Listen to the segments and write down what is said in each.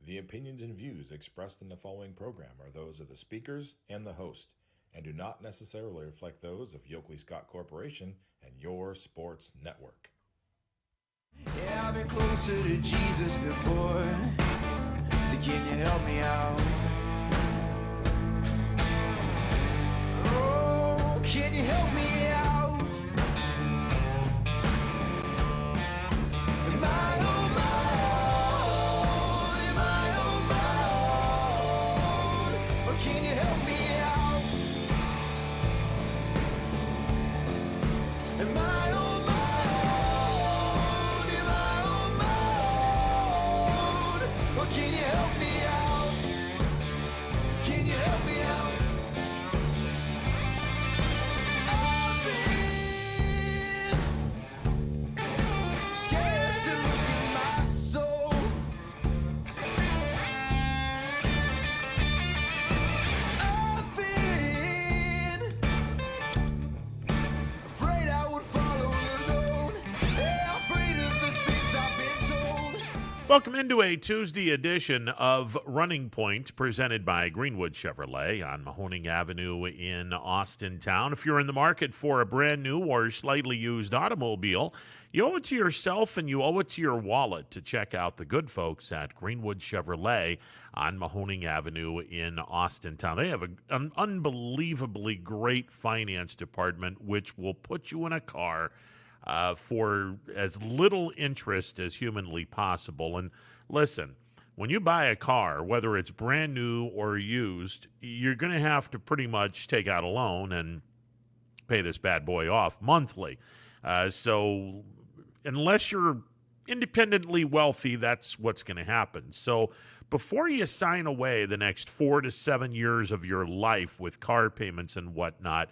The opinions and views expressed in the following program are those of the speakers and the host, and do not necessarily reflect those of Yoakley Scott Corporation and your sports network. Yeah, I've been closer to Jesus before, so can you help me out? Oh, can you help me out? Am I on my own? Am I on my own? Or can you help me out? Am I on my own? Am I on my own? Or can you help me out? Can you help me out? Scared to look at my soul. I've been afraid I would follow alone. Yeah, afraid of the things I've been told. Welcome into a Tuesday edition of Running Point, presented by Greenwood Chevrolet on Mahoning Avenue in Austintown. If you're in the market for a brand new or slightly used automobile, you owe it to yourself and you owe it to your wallet to check out the good folks at Greenwood Chevrolet on Mahoning Avenue in Austintown. They have an unbelievably great finance department, which will put you in a car for as little interest as humanly possible. And listen, when you buy a car, whether it's brand new or used, you're going to have to pretty much take out a loan and pay this bad boy off monthly. So unless you're independently wealthy, that's what's going to happen. So before you sign away the next 4 to 7 years of your life with car payments and whatnot,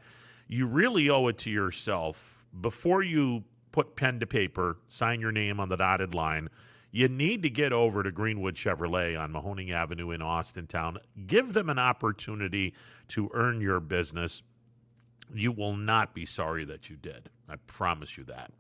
you really owe it to yourself. Before you put pen to paper, sign your name on the dotted line, you need to get over to Greenwood Chevrolet on Mahoning Avenue in Austintown. Give them an opportunity to earn your business. You will not be sorry that you did. I promise you that.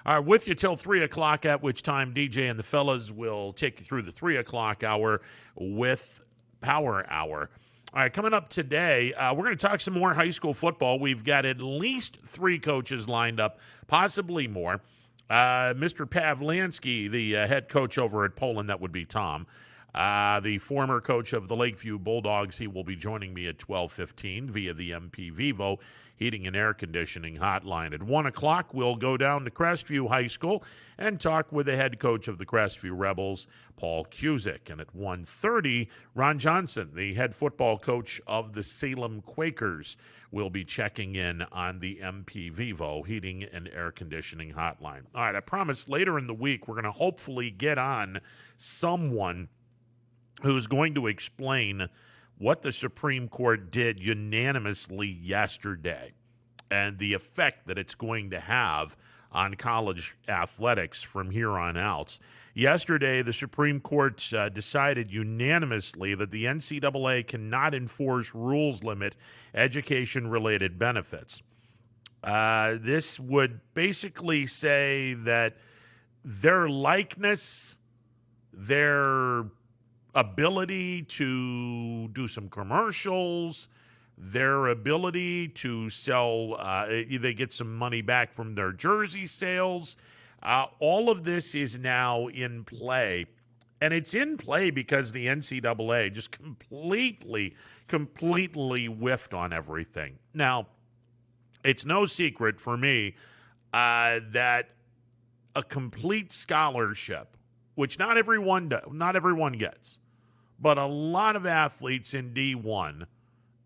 All right, with you till 3 o'clock, at which time DJ and the fellas will take you through the 3 o'clock hour with Power Hour. All right, coming up today, we're going to talk some more high school football. We've got at least 3 coaches lined up, possibly more. Mr. Pavlansky, the head coach over at Poland, that would be Tom. The former coach of the Lakeview Bulldogs, he will be joining me at 12:15 via the MP Vivo Heating and Air Conditioning hotline. At 1 o'clock, we'll go down to Crestview High School and talk with the head coach of the Crestview Rebels, Paul Cusick. And at 1:30, Ron Johnson, the head football coach of the Salem Quakers, will be checking in on the MP Vivo Heating and Air Conditioning hotline. All right, I promise later in the week, we're going to hopefully get on someone who's going to explain what the Supreme Court did unanimously yesterday and the effect that it's going to have on college athletics from here on out. Yesterday, the Supreme Court decided unanimously that the NCAA cannot enforce rules limit education-related benefits. This would basically say that their likeness, their ability to do some commercials, their ability to sell, they get some money back from their jersey sales. All of this is now in play. And it's in play because the NCAA just completely whiffed on everything. Now, it's no secret for me that a complete scholarship, which not everyone gets, but a lot of athletes in D1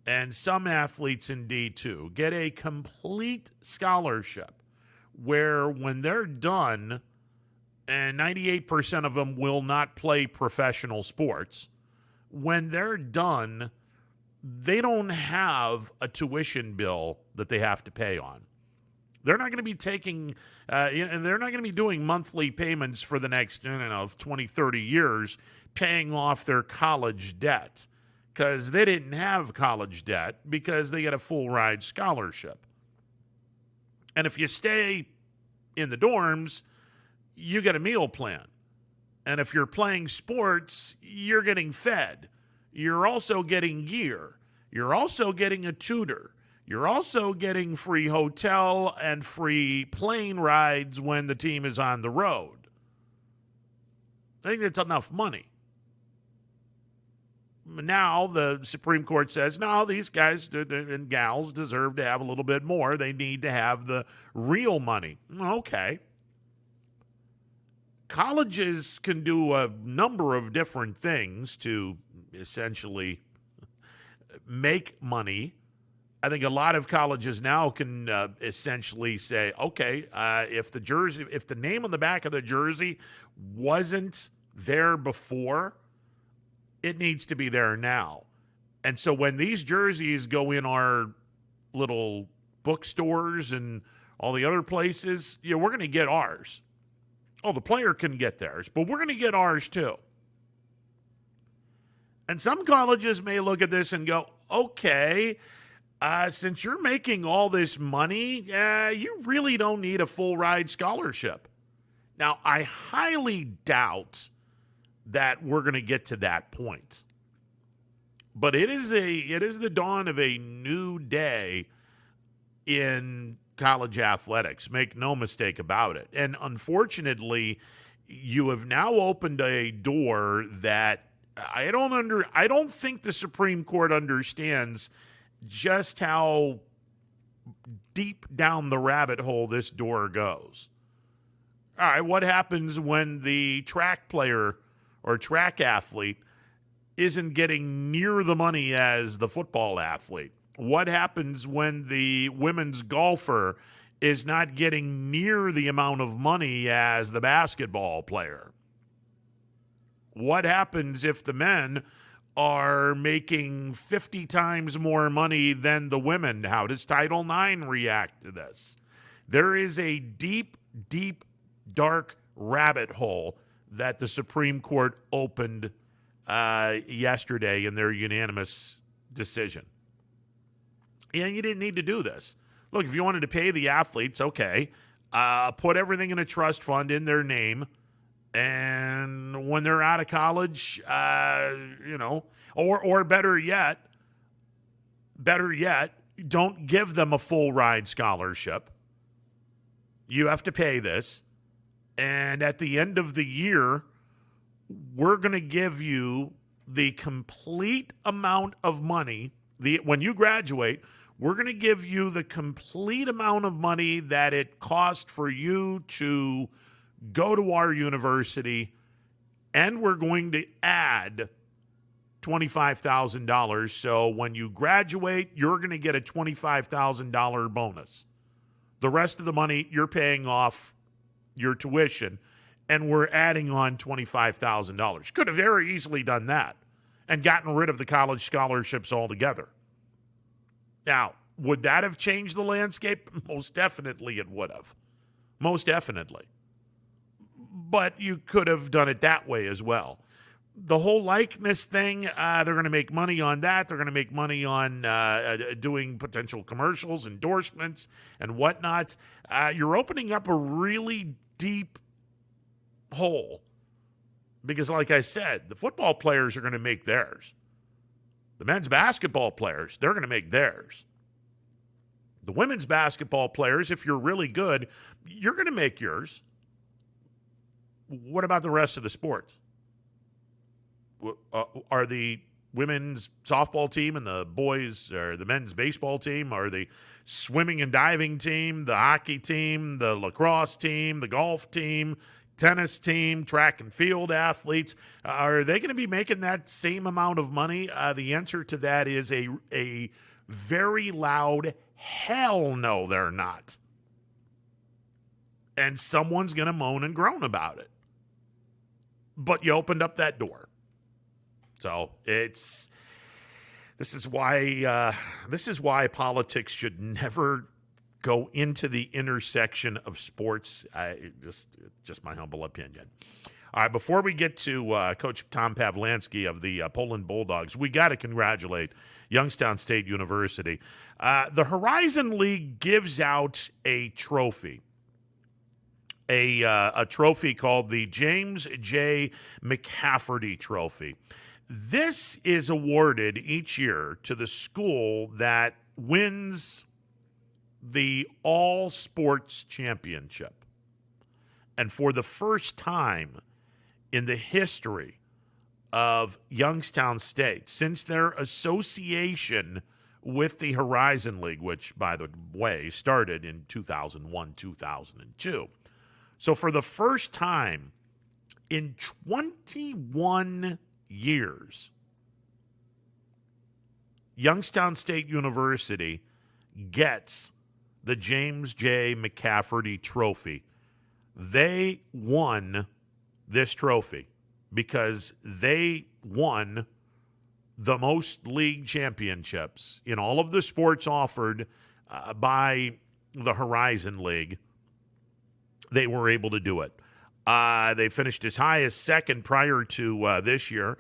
and some athletes in D2 get a complete scholarship where when they're done, and 98% of them will not play professional sports, when they're done, they don't have a tuition bill that they have to pay on. They're not going to be taking, and they're not going to be doing monthly payments for the next, 20, 30 years, paying off their college debt, because they didn't have college debt because they get a full ride scholarship. And if you stay in the dorms, you get a meal plan. And if you're playing sports, you're getting fed. You're also getting gear. You're also getting a tutor. You're also getting free hotel and free plane rides when the team is on the road. I think that's enough money. Now the Supreme Court says, no, these guys and gals deserve to have a little bit more. They need to have the real money. Okay. Colleges can do a number of different things to essentially make money. I think a lot of colleges now can essentially say, okay, if the name on the back of the jersey wasn't there before, it needs to be there now. And so when these jerseys go in our little bookstores and all the other places, we're going to get ours. Oh, the player can get theirs, but we're going to get ours too. And some colleges may look at this and go, okay, since you're making all this money, you really don't need a full ride scholarship. Now, I highly doubt that we're going to get to that point. But it is the dawn of a new day in college athletics. Make no mistake about it. And unfortunately, you have now opened a door that I don't think the Supreme Court understands just how deep down the rabbit hole this door goes. All right, what happens when the track player or track athlete isn't getting near the money as the football athlete? What happens when the women's golfer is not getting near the amount of money as the basketball player? What happens if the men are making 50 times more money than the women? How does Title IX react to this? There is a deep, deep, dark rabbit hole that the Supreme Court opened yesterday in their unanimous decision. And you didn't need to do this. Look, if you wanted to pay the athletes, okay, put everything in a trust fund in their name, and when they're out of college, or better yet, don't give them a full ride scholarship. You have to pay this. And at the end of the year, we're going to give you the complete amount of money. When you graduate, we're going to give you the complete amount of money that it cost for you to go to our university, and we're going to add $25,000. So when you graduate, you're going to get a $25,000 bonus. The rest of the money, you're paying off your tuition, and we're adding on $25,000. Could have very easily done that and gotten rid of the college scholarships altogether. Now, would that have changed the landscape? Most definitely it would have. Most definitely. But you could have done it that way as well. The whole likeness thing, they're going to make money on that. They're going to make money on doing potential commercials, endorsements, and whatnot. You're opening up a really deep hole because, like I said, the football players are going to make theirs. The men's basketball players, they're going to make theirs. The women's basketball players, if you're really good, you're going to make yours. What about the rest of the sports? Are the women's softball team and the boys or the men's baseball team, are the swimming and diving team, the hockey team, the lacrosse team, the golf team, tennis team, track and field athletes, are they going to be making that same amount of money? The answer to that is a very loud hell no, they're not. And someone's going to moan and groan about it. But you opened up that door. So this is why politics should never go into the intersection of sports. Just my humble opinion. All right, before we get to Coach Tom Pavlansky of the Poland Bulldogs, we got to congratulate Youngstown State University. The Horizon League gives out a trophy a trophy called the James J. McCafferty Trophy. This is awarded each year to the school that wins the all sports championship. And for the first time in the history of Youngstown State, since their association with the Horizon League, which, by the way, started in 2001, 2002. So for the first time in 21 years, Youngstown State University gets the James J. McCafferty Trophy. They won this trophy because they won the most league championships in all of the sports offered by the Horizon League. They were able to do it. They finished as high as second prior to this year,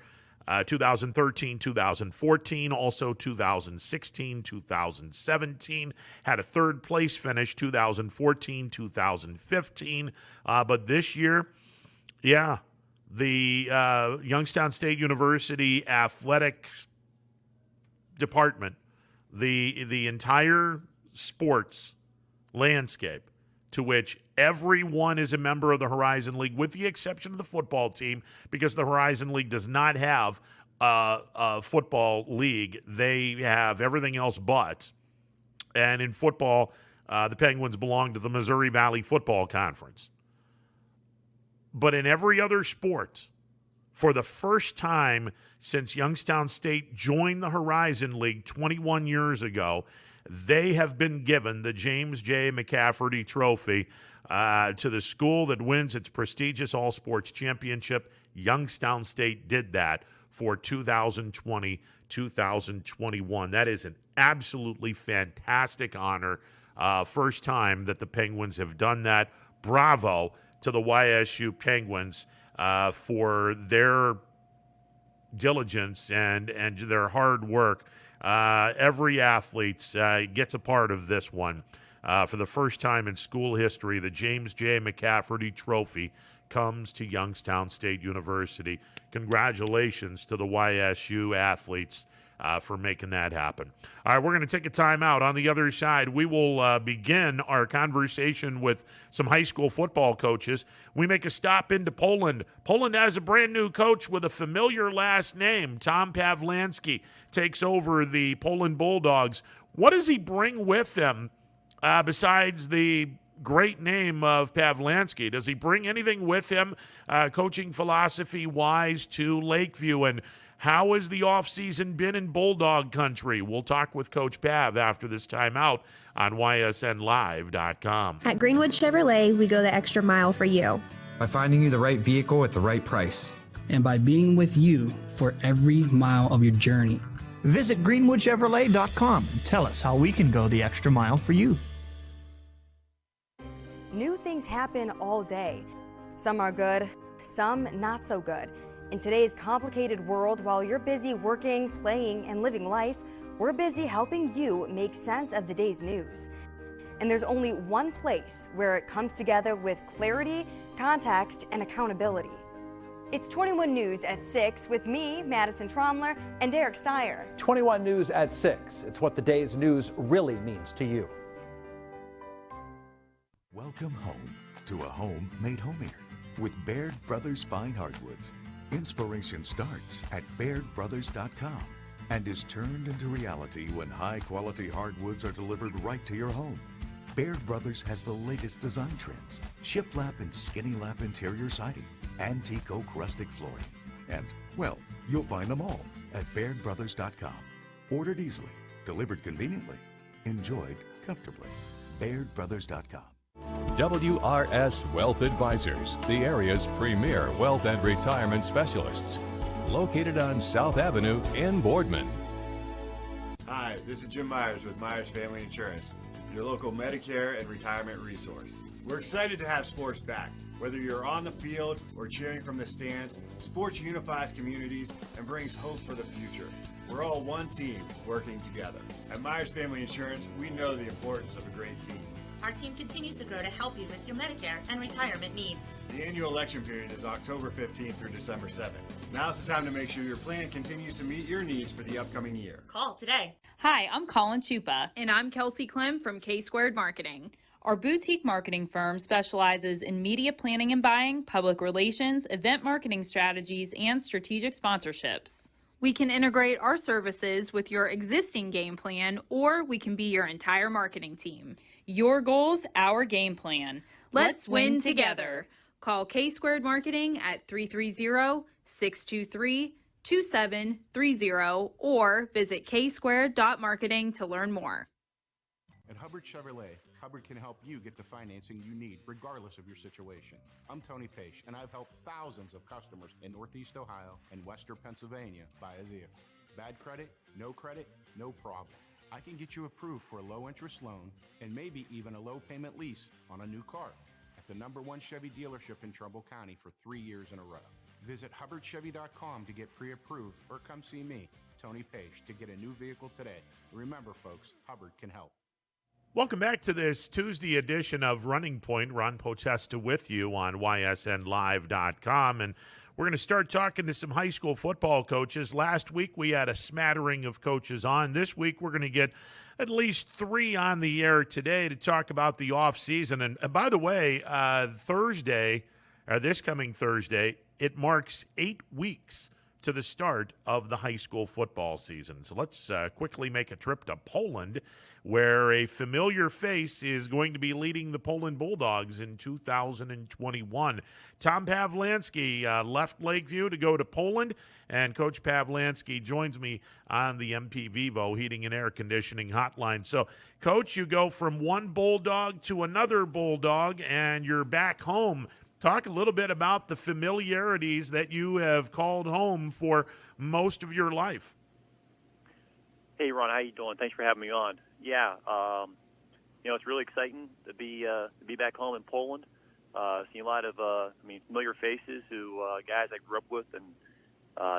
2013, 2014, also 2016, 2017. Had a third place finish, 2014, 2015. But this year, yeah, the Youngstown State University athletic department, the entire sports landscape, to which everyone is a member of the Horizon League, with the exception of the football team, because the Horizon League does not have a football league. They have everything else but. And in football, the Penguins belong to the Missouri Valley Football Conference. But in every other sport, for the first time since Youngstown State joined the Horizon League 21 years ago, they have been given the James J. McCafferty Trophy to the school that wins its prestigious all-sports championship. Youngstown State did that for 2020-2021. That is an absolutely fantastic honor. First time that the Penguins have done that. Bravo to the YSU Penguins for their diligence and their hard work. Every athlete gets a part of this one. For the first time in school history, the James J. McCafferty Trophy comes to Youngstown State University. Congratulations to the YSU athletes for making that happen. All right, we're going to take a time out. On the other side, we will begin our conversation with some high school football coaches. We make a stop into Poland. Poland has a brand new coach with a familiar last name. Tom Pawlansky takes over the Poland Bulldogs. What does he bring with him besides the great name of Pawlansky? Does he bring anything with him coaching philosophy-wise to Lakeview? And how has the offseason been in Bulldog country? We'll talk with Coach Pav after this timeout on ysnlive.com. At Greenwood Chevrolet, we go the extra mile for you. By finding you the right vehicle at the right price. And by being with you for every mile of your journey. Visit greenwoodchevrolet.com and tell us how we can go the extra mile for you. New things happen all day. Some are good, some not so good. In today's complicated world, while you're busy working, playing, and living life, we're busy helping you make sense of the day's news. And there's only one place where it comes together with clarity, context, and accountability. It's 21 News at 6 with me, Madison Tromler, and Derek Steyer. 21 News at 6. It's what the day's news really means to you. Welcome home to a home made homier with Baird Brothers Fine Hardwoods. Inspiration starts at BairdBrothers.com and is turned into reality when high-quality hardwoods are delivered right to your home. Baird Brothers has the latest design trends, shiplap and skinny lap interior siding, antique oak rustic flooring, and, well, you'll find them all at BairdBrothers.com. Ordered easily, delivered conveniently, enjoyed comfortably. BairdBrothers.com. WRS Wealth Advisors, the area's premier wealth and retirement specialists. Located on South Avenue in Boardman. Hi, this is Jim Myers with Myers Family Insurance, your local Medicare and retirement resource. We're excited to have sports back. Whether you're on the field or cheering from the stands, sports unifies communities and brings hope for the future. We're all one team working together. At Myers Family Insurance, we know the importance of a great team. Our team continues to grow to help you with your Medicare and retirement needs. The annual election period is October 15th through December 7th. Now's the time to make sure your plan continues to meet your needs for the upcoming year. Call today. Hi, I'm Colin Chupa. And I'm Kelsey Clem from K-Squared Marketing. Our boutique marketing firm specializes in media planning and buying, public relations, event marketing strategies, and strategic sponsorships. We can integrate our services with your existing game plan, or we can be your entire marketing team. Your goals, our game plan. Let's win together. Call K-Squared Marketing at 330-623-2730 or visit ksquared.marketing to learn more. At Hubbard Chevrolet, Hubbard can help you get the financing you need regardless of your situation. I'm Tony Page, and I've helped thousands of customers in Northeast Ohio and Western Pennsylvania buy a vehicle. Bad credit, no problem. I can get you approved for a low-interest loan and maybe even a low-payment lease on a new car at the #1 Chevy dealership in Trumbull County for 3 years in a row. Visit HubbardChevy.com to get pre-approved or come see me, Tony Page, to get a new vehicle today. Remember, folks, Hubbard can help. Welcome back to this Tuesday edition of Running Point. Ron Potesta with you on ysnlive.com. And we're going to start talking to some high school football coaches. Last week we had a smattering of coaches on. This week we're going to get at least 3 on the air today to talk about the offseason. And by the way, this coming Thursday, it marks 8 weeks to the start of the high school football season. So let's quickly make a trip to Poland, where a familiar face is going to be leading the Poland Bulldogs in 2021. Tom Pawlansky left Lakeview to go to Poland, and Coach Pawlansky joins me on the MP Vivo Heating and Air Conditioning hotline. So, Coach, you go from one Bulldog to another Bulldog, and you're back home. Talk a little bit about the familiarities that you have called home for most of your life. Hey, Ron, how you doing? Thanks for having me on. Yeah, it's really exciting to be back home in Poland. Seeing a lot of familiar faces who guys I grew up with and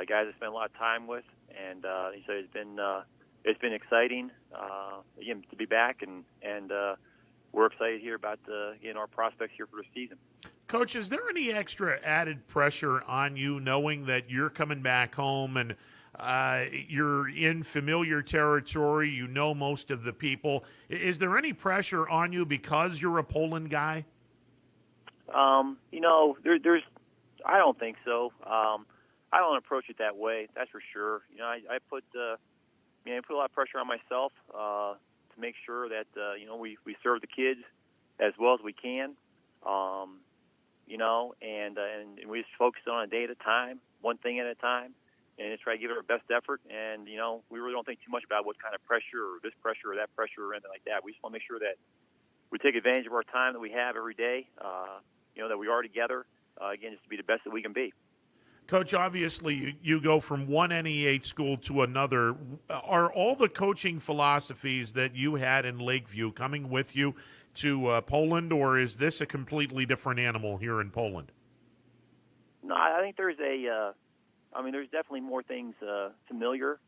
guys I spent a lot of time with, and so it's been exciting again to be back, and we're excited here about our prospects here for the season. Coach, is there any extra added pressure on you knowing that you're coming back home and you're in familiar territory, you know most of the people? Is there any pressure on you because you're a Poland guy? There's I don't think so. I don't approach it that way, that's for sure. I put a lot of pressure on myself to make sure that we serve the kids as well as we can. And we just focus on a day at a time, one thing at a time, and just try to give it our best effort. And, we really don't think too much about what kind of pressure or this pressure or that pressure or anything like that. We just want to make sure that we take advantage of our time that we have every day, that we are together, again, just to be the best that we can be. Coach, obviously you go from one NEH school to another. Are all the coaching philosophies that you had in Lakeview coming with you to Poland, or is this a completely different animal here in Poland? No, I think there's there's definitely more things familiar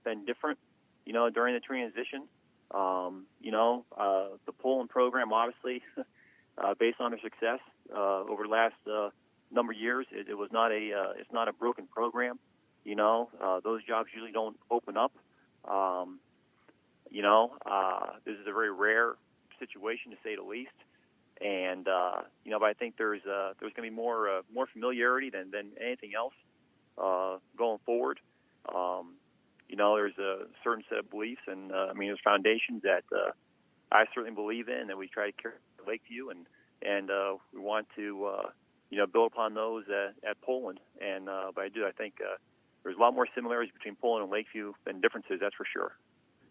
than different, during the transition. The Poland program, obviously, based on their success over the last number of years, it was not it's not a broken program. Those jobs usually don't open up. This is a very rare situation, to say the least. And but I think there's going to be more familiarity than anything else going forward. There's a certain set of beliefs, and there's foundations that I certainly believe in, and we try to carry to Lakeview, and we want to build upon those at Poland. And but I think there's a lot more similarities between Poland and Lakeview than differences, that's for sure.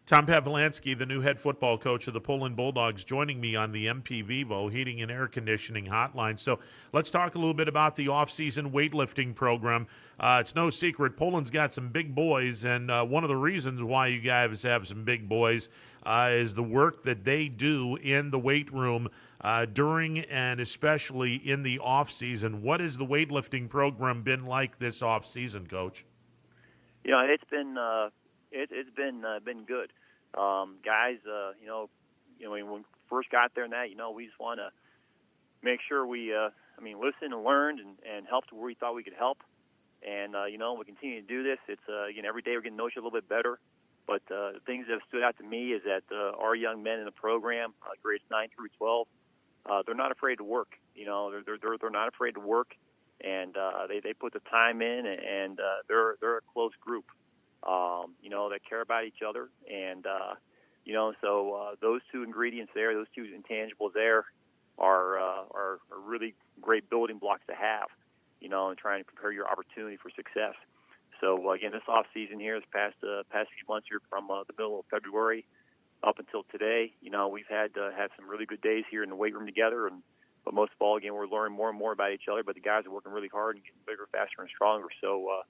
Tom Pawlansky, the new head football coach of the Poland Bulldogs, joining me on the MP Vivo Heating and Air Conditioning hotline. So let's talk a little bit about the off-season weightlifting program. It's no secret Poland's got some big boys, and one of the reasons why you guys have some big boys is the work that they do in the weight room during and especially in the off-season. What has the weightlifting program been like this off-season, Coach? It's been been good. Guys, first got there and that, we just want to make sure we, listen and learned and helped where we thought we could help. And, we continue to do this. It's, every day we're getting to know each other a little bit better. But the things that have stood out to me is that our young men in the program, grades 9 through 12, they're not afraid to work. They're not afraid to work, and they put the time in, and they're a close group. That care about each other, and so those two ingredients there, those two intangibles there, are really great building blocks to have. And trying to prepare your opportunity for success. So again, this off season here, this past few months here, from the middle of February up until today, we've had some really good days here in the weight room together. But most of all, again, we're learning more and more about each other. But the guys are working really hard and getting bigger, faster, and stronger. So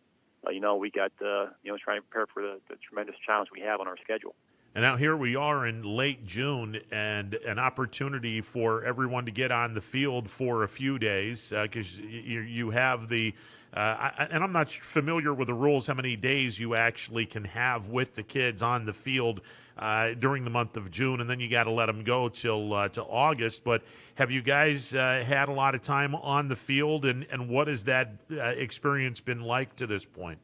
we got trying to prepare for the tremendous challenge we have on our schedule. And now here we are in late June, and an opportunity for everyone to get on the field for a few days, because you have the and I'm not familiar with the rules, how many days you actually can have with the kids on the field during the month of June, and then you got to let them go till to August. But have you guys had a lot of time on the field, and what has that experience been like to this point?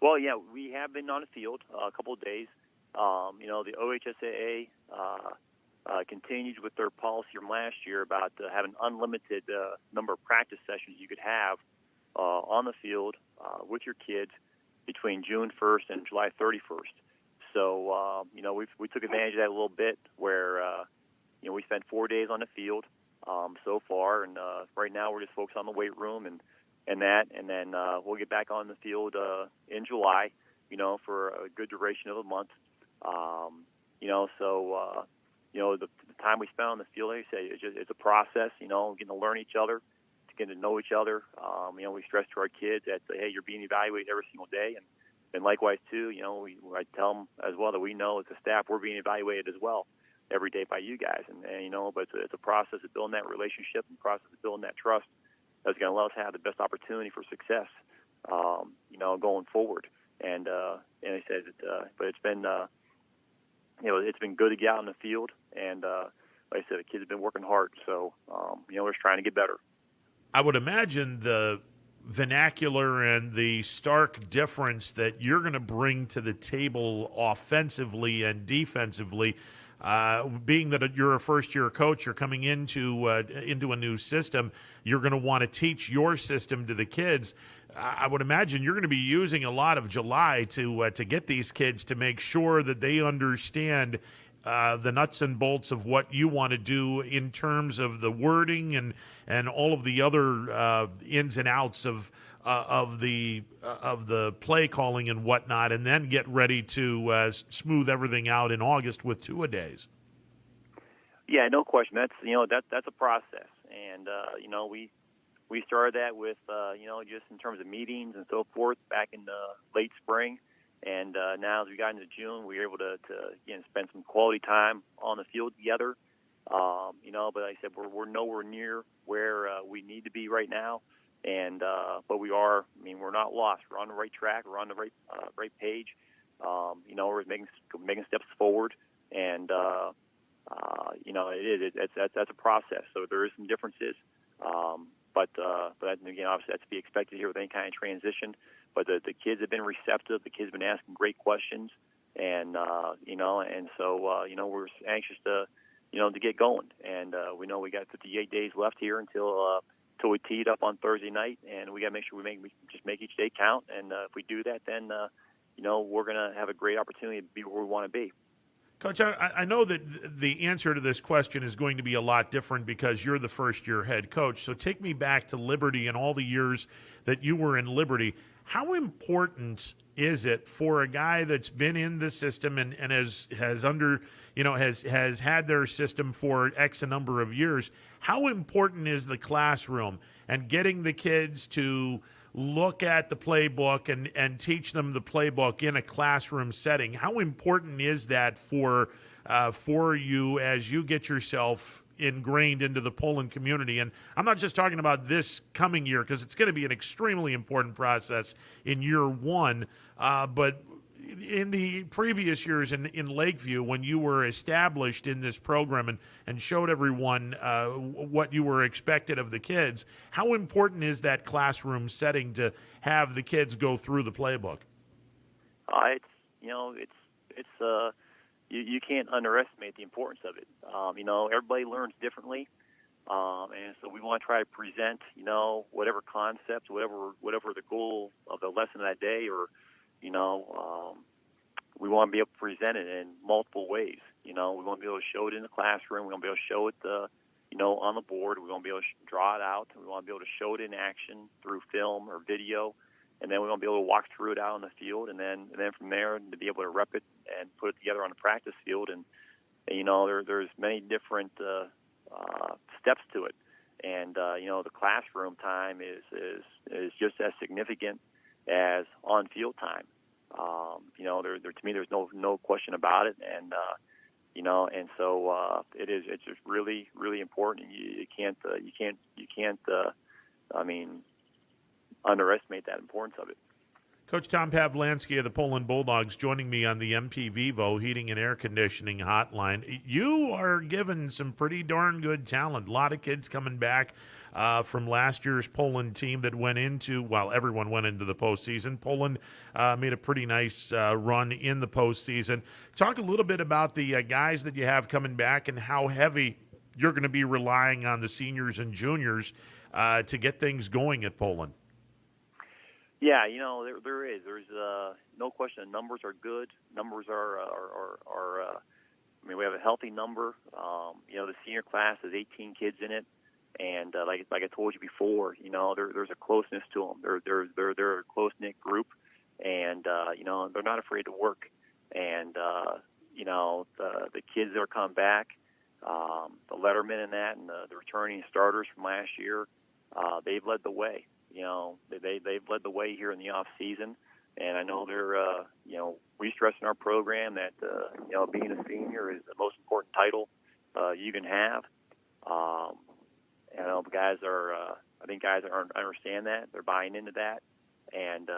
Well, yeah, we have been on the field a couple of days. The OHSAA continued with their policy from last year about having unlimited number of practice sessions you could have on the field with your kids between June 1st and July 31st. So, we took advantage of that a little bit, where, we spent 4 days on the field so far, and right now we're just focused on the weight room and then we'll get back on the field in July, for a good duration of a month. The time we spend on the field, like I say, it's a process, getting to learn each other, getting to know each other. We stress to our kids that, hey, you're being evaluated every single day. And likewise, too, I tell them as well that we know as a staff we're being evaluated as well every day by you guys. But it's a process of building that relationship and process of building that trust that's going to let us have the best opportunity for success, going forward. And I said, but it's been, it's been good to get out in the field. And like I said, the kids have been working hard. So, we're just trying to get better. I would imagine the vernacular and the stark difference that you're going to bring to the table offensively and defensively, being that you're a first-year coach, you're coming into a new system, you're going to want to teach your system to the kids. I would imagine you're going to be using a lot of July to get these kids to make sure that they understand the nuts and bolts of what you want to do in terms of the wording and all of the other ins and outs of the play calling and whatnot, and then get ready to smooth everything out in August with two-a-days. Yeah, no question. That's a process, and we started that with just in terms of meetings and so forth back in late spring. And now as we got into June, we were able to spend some quality time on the field together. But like I said, we're nowhere near where we need to be right now. And but we are. We're not lost. We're on the right track. We're on the right page. We're making steps forward. And that's a process. So there is some differences. But again, obviously that's to be expected here with any kind of transition. But the kids have been receptive. The kids have been asking great questions, and so we're anxious to get going. And we know we got 58 days left here until we tee it up on Thursday night, and we got to make sure we just make each day count. And if we do that, then we're going to have a great opportunity to be where we want to be. Coach, I know that the answer to this question is going to be a lot different because you're the first-year head coach. So take me back to Liberty and all the years that you were in Liberty. How important is it for a guy that's been in the system and has had their system for X a number of years? How important is the classroom and getting the kids to look at the playbook and teach them the playbook in a classroom setting? How important is that for you as you get yourself ingrained into the Poland community? And I'm not just talking about this coming year, because it's going to be an extremely important process in year one, but in the previous years in Lakeview, when you were established in this program and showed everyone what you were expected of the kids, how important is that classroom setting to have the kids go through the playbook? You can't underestimate the importance of it. Everybody learns differently. And so we want to try to present, whatever concepts, whatever the goal of the lesson that day, or, we want to be able to present it in multiple ways. We want to be able to show it in the classroom. We want to be able to show it, on the board. We want to be able to draw it out. We want to be able to show it in action through film or video. And then we want to be able to walk through it out on the field. And then from there, to be able to rep it and put it together on the practice field. And there's many different steps to it, and the classroom time is just as significant as on-field time. To me, there's no question about it, and so it's just really, really important. You can't underestimate that importance of it. Coach Tom Pavlansky of the Poland Bulldogs joining me on the MP Vivo Heating and Air Conditioning Hotline. You are given some pretty darn good talent. A lot of kids coming back from last year's Poland team that went into, everyone went into the postseason. Poland made a pretty nice run in the postseason. Talk a little bit about the guys that you have coming back and how heavy you're going to be relying on the seniors and juniors to get things going at Poland. Yeah, there is. There's no question. The numbers are good. Numbers are we have a healthy number. The senior class has 18 kids in it, and like I told you before, there's a closeness to them. They're a close knit group, and they're not afraid to work. And the kids that are coming back, the lettermen in that, and the returning starters from last year, they've led the way. They've led the way here in the off season, and I know they're we stress in our program that being a senior is the most important title you can have. The guys are I think guys understand that. They're buying into that, and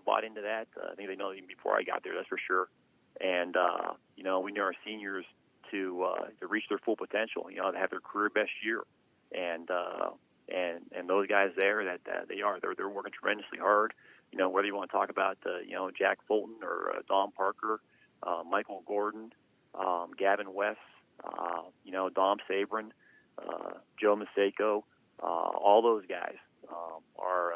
bought into that. I think they know even before I got there, that's for sure. And we need our seniors to reach their full potential. To have their career best year, and those guys there they're working tremendously hard. Whether you want to talk about Jack Fulton or Don Parker, Michael Gordon, Gavin West, Dom Sabrin, Joe Maseko, all those guys are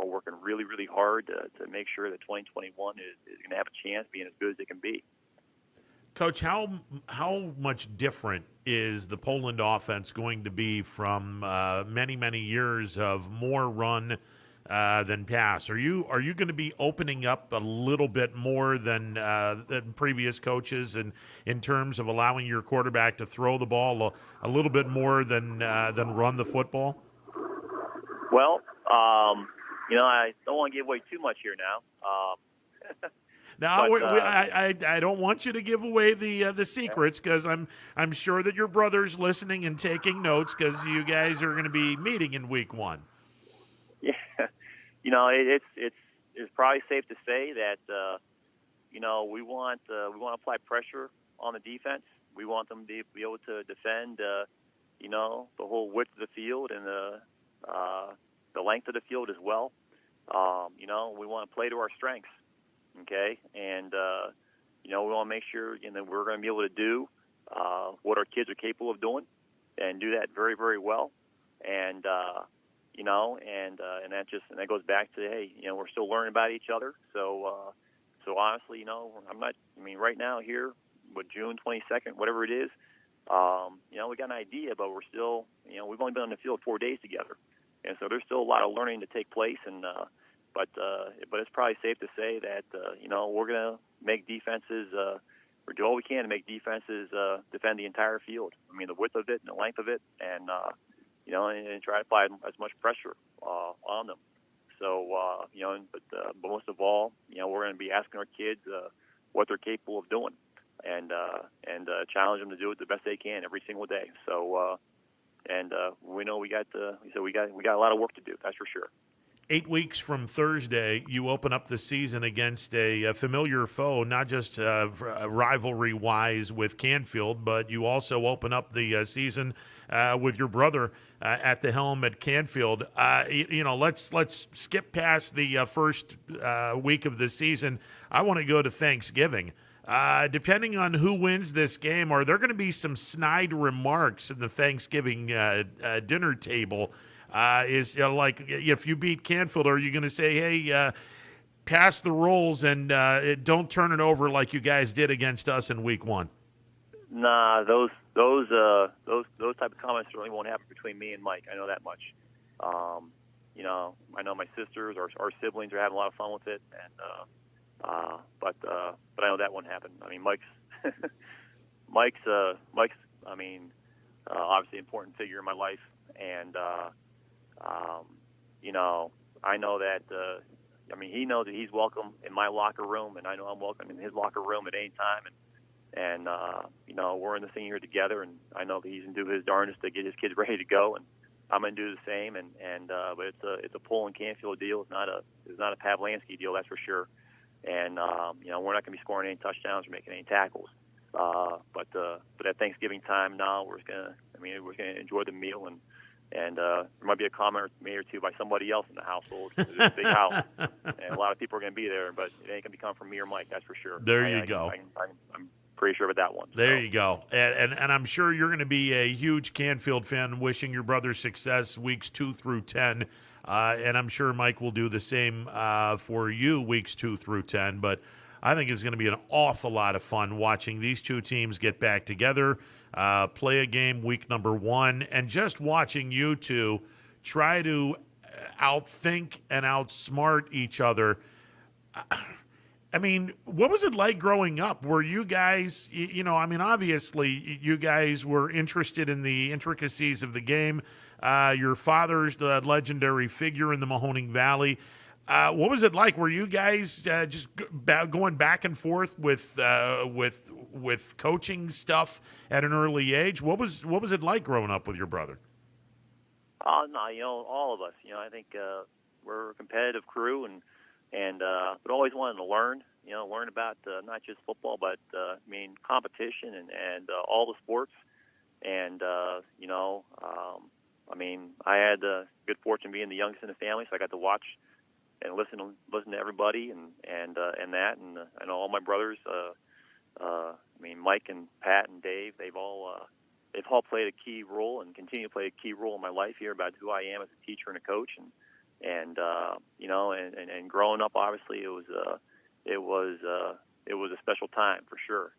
working really, really hard to make sure that 2021 is going to have a chance of being as good as it can be. Coach, how much different is the Poland offense going to be from many, many years of more run than pass? Are you going to be opening up a little bit more than previous coaches, and in terms of allowing your quarterback to throw the ball a little bit more than run the football? Well, I don't want to give away too much here now. Now, I don't want you to give away the secrets, because I'm sure that your brother's listening and taking notes, because you guys are going to be meeting in week 1. Yeah, it's probably safe to say that we want to apply pressure on the defense. We want them to be able to defend the whole width of the field and the length of the field as well. We want to play to our strengths. Okay, and we want to make sure that we're going to be able to do what our kids are capable of doing, and do that very, very well. And and that goes back to, hey, we're still learning about each other. So honestly, right now here with June 22nd, whatever it is, we got an idea, but we're still, we've only been on the field 4 days together, and so there's still a lot of learning to take place. And But it's probably safe to say that we're going to make defenses or do all we can to make defenses defend the entire field. The width of it and the length of it, and and try to apply as much pressure on them. So but most of all, we're going to be asking our kids what they're capable of doing, and challenge them to do it the best they can every single day. So we know we got a lot of work to do. That's for sure. 8 weeks from Thursday, you open up the season against a familiar foe, not just rivalry-wise with Canfield, but you also open up the season with your brother at the helm at Canfield. Let's skip past the first week of the season. I want to go to Thanksgiving. Depending on who wins this game, are there going to be some snide remarks in the Thanksgiving dinner table? Like if you beat Canfield, are you going to say, hey, pass the rolls and don't turn it over like you guys did against us in week 1? Nah, those type of comments really won't happen between me and Mike. I know that much. I know my sisters, our siblings are having a lot of fun with it, and but I know that won't happen. I mean, Mike's obviously an important figure in my life, and I know that. He knows that he's welcome in my locker room, and I know I'm welcome in his locker room at any time. And we're in this thing here together, and I know that he's going to do his darndest to get his kids ready to go, and I'm going to do the same. But it's a Poland Canfield deal. It's not a Pavlansky deal, that's for sure. And we're not going to be scoring any touchdowns or making any tackles. But at Thanksgiving time now, we're going to enjoy the meal, and there might be a comment made or two by somebody else in the household. It's a big house, and a lot of people are going to be there, but it ain't going to come from me or Mike, that's for sure. There you go. I'm pretty sure about that one. There you go. And I'm sure you're going to be a huge Canfield fan, wishing your brother success weeks 2 through 10. And I'm sure Mike will do the same for you weeks 2 through 10. But I think it's going to be an awful lot of fun watching these two teams get back together, play a game week number 1, and just watching you two try to outthink and outsmart each other. I mean, what was it like growing up? Were you guys, obviously you guys were interested in the intricacies of the game. Your father's the legendary figure in the Mahoning Valley. What was it like? Were you guys just going back and forth with coaching stuff at an early age? What was it like growing up with your brother? No, all of us. I think we're a competitive crew, but always wanted to learn about not just football, but competition and all the sports. And I had the good fortune of being the youngest in the family, so I got to watch and listen to everybody and I know all my brothers. Mike and Pat and Dave, they've all played a key role and continue to play a key role in my life here about who I am as a teacher and a coach, and growing up, obviously it was a special time for sure,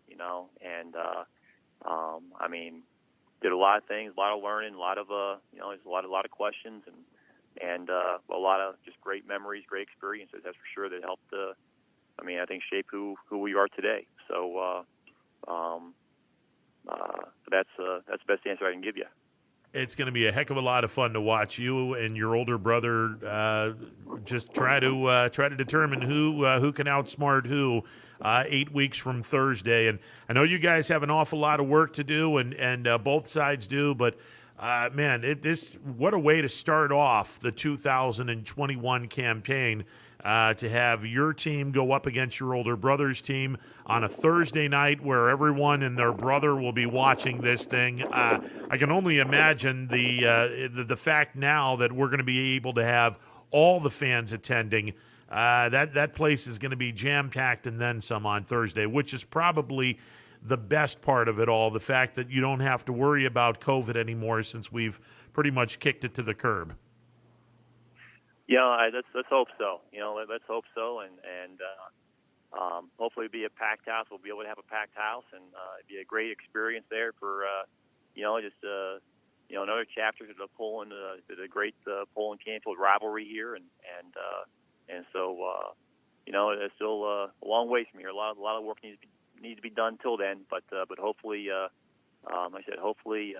did a lot of things, a lot of learning, a lot of there's a lot of questions and a lot of just great memories, great experiences, that's for sure, that helped I think shape who we are today. So that's the best answer I can give you. It's going to be a heck of a lot of fun to watch you and your older brother just try to determine who can outsmart who 8 weeks from Thursday. And I know you guys have an awful lot of work to do, and both sides do. But man, what a way to start off the 2021 campaign. To have your team go up against your older brother's team on a Thursday night where everyone and their brother will be watching this thing. I can only imagine the fact now that we're going to be able to have all the fans attending. That place is going to be jam-packed and then some on Thursday, which is probably the best part of it all, the fact that you don't have to worry about COVID anymore since we've pretty much kicked it to the curb. Let's hope so. Let's hope so, and hopefully it'll be a packed house. We'll be able to have a packed house, and it'd be a great experience there for another chapter to the Poland, the great Poland Canfield rivalry here, and so it's still a long ways from here. A lot of work needs to be done till then, but hopefully, like I said, hopefully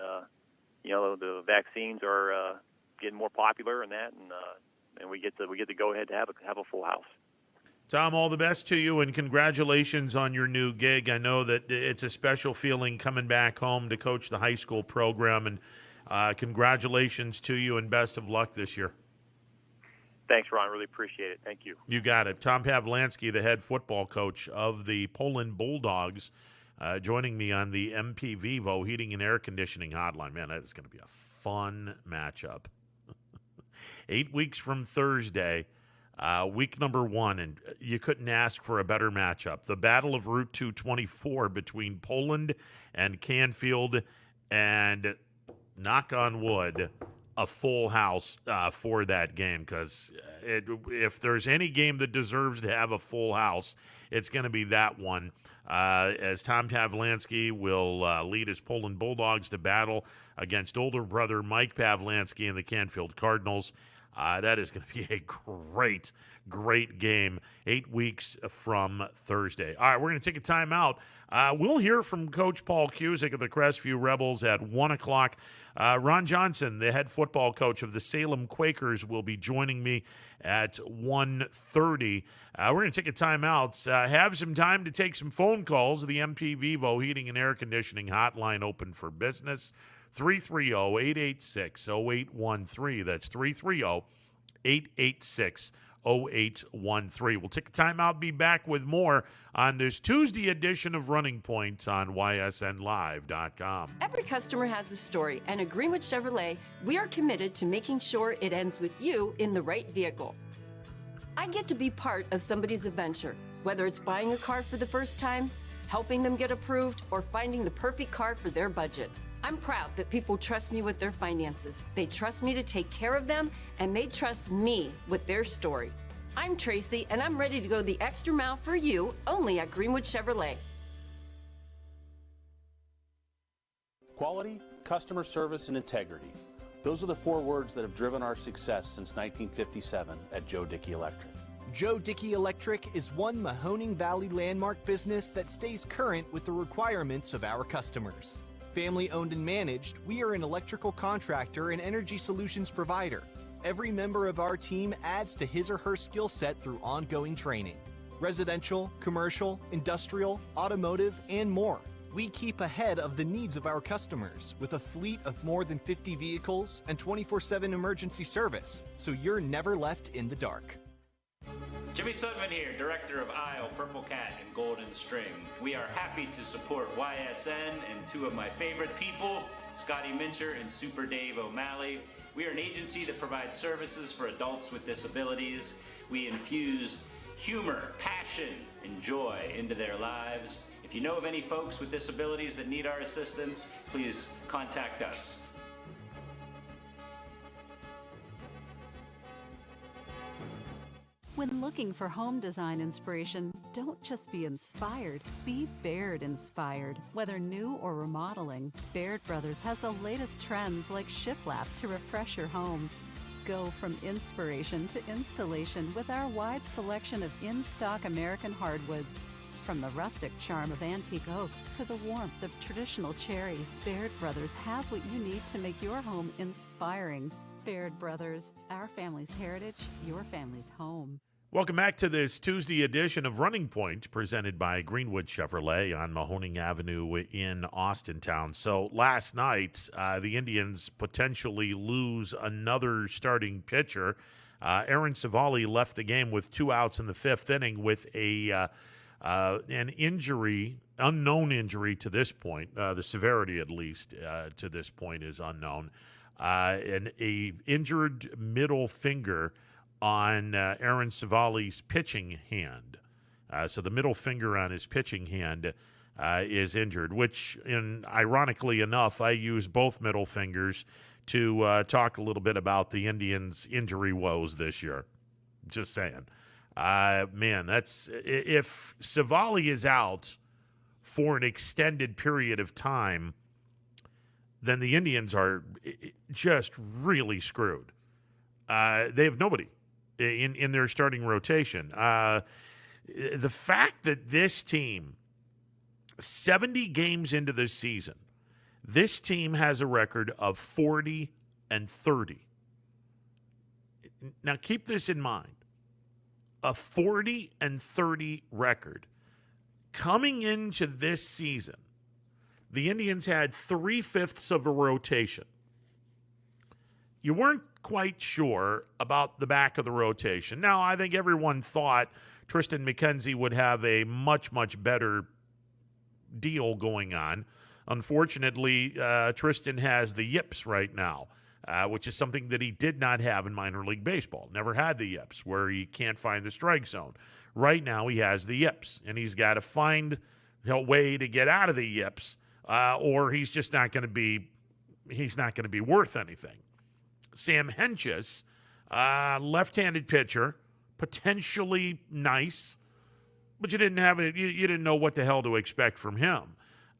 the vaccines are getting more popular and that, and we get to go ahead to have a full house. Tom, all the best to you, and congratulations on your new gig. I know that it's a special feeling coming back home to coach the high school program, and congratulations to you, and best of luck this year. Thanks, Ron. Really appreciate it. Thank you. You got it. Tom Pavlansky, the head football coach of the Poland Bulldogs, joining me on the MP Vivo Heating and Air Conditioning Hotline. Man, that is going to be a fun matchup. 8 weeks from Thursday, week number 1, and you couldn't ask for a better matchup. The Battle of Route 224 between Poland and Canfield, and knock on wood, a full house for that game, because if there's any game that deserves to have a full house, it's going to be that one, as Tom Pavlansky will lead his Poland Bulldogs to battle against older brother Mike Pavlansky and the Canfield Cardinals. That is going to be a great, great game 8 weeks from Thursday. All right, we're going to take a timeout. We'll hear from Coach Paul Cusick of the Crestview Rebels at 1 o'clock. Ron Johnson, the head football coach of the Salem Quakers, will be joining me at 1:30. We're going to take a timeout, have some time to take some phone calls. The MP Vivo Heating and Air Conditioning Hotline open for business. 330-886-0813. That's 330-886-0813. We'll take a timeout, be back with more on this Tuesday edition of Running Point on ysnlive.com. Every customer has a story, and at Greenwood Chevrolet, we are committed to making sure it ends with you in the right vehicle. I get to be part of somebody's adventure, whether it's buying a car for the first time, helping them get approved, or finding the perfect car for their budget. I'm proud that people trust me with their finances. They trust me to take care of them, and they trust me with their story. I'm Tracy, and I'm ready to go the extra mile for you, only at Greenwood Chevrolet. Quality, customer service, and integrity. Those are the 4 words that have driven our success since 1957 at Joe Dickey Electric. Joe Dickey Electric is one Mahoning Valley landmark business that stays current with the requirements of our customers. Family owned and managed, we are an electrical contractor and energy solutions provider. Every member of our team adds to his or her skill set through ongoing training. Residential, commercial, industrial, automotive, and more. We keep ahead of the needs of our customers with a fleet of more than 50 vehicles and 24/7 emergency service, so you're never left in the dark. Jimmy Sudman here, Director of Isle, Purple Cat, and Golden String. We are happy to support YSN and 2 of my favorite people, Scotty Mincher and Super Dave O'Malley. We are an agency that provides services for adults with disabilities. We infuse humor, passion, and joy into their lives. If you know of any folks with disabilities that need our assistance, please contact us. When looking for home design inspiration, don't just be inspired, be Baird inspired. Whether new or remodeling, Baird Brothers has the latest trends like shiplap to refresh your home. Go from inspiration to installation with our wide selection of in-stock American hardwoods. From the rustic charm of antique oak to the warmth of traditional cherry, Baird Brothers has what you need to make your home inspiring. Baird Brothers, our family's heritage, your family's home. Welcome back to this Tuesday edition of Running Point, presented by Greenwood Chevrolet on Mahoning Avenue in Austintown. So last night, the Indians potentially lose another starting pitcher. Aaron Civale left the game with 2 outs in the 5th inning with an injury, unknown injury to this point. The severity, at least, to this point is unknown. And a injured middle finger on Aaron Civale's pitching hand. So the middle finger on his pitching hand is injured, which, ironically enough, I use both middle fingers to talk a little bit about the Indians' injury woes this year. Just saying. Man, if Civale is out for an extended period of time, then the Indians are just really screwed. They have nobody in their starting rotation. The fact that this team, 70 games into this season, this team has a record of 40-30. Now keep this in mind. A 40-30 record. Coming into this season, the Indians had 3/5 of a rotation. you weren't quite sure about the back of the rotation. Now, I think everyone thought Tristan McKenzie would have a much, much better deal going on. Unfortunately, Tristan has the yips right now, which is something that he did not have in minor league baseball. Never had the yips, where he can't find the strike zone. Right now, he has the yips, and he's got to find a way to get out of the yips, or he's just not going to be. He's not going to be worth anything. Sam Hentges, left-handed pitcher, potentially nice, but you didn't know what the hell to expect from him.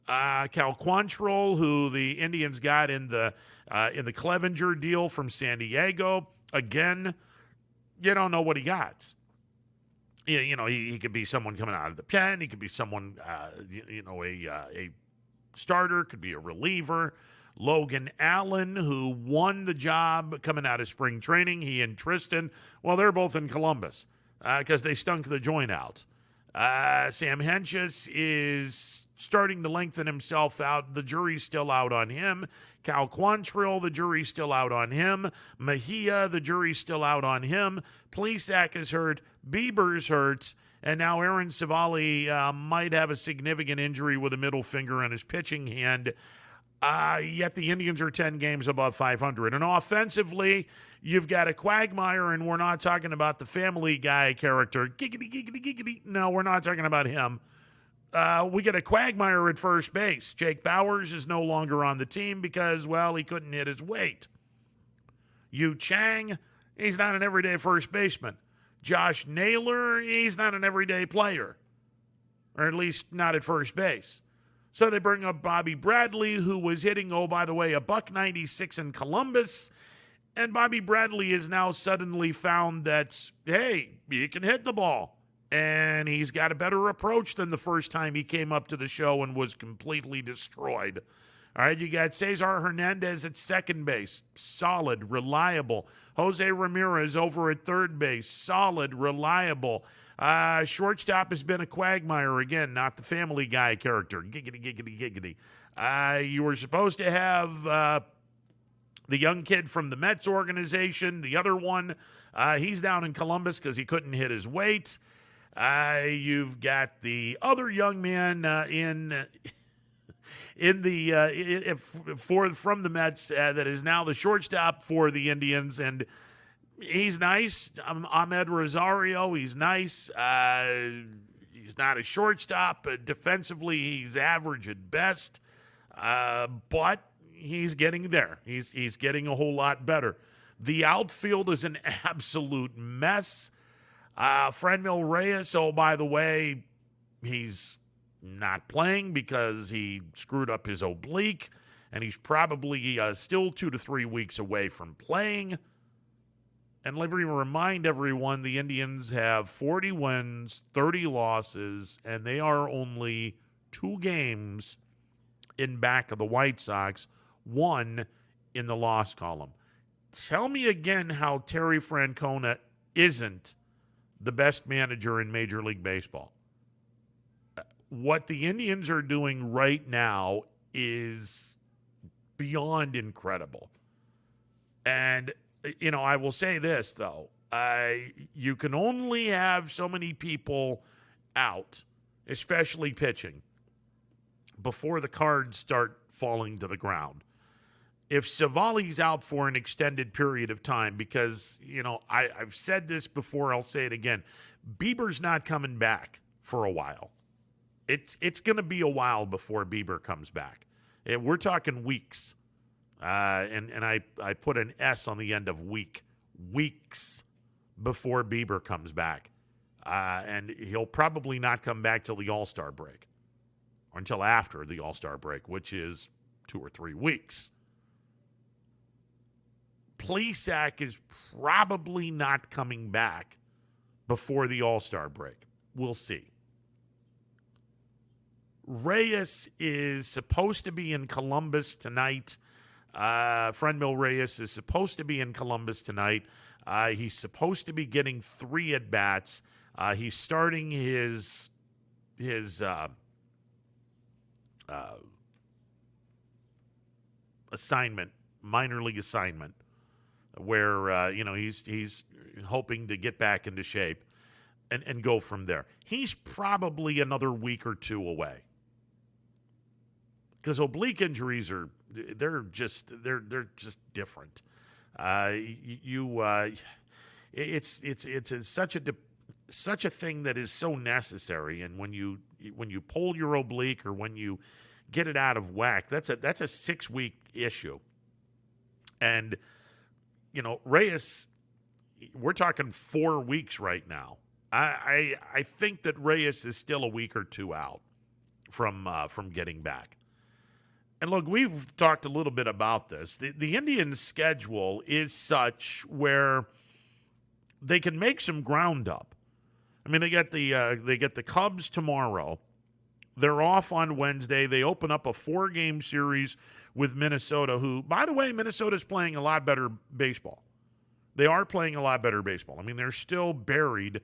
Cal Quantrill, who the Indians got in the Clevenger deal from San Diego, again, you don't know what he got. You know, he could be someone coming out of the pen. He could be someone, a starter, could be a reliever. Logan Allen, who won the job coming out of spring training, he and Tristan, well, they're both in Columbus because they stunk the joint out. Sam Hentges is starting to lengthen himself out. The jury's still out on him. Cal Quantrill, the jury's still out on him. Mejia, the jury's still out on him. Plesac is hurt. Bieber's hurt. And now Aaron Savali might have a significant injury with a middle finger on his pitching hand. Yet the Indians are 10 games above 500. And offensively, you've got a Quagmire, and we're not talking about the Family Guy character. Giggity, giggity, giggity. No, we're not talking about him. We get a Quagmire at first base. Jake Bowers is no longer on the team because, well, he couldn't hit his weight. Yu Chang, he's not an everyday first baseman. Josh Naylor, he's not an everyday player, or at least not at first base. So they bring up Bobby Bradley, who was hitting, oh, by the way, a $196 in Columbus. And Bobby Bradley has now suddenly found that, hey, he can hit the ball. And he's got a better approach than the first time he came up to the show and was completely destroyed. All right, you got Cesar Hernandez at second base. Solid, reliable. Jose Ramirez over at third base. Solid, reliable. Shortstop has been a Quagmire again, not the Family Guy character. Giggity, giggity, giggity. You were supposed to have the young kid from the Mets organization. The other one, he's down in Columbus because he couldn't hit his weight. You've got the other young man from the Mets that is now the shortstop for the Indians, and he's nice. Ahmed Rosario, he's nice. He's not a shortstop. Defensively, he's average at best, but he's getting there. He's getting a whole lot better. The outfield is an absolute mess. Franmil Reyes, oh, by the way, he's not playing because he screwed up his oblique, and he's probably still 2 to 3 weeks away from playing. And let me remind everyone, the Indians have 40 wins, 30 losses, and they are only 2 games in back of the White Sox, 1 in the loss column. Tell me again how Terry Francona isn't the best manager in Major League Baseball. What the Indians are doing right now is beyond incredible. And, you know, I will say this, though. You can only have so many people out, especially pitching, before the cards start falling to the ground. If Savali's out for an extended period of time, because, you know, I've said this before, I'll say it again, Bieber's not coming back for a while. It's going to be a while before Bieber comes back. We're talking weeks. And I put an S on the end of week. Weeks before Bieber comes back. And he'll probably not come back till the All-Star break. Or until after the All-Star break, which is 2 or 3 weeks. Plesac is probably not coming back before the All-Star break. We'll see. Reyes is supposed to be in Columbus tonight. Franmil Reyes is supposed to be in Columbus tonight. He's supposed to be getting 3 at-bats. He's starting his assignment, minor league assignment. where he's hoping to get back into shape and go from there. He's probably another week or two away, because oblique injuries they're just different. It's such a thing that is so necessary, and when you pull your oblique or when you get it out of whack, that's a 6-week issue. And Reyes, we're talking 4 weeks right now. I think that Reyes is still a week or two out from getting back. And look, we've talked a little bit about this. The Indians' schedule is such where they can make some ground up. I mean, they get the Cubs tomorrow. They're off on Wednesday. They open up a 4-game series with Minnesota, who, by the way, Minnesota's playing a lot better baseball. They are playing a lot better baseball. I mean, they're still buried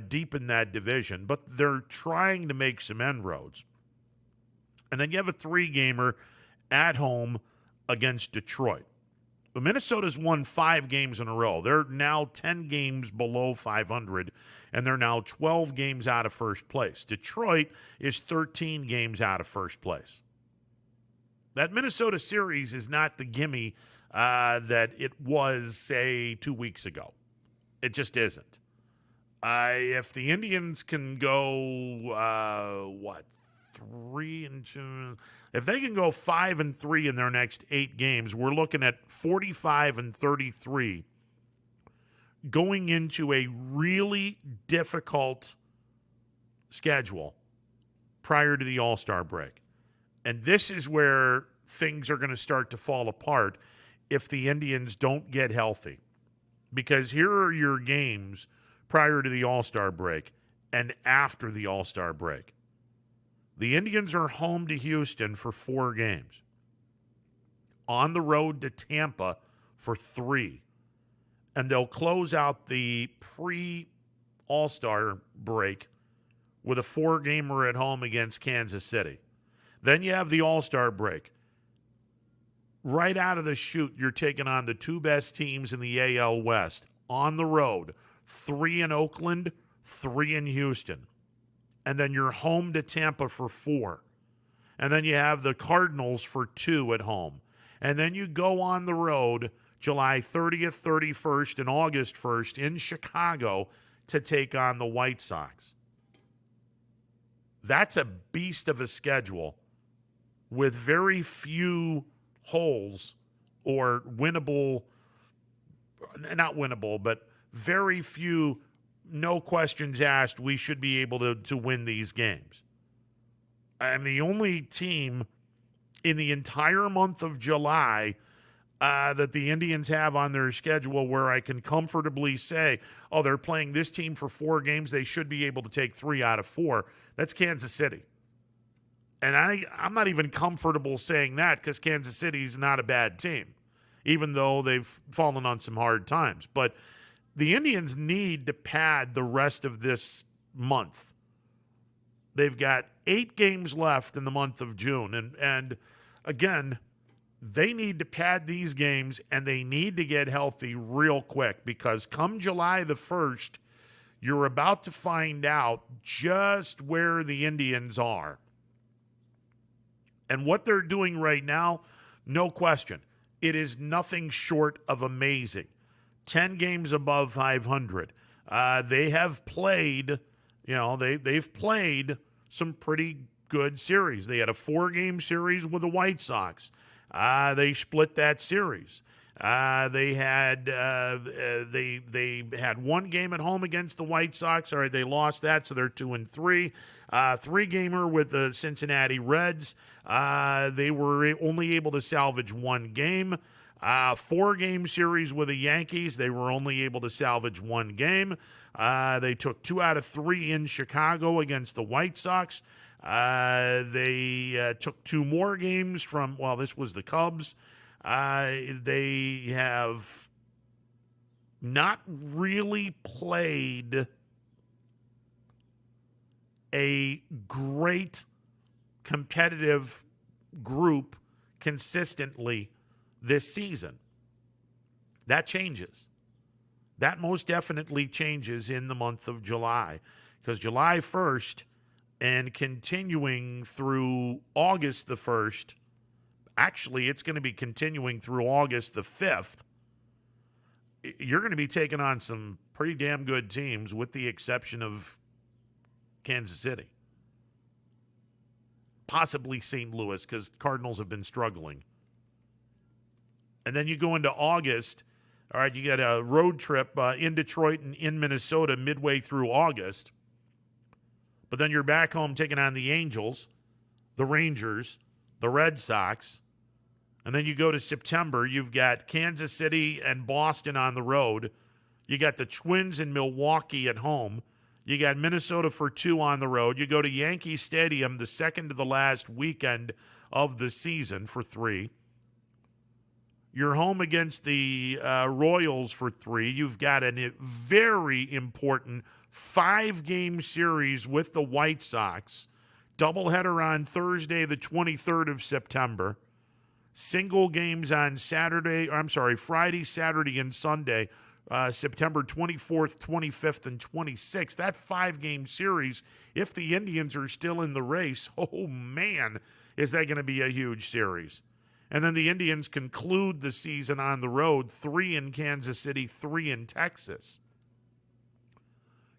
deep in that division, but they're trying to make some inroads. And then you have a 3-gamer at home against Detroit. But Minnesota's won 5 games in a row. They're now 10 games below 500, and they're now 12 games out of first place. Detroit is 13 games out of first place. That Minnesota series is not the gimme that it was, say, 2 weeks ago. It just isn't. If the Indians can go, 3-2, if they can go 5-3 in their next 8 games, we're looking at 45-33 going into a really difficult schedule prior to the All-Star break. And this is where things are going to start to fall apart if the Indians don't get healthy. Because here are your games prior to the All-Star break and after the All-Star break. The Indians are home to Houston for 4 games. On the road to Tampa for 3. And they'll close out the pre-All-Star break with a 4-gamer at home against Kansas City. Then you have the All-Star break. Right out of the chute, you're taking on the 2 best teams in the AL West on the road. 3 in Oakland, 3 in Houston. And then you're home to Tampa for 4. And then you have the Cardinals for 2 at home. And then you go on the road July 30th, 31st, and August 1st in Chicago to take on the White Sox. That's a beast of a schedule with very few holes or winnable, not winnable, but very few, no questions asked, we should be able to win these games. I'm the only team in the entire month of July that the Indians have on their schedule where I can comfortably say, oh, they're playing this team for 4 games, they should be able to take 3 out of 4. That's Kansas City. And I'm not even comfortable saying that because Kansas City's not a bad team, even though they've fallen on some hard times. But the Indians need to pad the rest of this month. They've got 8 games left in the month of June. And again, they need to pad these games, and they need to get healthy real quick because come July the 1st, you're about to find out just where the Indians are. And what they're doing right now, no question, it is nothing short of amazing. 10 games above 500. They have played, they've played some pretty good series. They had a 4-game series with the White Sox. They split that series. They had 1 game at home against the White Sox. All right, they lost that, so they're 2-3. 3-gamer with the Cincinnati Reds. They were only able to salvage 1 game. 4-game series with the Yankees. They were only able to salvage 1 game. They took 2 out of 3 in Chicago against the White Sox. They took 2 more games from, this was the Cubs. They have not really played a great competitive group consistently this season. That changes. That most definitely changes in the month of July, because July 1st and continuing through August the 1st, actually it's going to be continuing through August the 5th, you're going to be taking on some pretty damn good teams with the exception of Kansas City. Possibly St. Louis, because the Cardinals have been struggling. And then you go into August. All right, you got a road trip in Detroit and in Minnesota midway through August. But then you're back home taking on the Angels, the Rangers, the Red Sox. And then you go to September. You've got Kansas City and Boston on the road. You got the Twins and Milwaukee at home. You got Minnesota for 2 on the road. You go to Yankee Stadium the second to the last weekend of the season for 3. You're home against the Royals for 3. You've got a very important 5-game series with the White Sox. Doubleheader on Thursday, the 23rd of September. Single games on Friday, Saturday, and Sunday, September 24th, 25th, and 26th. That 5-game series, if the Indians are still in the race, oh man, is that going to be a huge series. And then the Indians conclude the season on the road, 3 in Kansas City, 3 in Texas.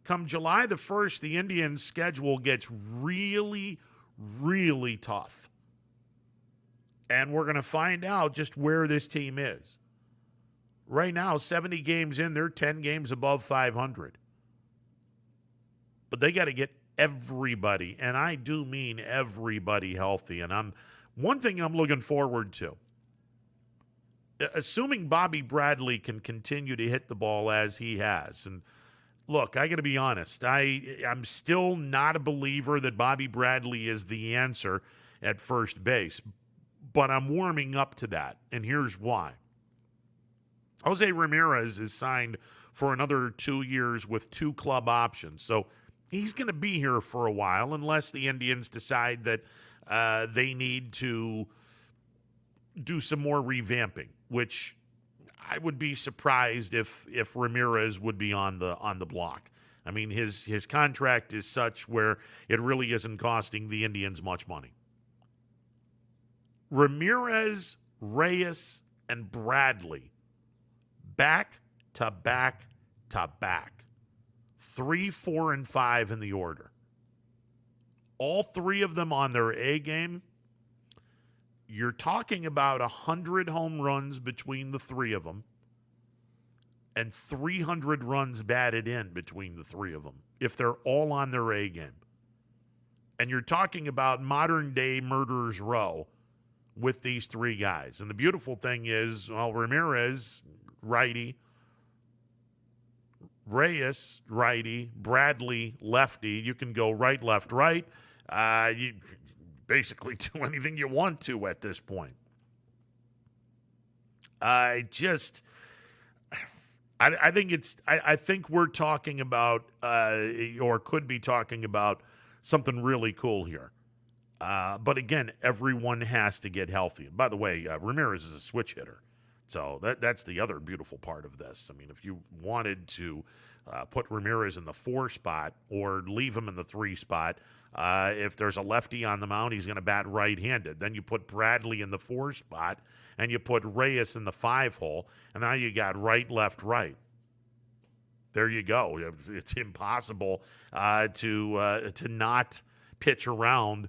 Come July the 1st, the Indians' schedule gets really, really tough. And we're going to find out just where this team is. Right now, 70 games in, they're 10 games above 500. But they got to get everybody, and I do mean everybody, healthy. And one thing I'm looking forward to, assuming Bobby Bradley can continue to hit the ball as he has. And look, I got to be honest, I'm still not a believer that Bobby Bradley is the answer at first base. But I'm warming up to that, and here's why. Jose Ramirez is signed for another 2 years with 2 club options. So he's going to be here for a while unless the Indians decide that they need to do some more revamping, which I would be surprised if Ramirez would be on the block. I mean, his contract is such where it really isn't costing the Indians much money. Ramirez, Reyes, and Bradley, back to back to back. 3, 4, and 5 in the order. All 3 of them on their A game. You're talking about 100 home runs between the 3 of them and 300 runs batted in between the 3 of them if they're all on their A game. And you're talking about modern-day murderer's row with these 3 guys. And the beautiful thing is, Ramirez, righty, Reyes, righty, Bradley, lefty. You can go right, left, right. You basically do anything you want to at this point. I think we're talking about, or could be talking about, something really cool here. But again, everyone has to get healthy. And by the way, Ramirez is a switch hitter. So that's the other beautiful part of this. I mean, if you wanted to put Ramirez in the 4 spot or leave him in the 3 spot, if there's a lefty on the mound, he's going to bat right-handed. Then you put Bradley in the 4 spot, and you put Reyes in the 5 hole, and now you got right, left, right. There you go. It's impossible to not pitch around.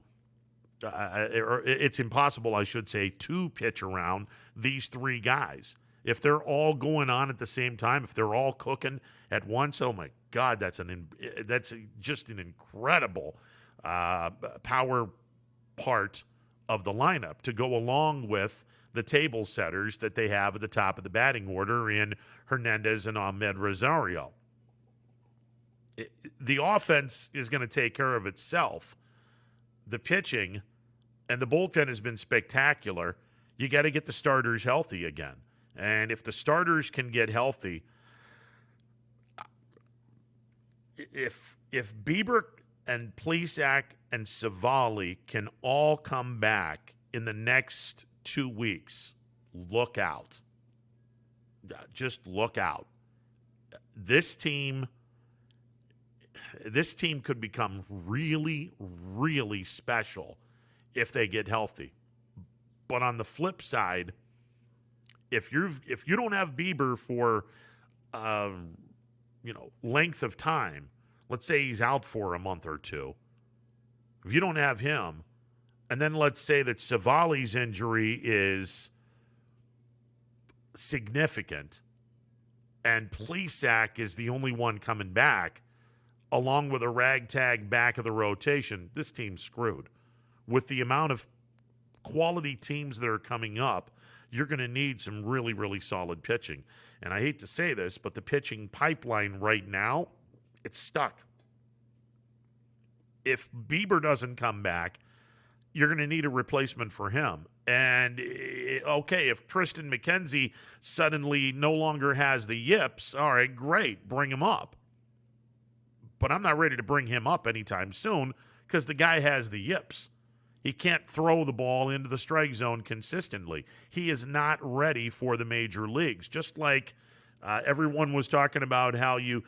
Or it's impossible, I should say, to pitch around these 3 guys. If they're all going on at the same time, if they're all cooking at once, oh my God, that's just an incredible power part of the lineup to go along with the table setters that they have at the top of the batting order in Hernandez and Ahmed Rosario. The offense is going to take care of itself. The pitching and the bullpen has been spectacular. You got to get the starters healthy again. And if the starters can get healthy, if Bieber and Plesac and Savali can all come back in the next 2 weeks, look out. just look out. This team could become really, really special if they get healthy. But on the flip side, if you don't have Bieber for length of time, let's say he's out for a month or two. If you don't have him, and then let's say that Savali's injury is significant, and Plesac is the only one coming back, along with a ragtag back of the rotation, this team's screwed. With the amount of quality teams that are coming up, you're going to need some really, really solid pitching. And I hate to say this, but the pitching pipeline right now, it's stuck. If Bieber doesn't come back, you're going to need a replacement for him. And, okay, if Tristan McKenzie suddenly no longer has the yips, all right, great, bring him up. But I'm not ready to bring him up anytime soon because the guy has the yips. He can't throw the ball into the strike zone consistently. He is not ready for the major leagues. Just like everyone was talking about how you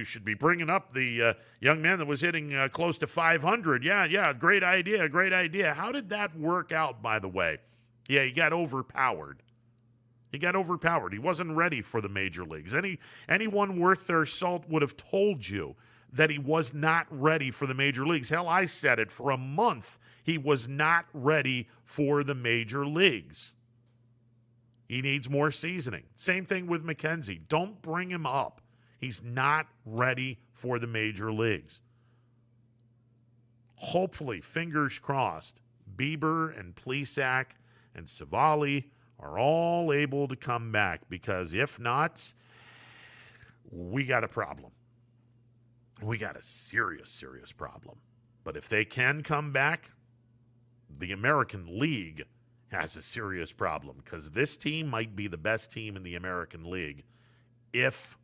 should be bringing up the young man that was hitting close to 500. Yeah, great idea. How did that work out, by the way? Yeah, he got overpowered. He wasn't ready for the major leagues. Anyone worth their salt would have told you that he was not ready for the major leagues. Hell, I said it for a month. He was not ready for the major leagues. He needs more seasoning. Same thing with McKenzie. Don't bring him up. He's not ready for the major leagues. Hopefully, fingers crossed, Bieber and Plesac and Savali are all able to come back, because if not, we got a problem. We got a serious, serious problem. But if they can come back, the American League has a serious problem, because this team might be the best team in the American League if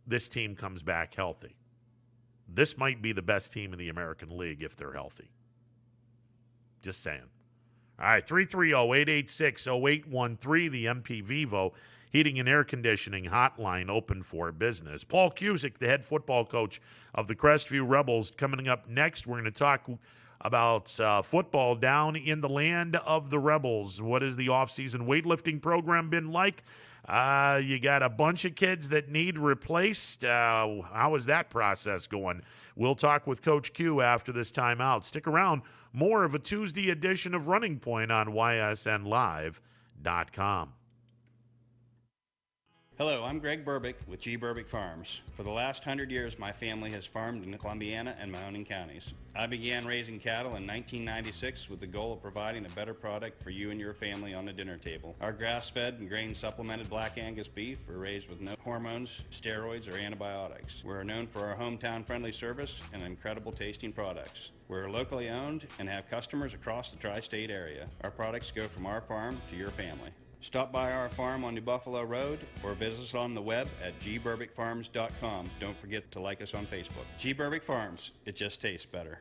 this team comes back healthy. This might be the best team in the American League if they're healthy. Just saying. All right, 330-886-0813, the MP Vivo Heating and Air Conditioning hotline open for business. Paul Cusick, the head football coach of the Crestview Rebels, coming up next. We're going to talk about football down in the land of the Rebels. What has the offseason weightlifting program been like? You got a bunch of kids that need replaced. How is that process going? We'll talk with Coach Q after this timeout. Stick around. More of a Tuesday edition of Running Point on ysnlive.com. Hello, I'm Greg Burbick with G. Burbick Farms. For the last 100 years, my family has farmed in Columbiana and Mahoning counties. I began raising cattle in 1996 with the goal of providing a better product for you and your family on the dinner table. Our grass-fed and grain-supplemented Black Angus beef are raised with no hormones, steroids, or antibiotics. We're known for our hometown-friendly service and incredible tasting products. We're locally owned and have customers across the tri-state area. Our products go from our farm to your family. Stop by our farm on New Buffalo Road or visit us on the web at gburbickfarms.com. Don't forget to like us on Facebook. G. Burbick Farms, it just tastes better.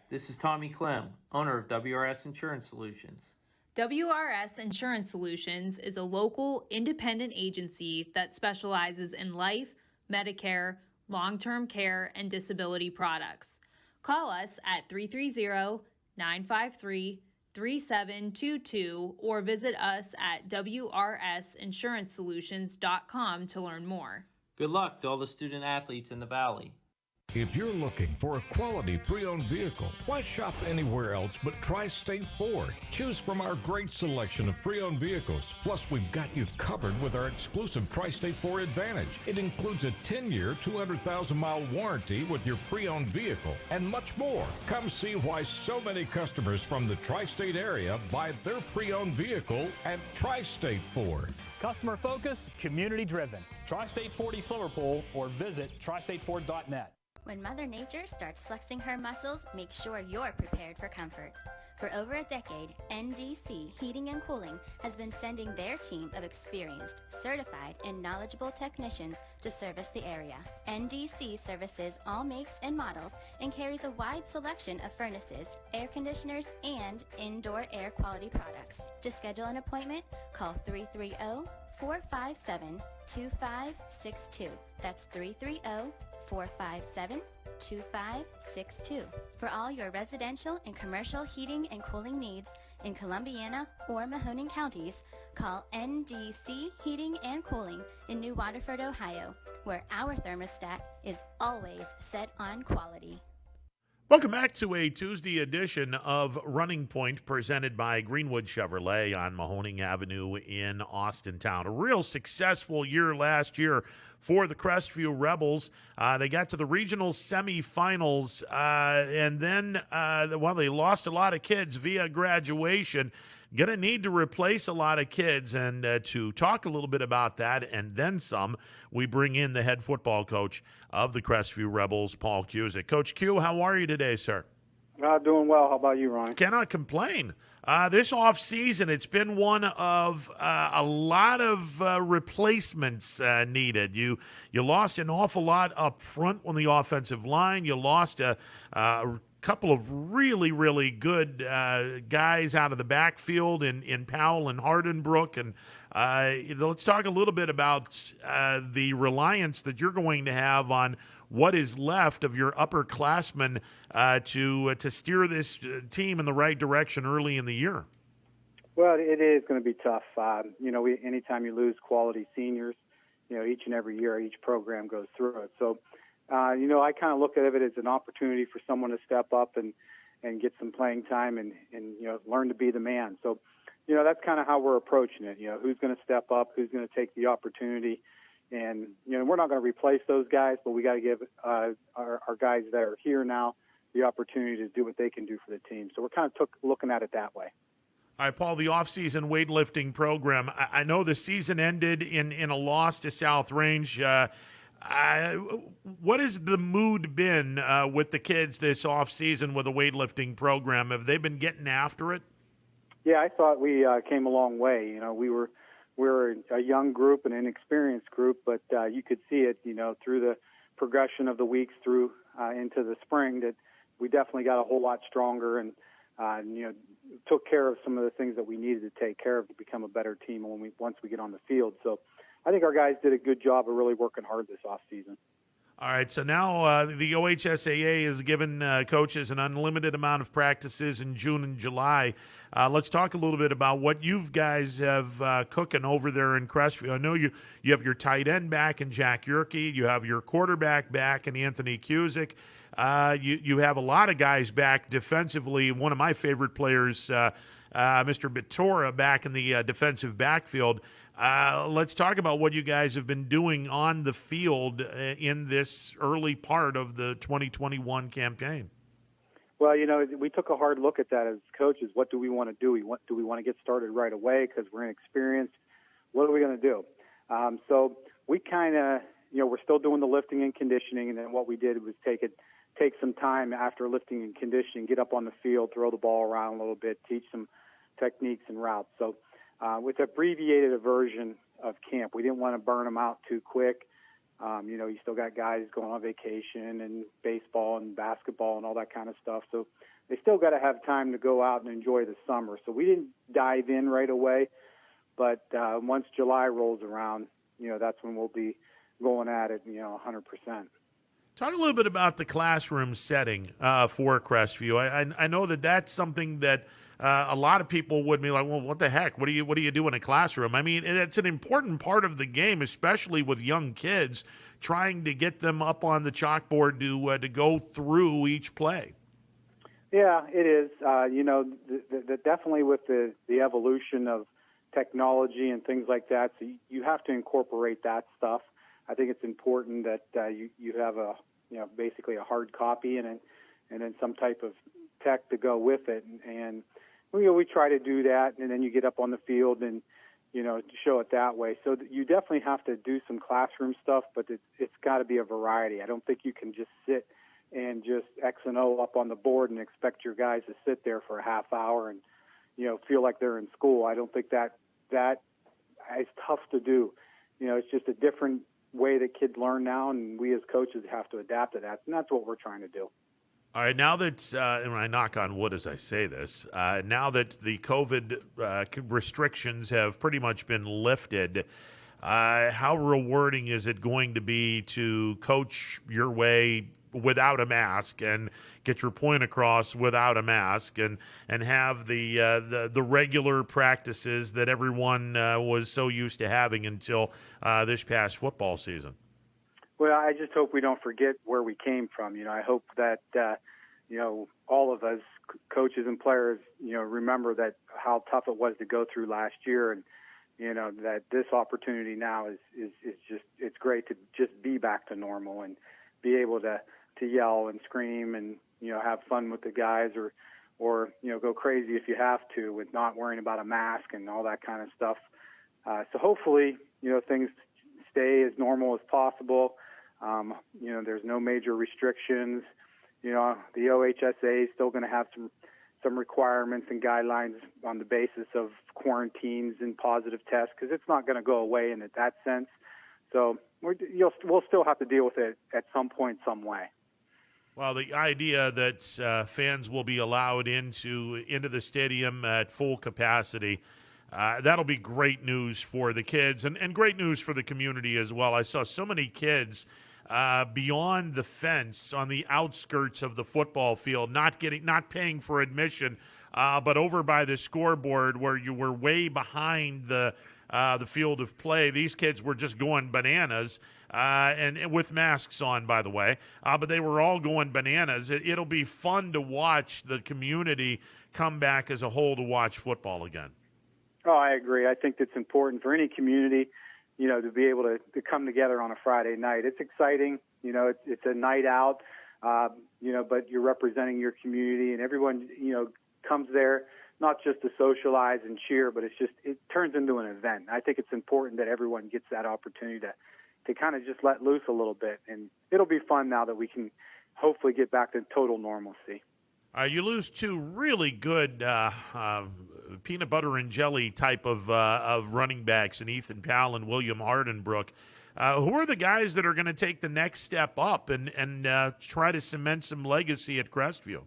This is Tommy Clem, owner of WRS Insurance Solutions. WRS Insurance Solutions is a local independent agency that specializes in life, Medicare, long-term care, and disability products. Call us at 330-953-3722 or visit us at wrsinsuranceSolutions.com to learn more. Good luck to all the student athletes in the Valley. If you're looking for a quality pre-owned vehicle, why shop anywhere else but Tri-State Ford? Choose from our great selection of pre-owned vehicles. Plus, we've got you covered with our exclusive Tri-State Ford Advantage. It includes a 10-year, 200,000-mile warranty with your pre-owned vehicle and much more. Come see why so many customers from the Tri-State area buy their pre-owned vehicle at Tri-State Ford. Customer focus, community driven. Tri-State Ford East Liverpool or visit tristateford.net. When Mother Nature starts flexing her muscles, make sure you're prepared for comfort. For over a decade, NDC Heating and Cooling has been sending their team of experienced, certified, and knowledgeable technicians to service the area. NDC services all makes and models and carries a wide selection of furnaces, air conditioners, and indoor air quality products. To schedule an appointment, call 330-457-2562. That's 330-457-2562. For all your residential and commercial heating and cooling needs in Columbiana or Mahoning counties, call NDC Heating and Cooling in New Waterford, Ohio, where our thermostat is always set on quality. Welcome back to a Tuesday edition of Running Point presented by Greenwood Chevrolet on Mahoning Avenue in Austintown. A real successful year last year for the Crestview Rebels. They got to the regional semifinals, and then, they lost a lot of kids via graduation. Going to need to replace a lot of kids, and to talk a little bit about that and then some, we bring in the head football coach of the Crestview Rebels, Paul Cusick. Coach Q, how are you today, sir? Doing well. How about you, Ron? Cannot complain. This offseason, it's been one of a lot of replacements needed. You lost an awful lot up front on the offensive line. You lost a couple of really, really good guys out of the backfield in Powell and Hardenbrook. And let's talk a little bit about the reliance that you're going to have on what is left of your upperclassmen to steer this team in the right direction early in the year. Well, it is going to be tough. Anytime you lose quality seniors, each and every year, each program goes through it. So, I kind of look at it as an opportunity for someone to step up and get some playing time and learn to be the man. So, that's kind of how we're approaching it. Who's going to step up, who's going to take the opportunity. And, we're not going to replace those guys, but we got to give our guys that are here now the opportunity to do what they can do for the team. So we're kind of looking at it that way. All right, Paul, the off-season weightlifting program. I know the season ended in a loss to South Range. What has the mood been with the kids this off-season with the weightlifting program? Have they been getting after it? Yeah, I thought we came a long way. We're a young group, an inexperienced group, but you could see it, through the progression of the weeks through into the spring that we definitely got a whole lot stronger and took care of some of the things that we needed to take care of to become a better team once we get on the field. So I think our guys did a good job of really working hard this off season. All right, so now the OHSAA has given coaches an unlimited amount of practices in June and July. Let's talk a little bit about what you guys have cooking over there in Crestview. I know you have your tight end back in Jack Yerke. You have your quarterback back in Anthony Cusick. You have a lot of guys back defensively. One of my favorite players, Mr. Bitora, back in the defensive backfield. Let's talk about what you guys have been doing on the field in this early part of the 2021 campaign. Well, we took a hard look at that as coaches. What do we want to do? Do we want to get started right away because we're inexperienced? What are we going to do? So we kind of, we're still doing the lifting and conditioning, and then what we did was take some time after lifting and conditioning, get up on the field, throw the ball around a little bit, teach some techniques and routes. So with abbreviated a version of camp, we didn't want to burn them out too quick. You still got guys going on vacation and baseball and basketball and all that kind of stuff. So they still got to have time to go out and enjoy the summer. So we didn't dive in right away. But once July rolls around, that's when we'll be going at it, 100%. Talk a little bit about the classroom setting for Crestview. I know that's something that a lot of people would be like, well, what the heck? What do you do in a classroom? I mean, it's an important part of the game, especially with young kids, trying to get them up on the chalkboard to go through each play. Yeah, it is. Definitely with the evolution of technology and things like that, so you have to incorporate that stuff. I think it's important that you have basically a hard copy and then some type of tech to go with it, and we try to do that, and then you get up on the field and show it that way. So you definitely have to do some classroom stuff, but it's got to be a variety. I don't think you can just sit and just X and O up on the board and expect your guys to sit there for a half hour and feel like they're in school. I don't think that is tough to do. It's just a different way that kids learn now, and we as coaches have to adapt to that, and that's what we're trying to do. All right, now that, and I knock on wood as I say this, now that the COVID restrictions have pretty much been lifted, how rewarding is it going to be to coach your way without a mask and get your point across without a mask and have the regular practices that everyone was so used to having until this past football season? Well, I just hope we don't forget where we came from. I hope that, all of us coaches and players, remember that how tough it was to go through last year, and, that this opportunity now is just, it's great to just be back to normal and be able to yell and scream and, have fun with the guys or go crazy if you have to with not worrying about a mask and all that kind of stuff. So hopefully, things stay as normal as possible. There's no major restrictions. The OHSA is still going to have some requirements and guidelines on the basis of quarantines and positive tests, because it's not going to go away in that sense. So we'll still have to deal with it at some point, some way. Well, the idea that fans will be allowed into the stadium at full capacity, that'll be great news for the kids and great news for the community as well. I saw so many kids beyond the fence on the outskirts of the football field, not paying for admission, but over by the scoreboard where you were way behind the field of play. These kids were just going bananas, and with masks on, by the way, but they were all going bananas. It'll be fun to watch the community come back as a whole to watch football again. Oh, I agree. I think it's important for any community, to be able to come together on a Friday night. It's exciting. It's a night out, but you're representing your community, and everyone, comes there not just to socialize and cheer, but it turns into an event. I think it's important that everyone gets that opportunity to kind of just let loose a little bit, and it'll be fun now that we can hopefully get back to total normalcy. You lose two really good peanut butter and jelly type of running backs in Ethan Powell and William Hardenbrook. Who are the guys that are going to take the next step up and try to cement some legacy at Crestview?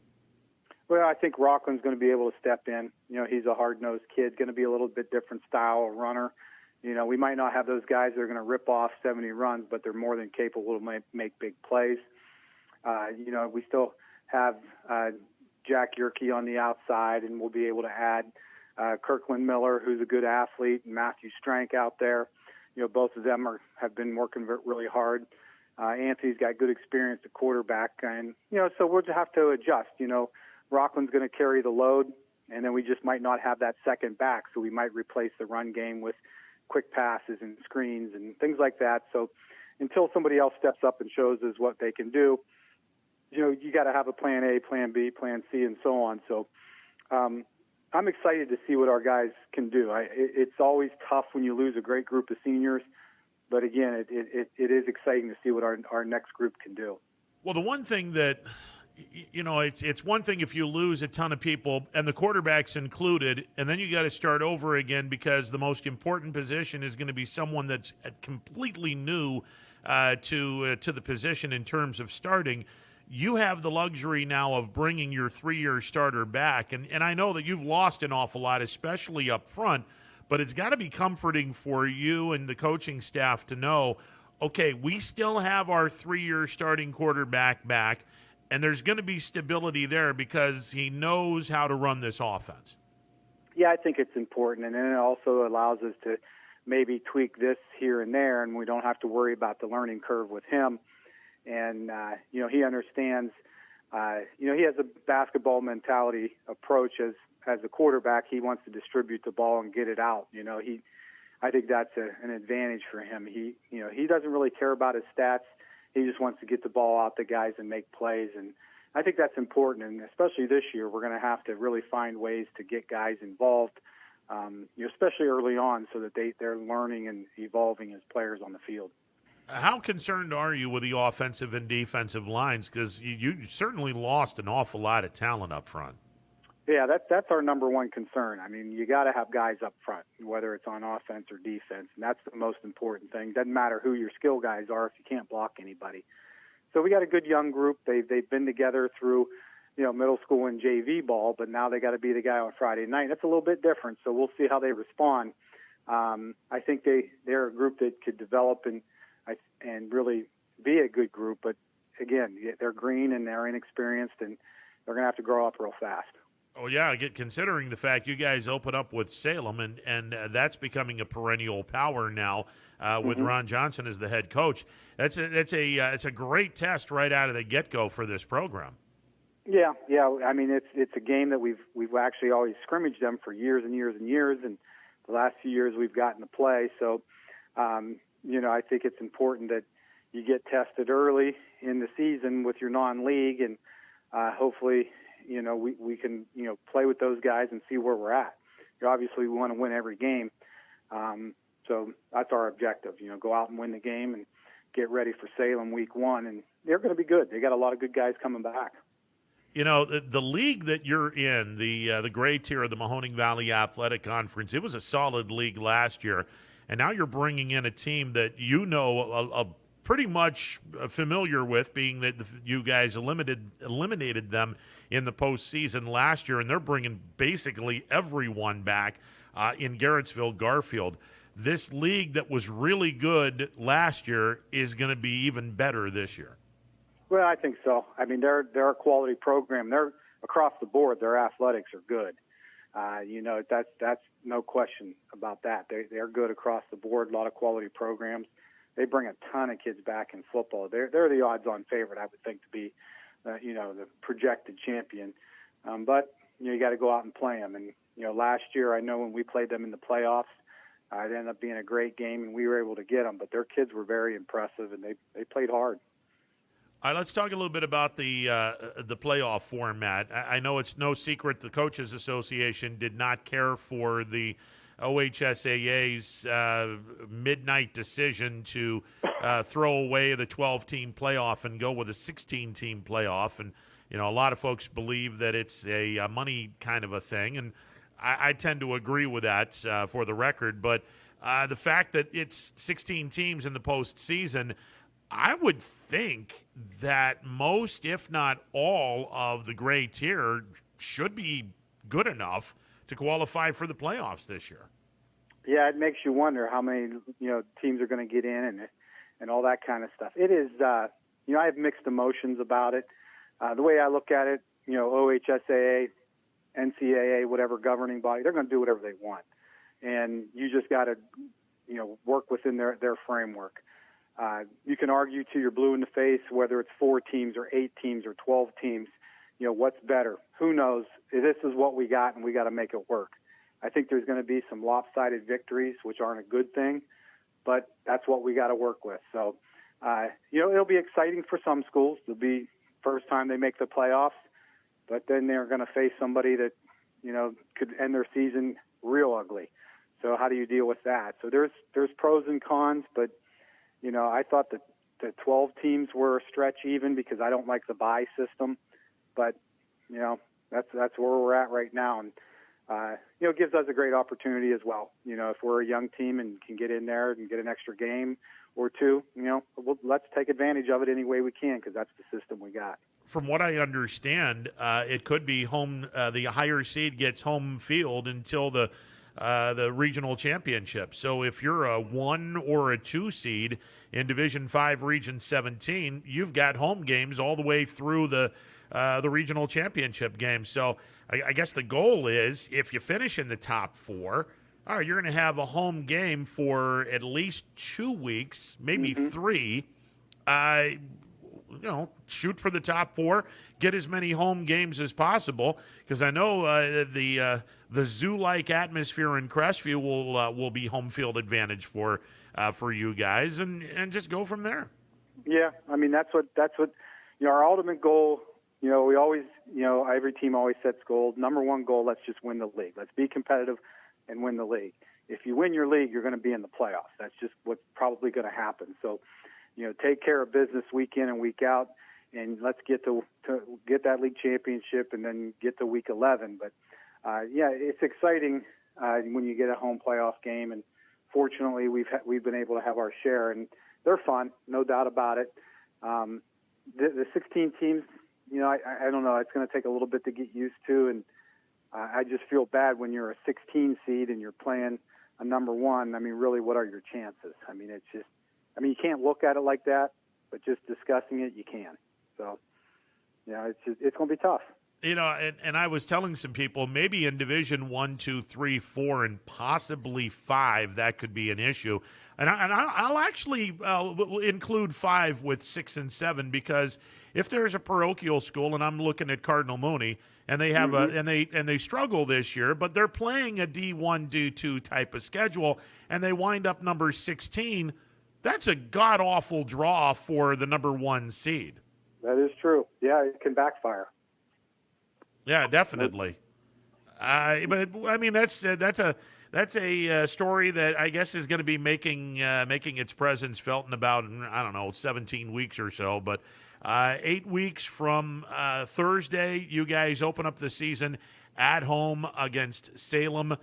Well, I think Rockland's going to be able to step in. He's a hard-nosed kid, going to be a little bit different style of runner. We might not have those guys that are going to rip off 70 runs, but they're more than capable to make big plays. We still have Jack Yerke on the outside, and we'll be able to add Kirkland Miller, who's a good athlete, and Matthew Strank out there. Both of them have been working really hard. Anthony's got good experience at quarterback, and so we'll just have to adjust. Rockland's going to carry the load, and then we just might not have that second back, so we might replace the run game with quick passes and screens and things like that. So until somebody else steps up and shows us what they can do, you got to have a plan A, plan B, plan C, and so on. So I'm excited to see what our guys can do. It's always tough when you lose a great group of seniors, but again, it is exciting to see what our next group can do. Well, the one thing that, it's one thing if you lose a ton of people, and the quarterback's included, and then you got to start over again because the most important position is going to be someone that's completely new to the position in terms of starting. You have the luxury now of bringing your 3-year starter back, and I know that you've lost an awful lot, especially up front, but it's got to be comforting for you and the coaching staff to know, okay, we still have our 3-year starting quarterback back, and there's going to be stability there because he knows how to run this offense. yeah, I think it's important, and then it also allows us to maybe tweak this here and there, and we don't have to worry about the learning curve with him. And he understands. He has a basketball mentality approach as a quarterback. He wants to distribute the ball and get it out. I think that's an advantage for him. He doesn't really care about his stats. He just wants to get the ball out to guys and make plays. And I think that's important. And especially this year, we're going to have to really find ways to get guys involved, especially early on, so that they're learning and evolving as players on the field. How concerned are you with the offensive and defensive lines? Because you certainly lost an awful lot of talent up front. Yeah, that's our number one concern. I mean, you got to have guys up front, whether it's on offense or defense, and that's the most important thing. Doesn't matter who your skill guys are if you can't block anybody. So we got a good young group. They've been together through, middle school and JV ball, but now they got to be the guy on Friday night. That's a little bit different, so we'll see how they respond. I think they're a group that could develop and really be a good group, but again, they're green and they're inexperienced, and they're going to have to grow up real fast. Oh, yeah, considering the fact you guys open up with Salem, and that's becoming a perennial power now with Ron Johnson as the head coach. It's a great test right out of the get-go for this program. Yeah. I mean, it's a game that we've actually always scrimmaged them for years and years and years, and the last few years we've gotten to play. So, I think it's important that you get tested early in the season with your non-league, and hopefully, we can, play with those guys and see where we're at. Obviously, we want to win every game. So that's our objective, go out and win the game and get ready for Salem week 1. And they're going to be good. They got a lot of good guys coming back. The league that you're in, the gray tier of the Mahoning Valley Athletic Conference, it was a solid league last year. And now you're bringing in a team that pretty much familiar with, being that you guys eliminated them in the postseason last year, and they're bringing basically everyone back in Garrettsville, Garfield. This league that was really good last year is going to be even better this year. Well, I think so. I mean, they're a quality program. They're across the board. Their athletics are good. That's no question about that. They're good across the board. A lot of quality programs. They bring a ton of kids back in football. They're the odds-on favorite, I would think, to be, the projected champion. But you got to go out and play them. And last year, I know when we played them in the playoffs, it ended up being a great game, and we were able to get them. But their kids were very impressive, and they played hard. All right, let's talk a little bit about the playoff format. I know it's no secret the Coaches Association did not care for the OHSAA's midnight decision to throw away the 12-team playoff and go with a 16-team playoff. And, a lot of folks believe that it's a money kind of a thing. And I tend to agree with that for the record. But the fact that it's 16 teams in the postseason, I would think that most, if not all, of the gray tier should be good enough to qualify for the playoffs this year. Yeah, it makes you wonder how many teams are going to get in and all that kind of stuff. It is, I have mixed emotions about it. The way I look at it, OHSAA, NCAA, whatever governing body, they're going to do whatever they want, and you just got to work within their framework. You can argue till you're blue in the face whether it's 4 teams or 8 teams or 12 teams. What's better? Who knows? This is what we got, and we got to make it work. I think there's going to be some lopsided victories, which aren't a good thing, but that's what we got to work with. So, it'll be exciting for some schools. It'll be first time they make the playoffs, but then they're going to face somebody that, could end their season real ugly. So how do you deal with that? So there's pros and cons, but, I thought that the 12 teams were a stretch even because I don't like the bye system, but, that's where we're at right now. And, it gives us a great opportunity as well. If we're a young team and can get in there and get an extra game or 2, let's take advantage of it any way we can because that's the system we got. From what I understand, it could be home. The higher seed gets home field until the the regional championship. So if you're a 1 or a 2 seed in Division 5 Region 17, you've got home games all the way through the regional championship game. So I guess the goal is, if you finish in the top 4, all right, you're going to have a home game for at least 2 weeks, maybe 3. Shoot for the top 4, get as many home games as possible, because I know the zoo-like atmosphere in Crestview will be home field advantage for you guys, and just go from there. Yeah, I mean that's what our ultimate goal. We always, every team always sets goals. Number one goal, let's just win the league. Let's be competitive and win the league. If you win your league, you're going to be in the playoffs. That's just what's probably going to happen. So, take care of business week in and week out, and let's get to get that league championship and then get to week 11. But, it's exciting when you get a home playoff game, and fortunately we've been able to have our share, and they're fun, no doubt about it. The 16 teams, I don't know, it's going to take a little bit to get used to, and I just feel bad when you're a 16 seed and you're playing a number 1. I mean, really, what are your chances? I mean, it's just, you can't look at it like that, but just discussing it, you can. So, it's going to be tough. And I was telling some people, maybe in Division 1, 2, 3, 4, and possibly 5, that could be an issue. And I'll actually include 5 with 6 and 7, because if there's a parochial school, and I'm looking at Cardinal Mooney, and they have and they struggle this year, but they're playing a D1, D2 type of schedule, and they wind up number 16. That's a god-awful draw for the number 1 seed. That is true. Yeah, it can backfire. Yeah, definitely. But I mean, that's a story that I guess is going to be making its presence felt in about, 17 weeks or so. But 8 weeks from Thursday, you guys open up the season at home against Salem,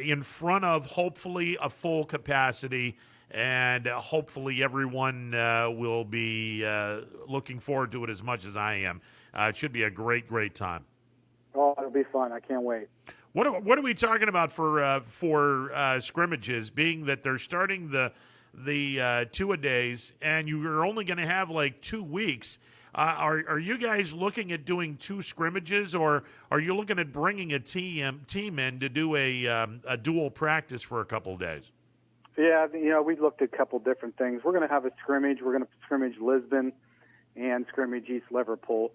in front of hopefully a full capacity. And hopefully everyone will be looking forward to it as much as I am. It should be a great, great time. Oh, it'll be fun. I can't wait. What are we talking about for scrimmages, being that they're starting the 2-a-days, and you're only going to have like 2 weeks? Are you guys looking at doing 2 scrimmages, or are you looking at bringing a team in to do a dual practice for a couple of days? Yeah, we looked at a couple different things. We're going to have a scrimmage. We're going to scrimmage Lisbon and scrimmage East Liverpool.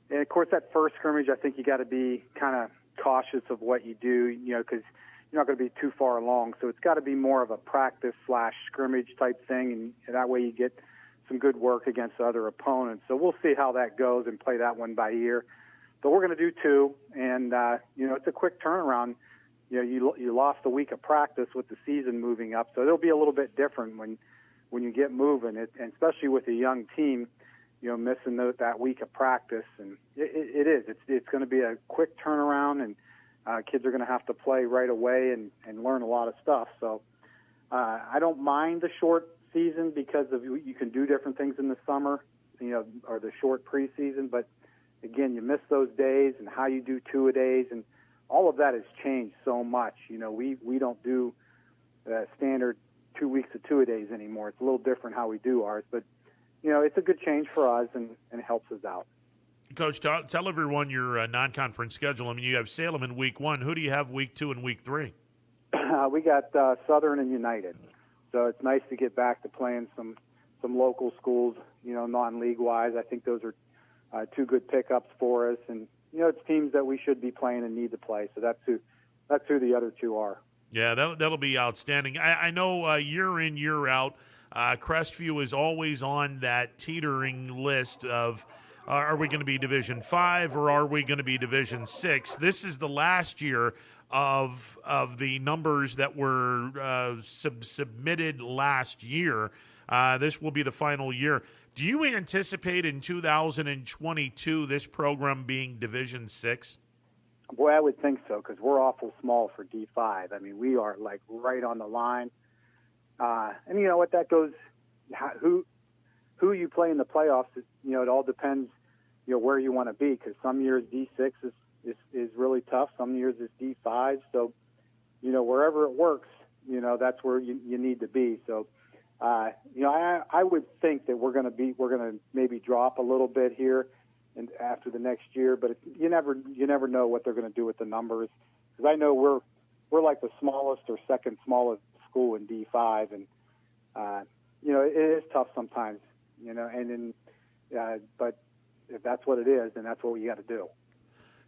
And, of course, that first scrimmage, I think you got to be kind of cautious of what you do, because you're not going to be too far along. So it's got to be more of a practice/scrimmage type thing, and that way you get some good work against other opponents. So we'll see how that goes and play that one by ear. But we're going to do 2, and, it's a quick turnaround. You lost a week of practice with the season moving up, so it'll be a little bit different when you get moving, and especially with a young team, missing that week of practice. And it is. It's going to be a quick turnaround, and kids are going to have to play right away and learn a lot of stuff. So I don't mind the short season because you can do different things in the summer, or the short preseason. But again, you miss those days and how you do 2-a-days, and all of that has changed so much. We don't do standard 2 weeks of 2-a-days anymore. It's a little different how we do ours, but it's a good change for us and it helps us out. Coach, tell everyone your non-conference schedule. I mean, you have Salem in week 1. Who do you have week 2 and week 3? We got Southern and United, so it's nice to get back to playing some local schools. Non-league wise, I think those are 2 good pickups for us, and it's teams that we should be playing and need to play. So that's who the other 2 are. Yeah, that'll be outstanding. I know year in, year out, Crestview is always on that teetering list of are we going to be Division 5 or are we going to be Division 6? This is the last year of the numbers that were submitted last year. This will be the final year. Do you anticipate in 2022 this program being Division 6? Boy, I would think so, because we're awful small for D5. I mean, we are like right on the line. And you know what, that goes, who you play in the playoffs, it all depends, where you want to be, because some years D6 is really tough. Some years it's D5. So, wherever it works, that's where you need to be. So, I would think that we're going to maybe drop a little bit here and after the next year, but you never know what they're going to do with the numbers. Because I know we're like the smallest or second smallest school in D5, and it is tough sometimes, but if that's what it is, then that's what you got to do.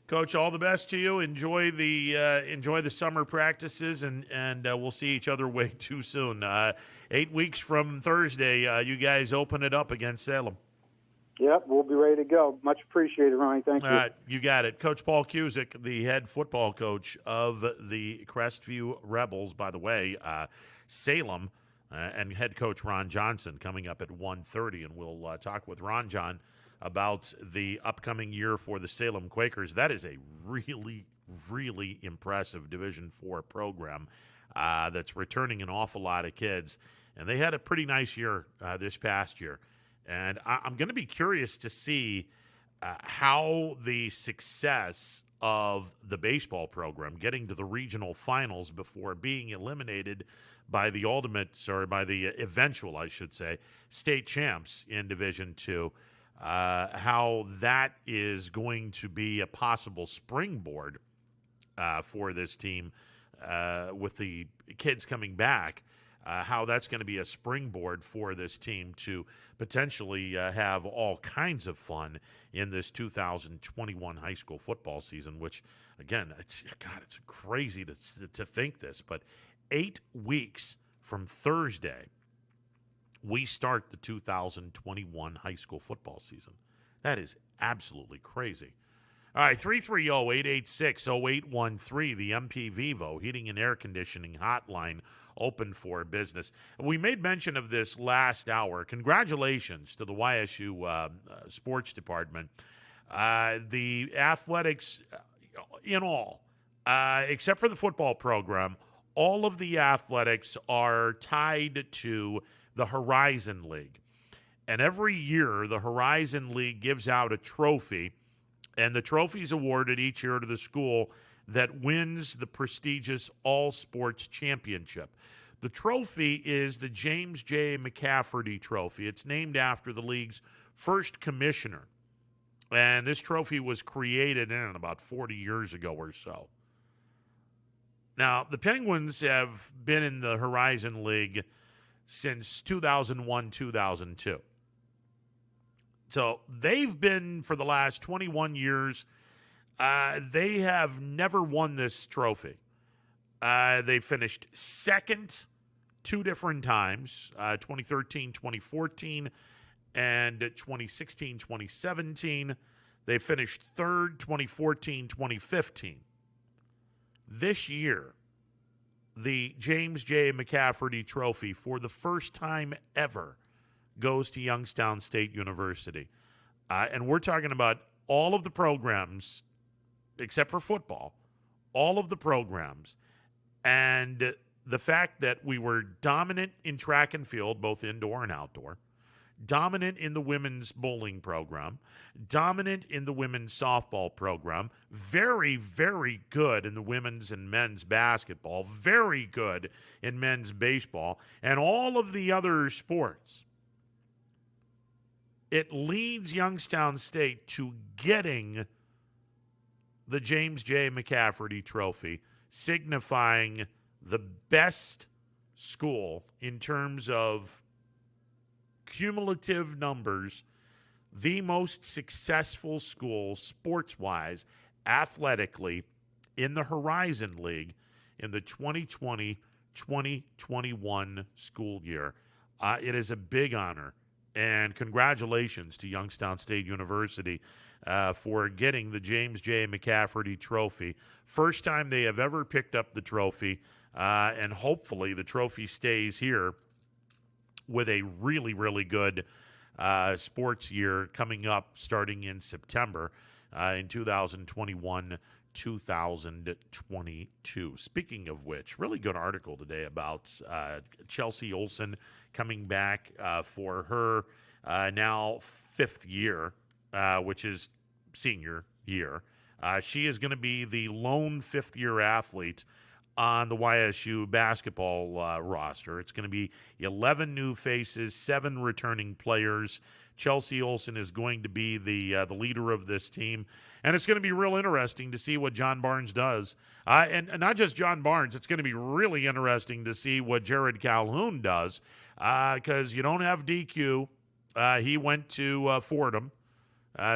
Coach, all the best to you. Enjoy the summer practices, and we'll see each other way too soon. 8 weeks from Thursday, you guys open it up against Salem. Yep, we'll be ready to go. Much appreciated, Ronnie. Thank you. You got it. Coach Paul Cusick, the head football coach of the Crestview Rebels, by the way, Salem, and head coach Ron Johnson coming up at 1:30, and we'll talk with Ron John about the upcoming year for the Salem Quakers. That is a really, really impressive Division IV program that's returning an awful lot of kids, and they had a pretty nice year this past year. And I'm going to be curious to see how the success of the baseball program getting to the regional finals before being eliminated by the eventual, I should say, state champs in Division II, how that is going to be a possible springboard for this team with the kids coming back. How that's going to be a springboard for this team to potentially have all kinds of fun in this 2021 high school football season, which, again, it's crazy to think this, but 8 weeks from Thursday, we start the 2021 high school football season. That is absolutely crazy. All right, 330-886-0813, the MP Vivo Heating and Air Conditioning Hotline, open for business. We made mention of this last hour. Congratulations to the YSU sports department. The athletics, in all, except for the football program, all of the athletics are tied to the Horizon League. And every year, the Horizon League gives out a trophy, and the trophy is awarded each year to the school that wins the prestigious All Sports Championship. The trophy is the James J. McCafferty Trophy. It's named after the league's first commissioner. And this trophy was created about 40 years ago or so. Now, the Penguins have been in the Horizon League since 2001-2002. So they've been, for the last 21 years, they have never won this trophy. They finished second 2 different times, 2013, 2014, and 2016, 2017. They finished third, 2014, 2015. This year, the James J. McCafferty Trophy, for the first time ever, goes to Youngstown State University. And we're talking about all of the programs, except for football, all of the programs. And the fact that we were dominant in track and field, both indoor and outdoor, dominant in the women's bowling program, dominant in the women's softball program, very, very good in the women's and men's basketball, very good in men's baseball, and all of the other sports. It leads Youngstown State to getting the James J. McCafferty Trophy, signifying the best school in terms of cumulative numbers, the most successful school sports-wise, athletically, in the Horizon League in the 2020-2021 school year. It is a big honor, and congratulations to Youngstown State University for getting the James J. McCafferty Trophy. First time they have ever picked up the trophy, and hopefully the trophy stays here with a really, really good sports year coming up starting in September in 2021-2022. Speaking of which, really good article today about Chelsea Olsen coming back for her now 5th year, which is senior year. She is going to be the lone 5th-year athlete on the YSU basketball roster. It's going to be 11 new faces, 7 returning players. Chelsea Olsen is going to be the leader of this team. And it's going to be real interesting to see what John Barnes does. And not just John Barnes, it's going to be really interesting to see what Jared Calhoun does, because you don't have DQ. He went to Fordham,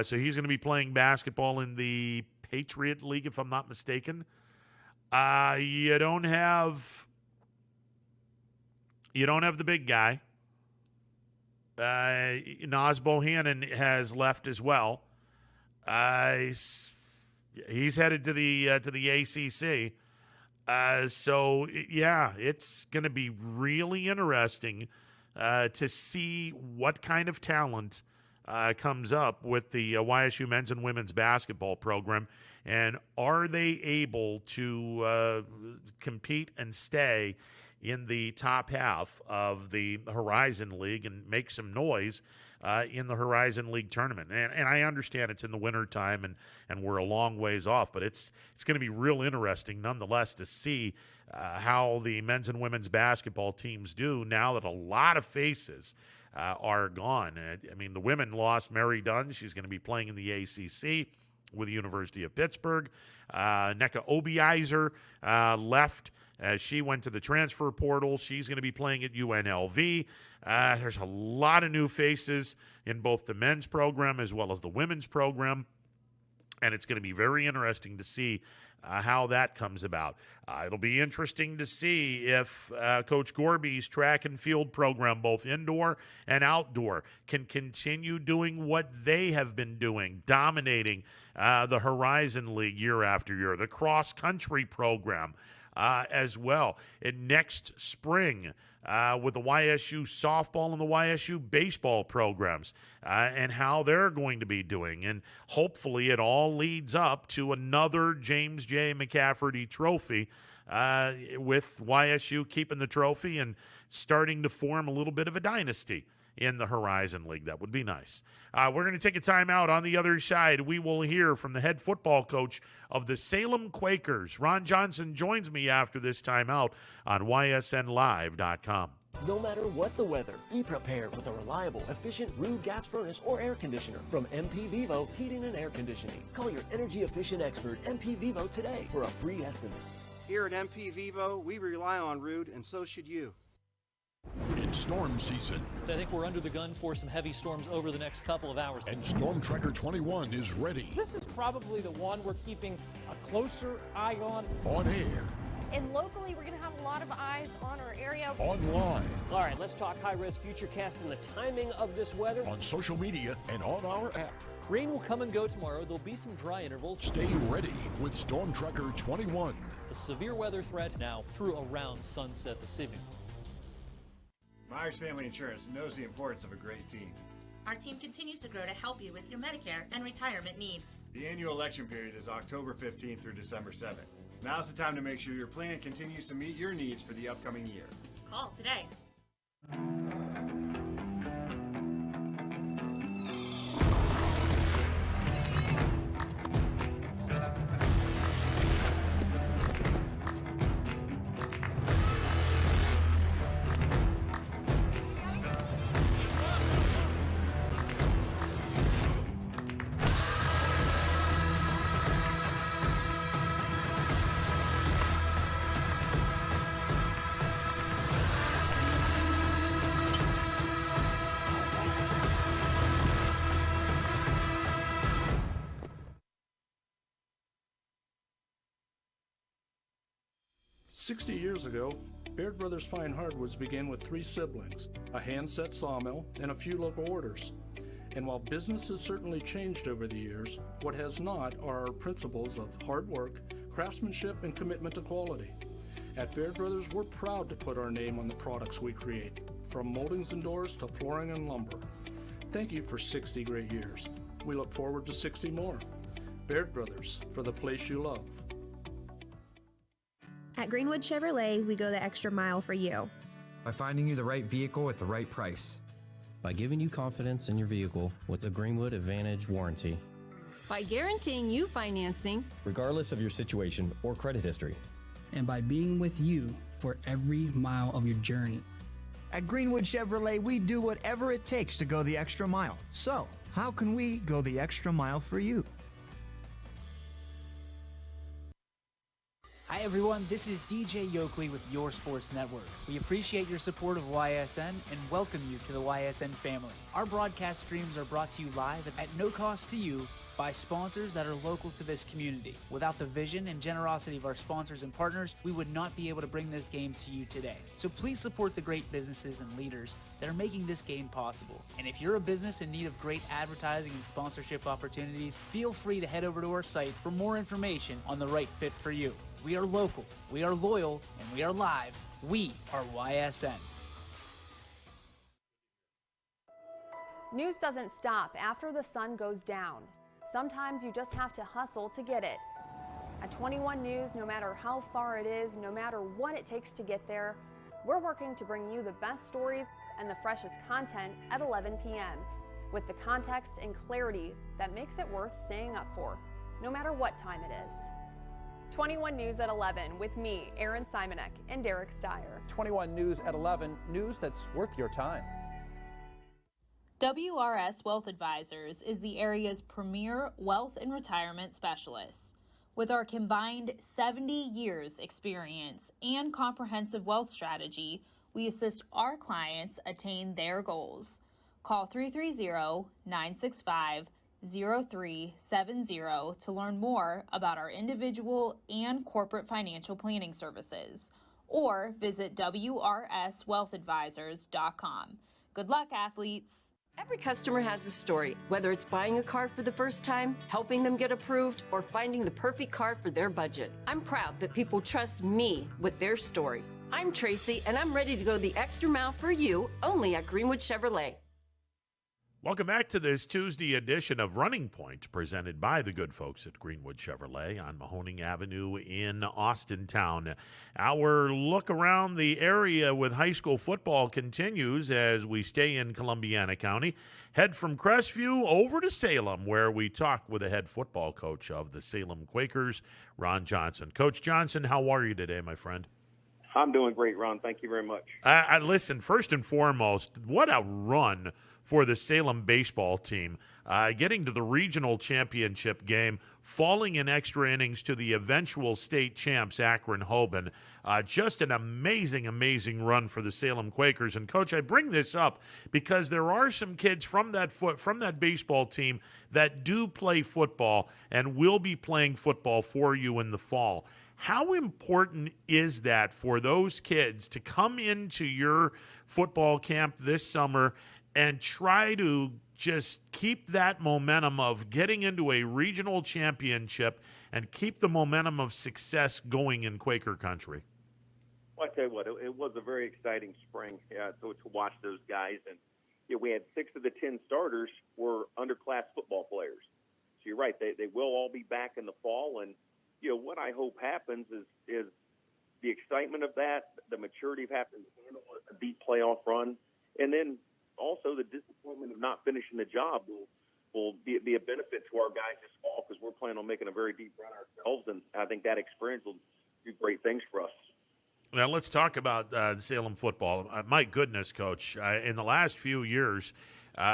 so he's going to be playing basketball in the Patriot League, if I'm not mistaken. You don't have the big guy. Naz Bohannon has left as well. He's headed to the ACC. So yeah, it's going to be really interesting to see what kind of talent comes up with the YSU men's and women's basketball program, and are they able to compete and stay in the top half of the Horizon League and make some noise in the Horizon League tournament. And I understand it's in the wintertime and we're a long ways off, but it's going to be real interesting nonetheless to see how the men's and women's basketball teams do now that a lot of faces are gone. I mean, the women lost Mary Dunn. She's going to be playing in the ACC with the University of Pittsburgh. Nneka Obiizer left. She went to the transfer portal. She's going to be playing at UNLV. There's a lot of new faces in both the men's program as well as the women's program, and it's going to be very interesting to see how that comes about. It'll be interesting to see if Coach Gorby's track and field program, both indoor and outdoor, can continue doing what they have been doing, dominating the Horizon League year after year, the cross-country program as well. And next spring, with the YSU softball and the YSU baseball programs and how they're going to be doing. And hopefully it all leads up to another James J. McCafferty trophy with YSU keeping the trophy and starting to form a little bit of a dynasty in the Horizon League. That would be nice. We're going to take a timeout. On the other side, we will hear from the head football coach of the Salem Quakers. Ron Johnson joins me after this timeout on ysnlive.com. No matter what the weather, be prepared with a reliable, efficient Rude gas furnace or air conditioner from MP Vivo Heating and Air Conditioning. Call your energy-efficient expert, MP Vivo, today for a free estimate. Here at MP Vivo, we rely on Rude, and so should you. It's storm season. I think we're under the gun for some heavy storms over the next couple of hours. And Storm Tracker 21 is ready. This is probably the one we're keeping a closer eye on. On air. And locally, we're going to have a lot of eyes on our area. Online. All right, let's talk high-risk futurecast and the timing of this weather. On social media and on our app. Rain will come and go tomorrow. There'll be some dry intervals. Stay ready with Storm Tracker 21. The severe weather threat now through around sunset this evening. Myers Family Insurance knows the importance of a great team. Our team continues to grow to help you with your Medicare and retirement needs. The annual election period is October 15th through December 7th. Now's the time to make sure your plan continues to meet your needs for the upcoming year. Call today. "60 years ago, Baird Brothers Fine Hardwoods began with 3 siblings, a hand-set sawmill, and a few local orders. And while business has certainly changed over the years, what has not are our principles of hard work, craftsmanship, and commitment to quality. At Baird Brothers, we're proud to put our name on the products we create, from moldings and doors to flooring and lumber. Thank you for 60 great years. We look forward to 60 more. Baird Brothers, for the place you love." At Greenwood Chevrolet, we go the extra mile for you. By finding you the right vehicle at the right price. By giving you confidence in your vehicle with a Greenwood Advantage warranty. By guaranteeing you financing, regardless of your situation or credit history. and by being with you for every mile of your journey. At Greenwood Chevrolet, we do whatever it takes to go the extra mile. So, how can we go the extra mile for you? Hi everyone, this is DJ Yoakley with Your Sports Network. We appreciate your support of YSN and welcome you to the YSN family. Our broadcast streams are brought to you live at no cost to you by sponsors that are local to this community. Without the vision and generosity of our sponsors and partners, we would not be able to bring this game to you today. So please support the great businesses and leaders that are making this game possible. And if you're a business in need of great advertising and sponsorship opportunities, feel free to head over to our site for more information on the right fit for you. We are local, we are loyal, and we are live. We are YSN. News doesn't stop after the sun goes down. Sometimes you just have to hustle to get it. At 21 News, no matter how far it is, no matter what it takes to get there, we're working to bring you the best stories and the freshest content at 11 p.m. with the context and clarity that makes it worth staying up for, no matter what time it is. 21 News at 11 with me, Erin Simonek, and Derek Steyer. 21 News at 11, news that's worth your time. WRS Wealth Advisors is the area's premier wealth and retirement specialist. With our combined 70 years experience and comprehensive wealth strategy, we assist our clients attain their goals. Call 330-965-0370 to learn more about our individual and corporate financial planning services, or visit WRSWealthAdvisors.com. Good luck, athletes. Every customer has a story, whether it's buying a car for the first time, helping them get approved, or finding the perfect car for their budget. I'm proud that people trust me with their story. I'm Tracy, and I'm ready to go the extra mile for you, only at Greenwood Chevrolet. Welcome back to this Tuesday edition of Running Point, presented by the good folks at Greenwood Chevrolet on Mahoning Avenue in Austintown. Our look around the area with high school football continues as we stay in Columbiana County. Head from Crestview over to Salem, where we talk with the head football coach of the Salem Quakers, Ron Johnson. Coach Johnson, how are you today, my friend? I'm doing great, Ron. Thank you very much. Listen, first and foremost, what a run for the Salem baseball team, getting to the regional championship game, falling in extra innings to the eventual state champs, Akron-Hoban. Just an amazing, amazing run for the Salem Quakers. And, Coach, I bring this up because there are some kids from that baseball team that do play football and will be playing football for you in the fall. How important is that for those kids to come into your football camp this summer and try to just keep that momentum of getting into a regional championship and keep the momentum of success going in Quaker country? Well, I tell you what, it was a very exciting spring to watch those guys. And we had 6 of the 10 starters were underclass football players. So you're right, they will all be back in the fall. And what I hope happens is the excitement of that, the maturity of having to handle a deep playoff run, and then also the disappointment of not finishing the job will be a benefit to our guys this fall, because we're planning on making a very deep run ourselves, and I think that experience will do great things for us. Now, let's talk about Salem football. My goodness, Coach, in the last few years,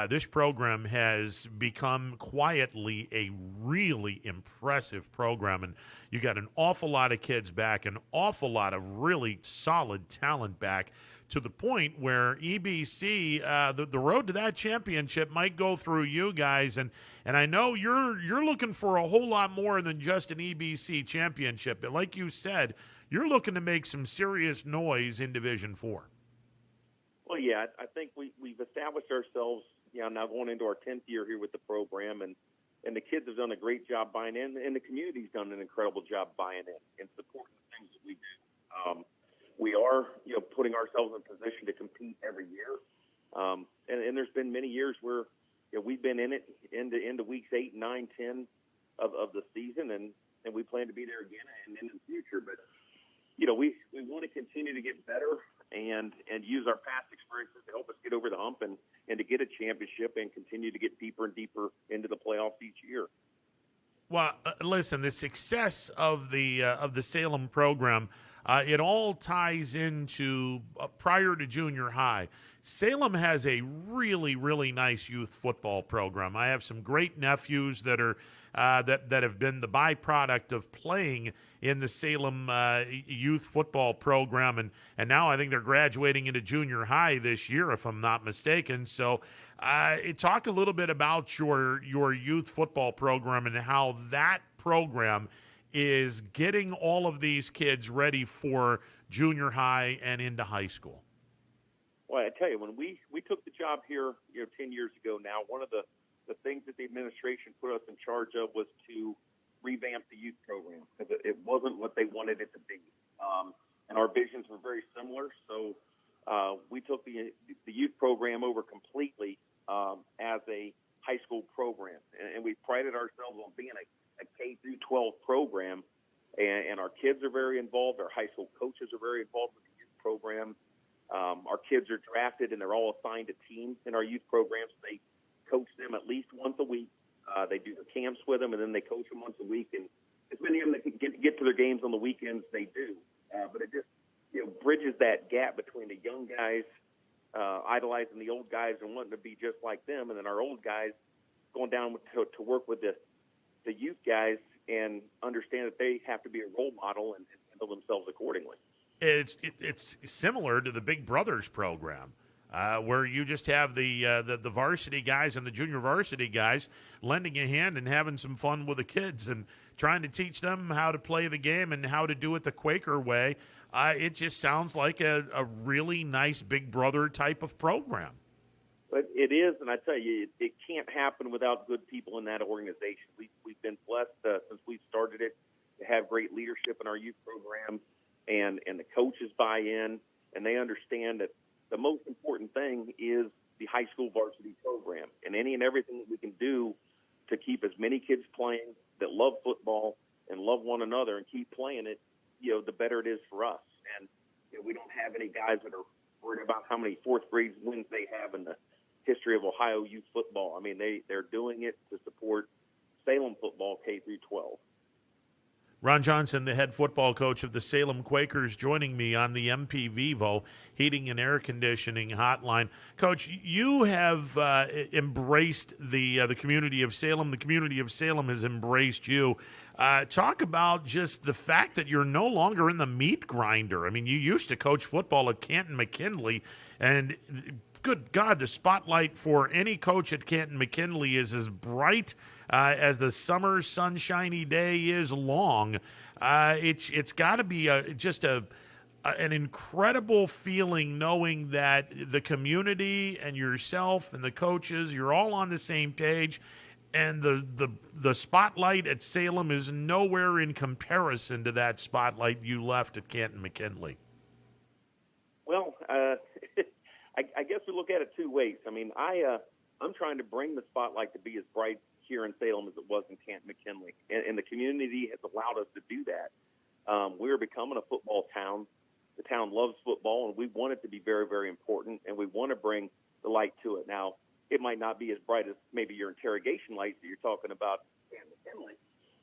this program has become quietly a really impressive program, and you got an awful lot of kids back, an awful lot of really solid talent back, to the point where EBC, the road to that championship might go through you guys, and I know you're looking for a whole lot more than just an EBC championship. But like you said, you're looking to make some serious noise in Division IV. Well, yeah, I think we've established ourselves, now going into our 10th year here with the program, and the kids have done a great job buying in, and the community's done an incredible job buying in and supporting the things that we do. We are, putting ourselves in position to compete every year, and there's been many years where we've been in it into weeks 8, 9, 10 of the season, and we plan to be there again and in the future. But we want to continue to get better and use our past experiences to help us get over the hump and to get a championship and continue to get deeper and deeper into the playoffs each year. Well, listen, the success of the Salem program, it all ties into prior to junior high. Salem has a really, really nice youth football program. I have some great nephews that are that have been the byproduct of playing in the Salem youth football program, and now I think they're graduating into junior high this year, if I'm not mistaken. So, talk a little bit about your youth football program and how that program is getting all of these kids ready for junior high and into high school. Well, I tell you, when we took the job here, 10 years ago now, one of the things that the administration put us in charge of was to revamp the youth program because it wasn't what they wanted it to be. And our visions were very similar. So we took the youth program over completely as a high school program. And we prided ourselves on being a K through 12 program. And our kids are very involved. Our high school coaches are very involved with the youth program. Our kids are drafted, and they're all assigned to teams in our youth programs. They coach them at least once a week. They do the camps with them, and then they coach them once a week. And as many of them that can get to their games on the weekends, they do. But it just bridges that gap between the young guys idolizing the old guys and wanting to be just like them, and then our old guys going down to work with the youth guys and understand that they have to be a role model and handle themselves accordingly. It's similar to the Big Brothers program, where you just have the varsity guys and the junior varsity guys lending a hand and having some fun with the kids and trying to teach them how to play the game and how to do it the Quaker way. It just sounds like a really nice Big Brother type of program. But it is, and I tell you, it can't happen without good people in that organization. We've been blessed since we've started it to have great leadership in our youth program. And the coaches buy in, and they understand that the most important thing is the high school varsity program. And any and everything that we can do to keep as many kids playing that love football and love one another and keep playing it, the better it is for us. And we don't have any guys that are worried about how many fourth grade wins they have in the history of Ohio youth football. I mean, they're doing it to support Salem football K through 12. Ron Johnson, the head football coach of the Salem Quakers, joining me on the MP Vivo Heating and Air Conditioning Hotline. Coach, you have embraced the community of Salem. The community of Salem has embraced you. Talk about just the fact that you're no longer in the meat grinder. I mean, you used to coach football at Canton McKinley, and good God, the spotlight for any coach at Canton McKinley is as bright as the summer sunshiny day is long. It's got to be an incredible feeling knowing that the community and yourself and the coaches, you're all on the same page, and the spotlight at Salem is nowhere in comparison to that spotlight you left at Canton McKinley. Well, I guess we look at it two ways. I mean, I'm trying to bring the spotlight to be as bright here in Salem as it was in Canton McKinley, and the community has allowed us to do that. We're becoming a football town. The town loves football, and we want it to be very, very important, and we want to bring the light to it. Now, it might not be as bright as maybe your interrogation lights that you're talking about in Canton McKinley,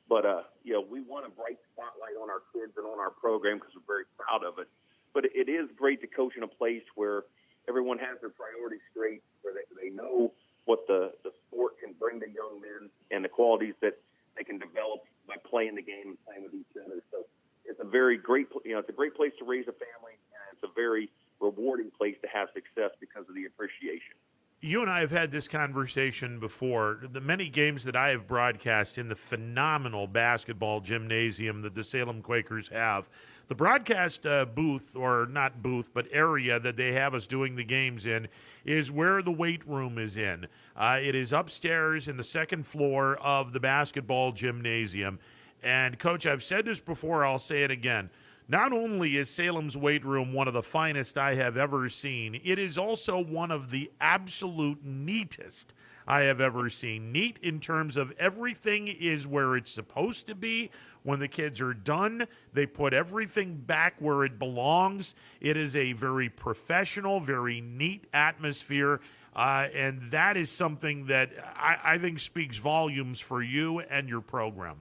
but we want a bright spotlight on our kids and on our program because we're very proud of it. But it is great to coach in a place where everyone has their priorities straight, where they know what the sport can bring to young men and the qualities that they can develop by playing the game and playing with each other. So it's a very great, it's a great place to raise a family, and it's a very rewarding place to have success because of the appreciation. You and I have had this conversation before. The many games that I have broadcast in the phenomenal basketball gymnasium that the Salem Quakers have, the broadcast booth, or not booth, but area that they have us doing the games in, is where the weight room is in. It is upstairs in the second floor of the basketball gymnasium. And, Coach, I've said this before, I'll say it again. Not only is Salem's weight room one of the finest I have ever seen, it is also one of the absolute neatest I have ever seen. Neat in terms of everything is where it's supposed to be. When the kids are done, they put everything back where it belongs. It is a very professional, very neat atmosphere, and that is something that I think speaks volumes for you and your program.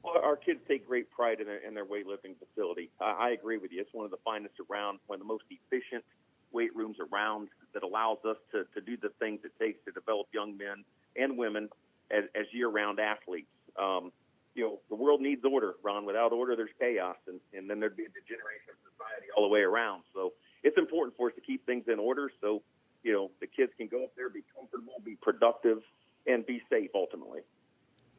Well, Well, our kids take great pride in their weightlifting facility. I agree with you. It's one of the finest around, one of the most efficient weight rooms around that allows us to do the things it takes to develop young men and women as year-round athletes. The world needs order, Ron. Without order, there's chaos, and then there'd be a degeneration of society all the way around. So it's important for us to keep things in order so, the kids can go up there, be comfortable, be productive, and be safe ultimately.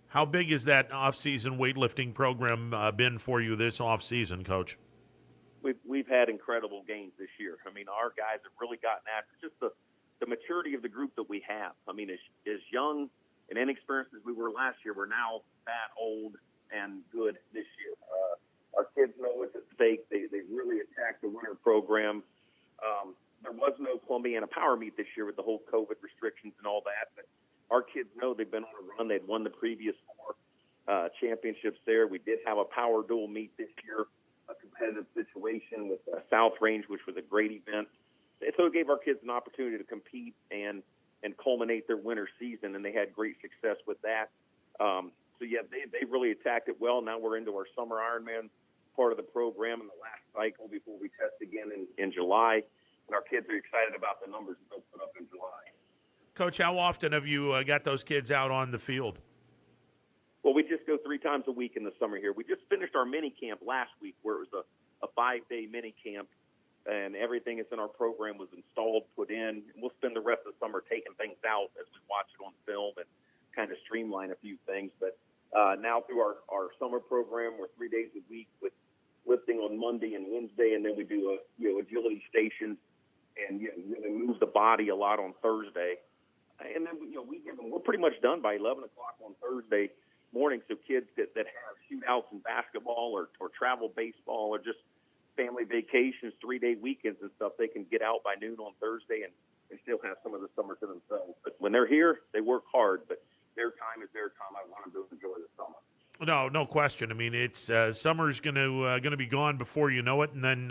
How big is that off-season weightlifting program been for you this off-season, Coach? We've had incredible gains this year. I mean, our guys have really gotten after just the maturity of the group that we have. I mean, as young and inexperienced as we were last year, we're now that old and good this year. Our kids know what's at stake. They really attacked the winter program. There was no Columbiana Power Meet this year with the whole COVID restrictions and all that, but our kids know they've been on a run. They'd won the previous 4 championships there. We did have a power dual meet this year, a competitive situation with South Range, which was a great event. So it gave our kids an opportunity to compete and culminate their winter season, and they had great success with that. They really attacked it well. Now we're into our summer Ironman part of the program in the last cycle before we test again in July. And our kids are excited about the numbers that they'll put up in July. Coach, how often have you got those kids out on the field? Well, we just go 3 times a week in the summer here. We just finished our mini camp last week where it was a 5-day mini camp, and everything that's in our program was installed, put in. And we'll spend the rest of the summer taking things out as we watch it on film and kind of streamline a few things. But now through our summer program, we're 3 days a week with lifting on Monday and Wednesday, and then we do agility stations and really move the body a lot on Thursday. And then we're pretty much done by 11 o'clock on Thursday morning. So kids that have shootouts in basketball or travel baseball or just family vacations, 3-day weekends and stuff, they can get out by noon on Thursday and still have some of the summer to themselves. But when they're here, they work hard. But their time is their time. I want them to enjoy the summer. No question. I mean, it's summer's going to be gone before you know it, and then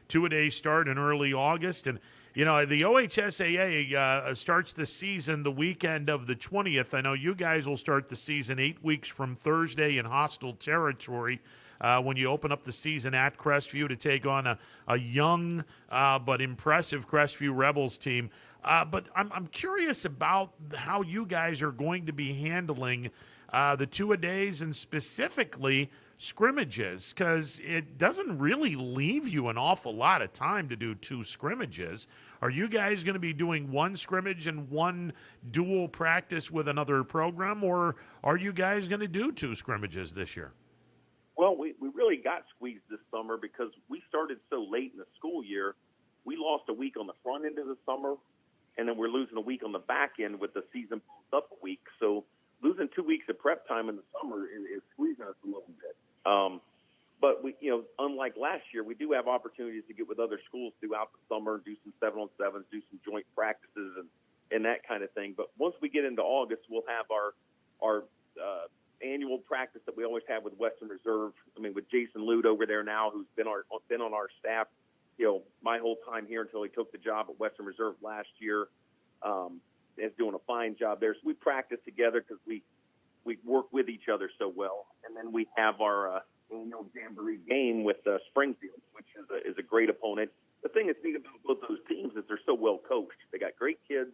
2-a-days start in early August, and the OHSAA starts the season the weekend of the 20th. I know you guys will start the season 8 weeks from Thursday in hostile territory when you open up the season at Crestview to take on a young but impressive Crestview Rebels team. But I'm curious about how you guys are going to be handling the 2-a-days and specifically scrimmages, because it doesn't really leave you an awful lot of time to do 2 scrimmages. Are you guys going to be doing 1 scrimmage and 1 dual practice with another program, or are you guys going to do 2 scrimmages this year? Well, we really got squeezed this summer because we started so late in the school year. We lost a week on the front end of the summer, and then we're losing a week on the back end with the season pulled up a week. So losing 2 weeks of prep time in the summer is squeezing us a little bit. But we, unlike last year, we do have opportunities to get with other schools throughout the summer, do some 7-on-7s, do some joint practices and that kind of thing. But once we get into August, we'll have our annual practice that we always have with Western Reserve. I mean, with Jason Lude over there now, who's been on our staff, my whole time here until he took the job at Western Reserve last year, is doing a fine job there. So we practice together because we work with each other so well. And then we have our annual Jamboree game with Springfield, which is a great opponent. The thing that's neat about both those teams is they're so well coached. They got great kids.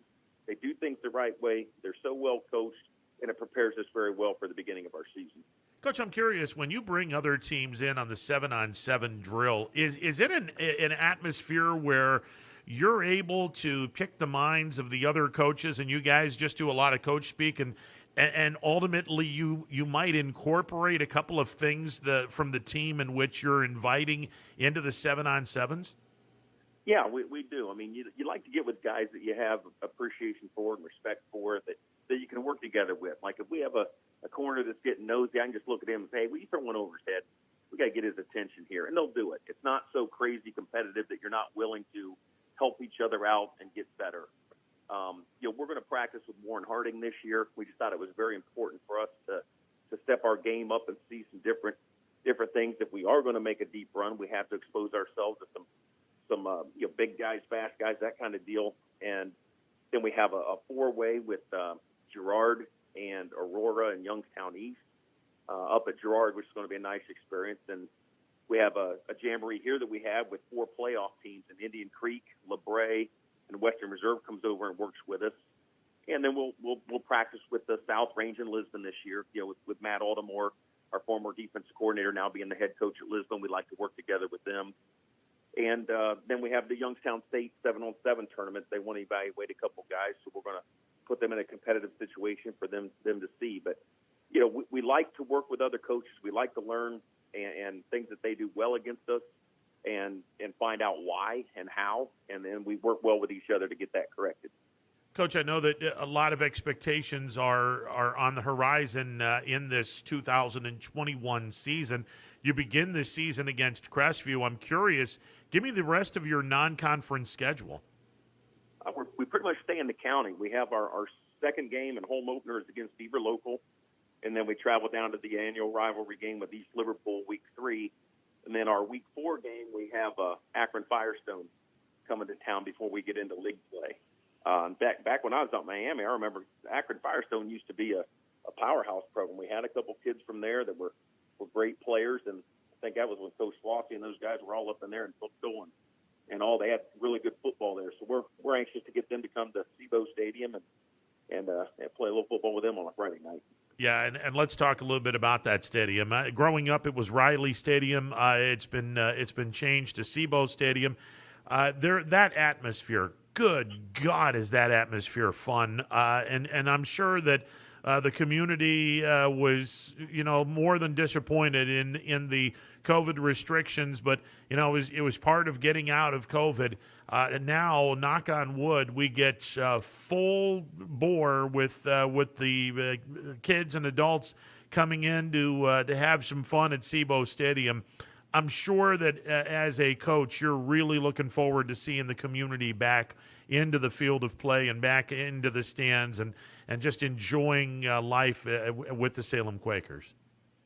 They do things the right way. They're so well coached, and it prepares us very well for the beginning of our season. Coach, I'm curious, when you bring other teams in on the 7-on-7 drill, is it an atmosphere where you're able to pick the minds of the other coaches and you guys just do a lot of coach speak and ultimately you might incorporate a couple of things from the team in which you're inviting into the 7-on-7s? Yeah, we do. I mean, you like to get with guys that you have appreciation for and respect for, that you can work together with. Like if we have a corner that's getting nosy, I can just look at him and say, hey, will you throw one over his head? We got to get his attention here. And they'll do it. It's not so crazy competitive that you're not willing to help each other out and get better. We're going to practice with Warren Harding this year. We just thought it was very important for us to step our game up and see some different things. If we are going to make a deep run, we have to expose ourselves to some big guys, fast guys, that kind of deal. And then we have a 4-way with Girard and Aurora and Youngstown East. up at Girard, which is going to be a nice experience. And we have a jamboree here that we have with 4 playoff teams in Indian Creek, LaBrea, and Western Reserve comes over and works with us. And then we'll practice with the South Range in Lisbon this year, with Matt Altamore, our former defense coordinator, now being the head coach at Lisbon. We like to work together with them. And then we have the Youngstown State 7-on-7 tournament. They want to evaluate a couple guys, so we're going to put them in a competitive situation for them to see. But, we like to work with other coaches. We like to learn and things that they do well against us and find out why and how, and then we work well with each other to get that corrected. Coach, I know that a lot of expectations are on the horizon in this 2021 season. You begin this season against Crestview. I'm curious, give me the rest of your non-conference schedule. We pretty much stay in the county. We have our second game and home opener is against Beaver Local, and then we travel down to the annual rivalry game with East Liverpool week 3. And then our week 4 game, we have Akron Firestone coming to town before we get into league play. Back when I was out in Miami, I remember Akron Firestone used to be a powerhouse program. We had a couple kids from there that were great players, and I think that was when Coach Flossie and those guys were all up in there in Bookville and all. They had really good football there. So we're anxious to get them to come to SIBO Stadium and play a little football with them on a Friday night. Yeah, and let's talk a little bit about that stadium. Growing up, it was Riley Stadium. It's been changed to SIBO Stadium. That atmosphere. Good God, is that atmosphere fun? And I'm sure that the community was, more than disappointed in the COVID restrictions, but it was part of getting out of COVID. And now, knock on wood, we get full bore with the kids and adults coming in to have some fun at SIBO Stadium. I'm sure that as a coach, you're really looking forward to seeing the community back into the field of play and back into the stands and just enjoying life with the Salem Quakers.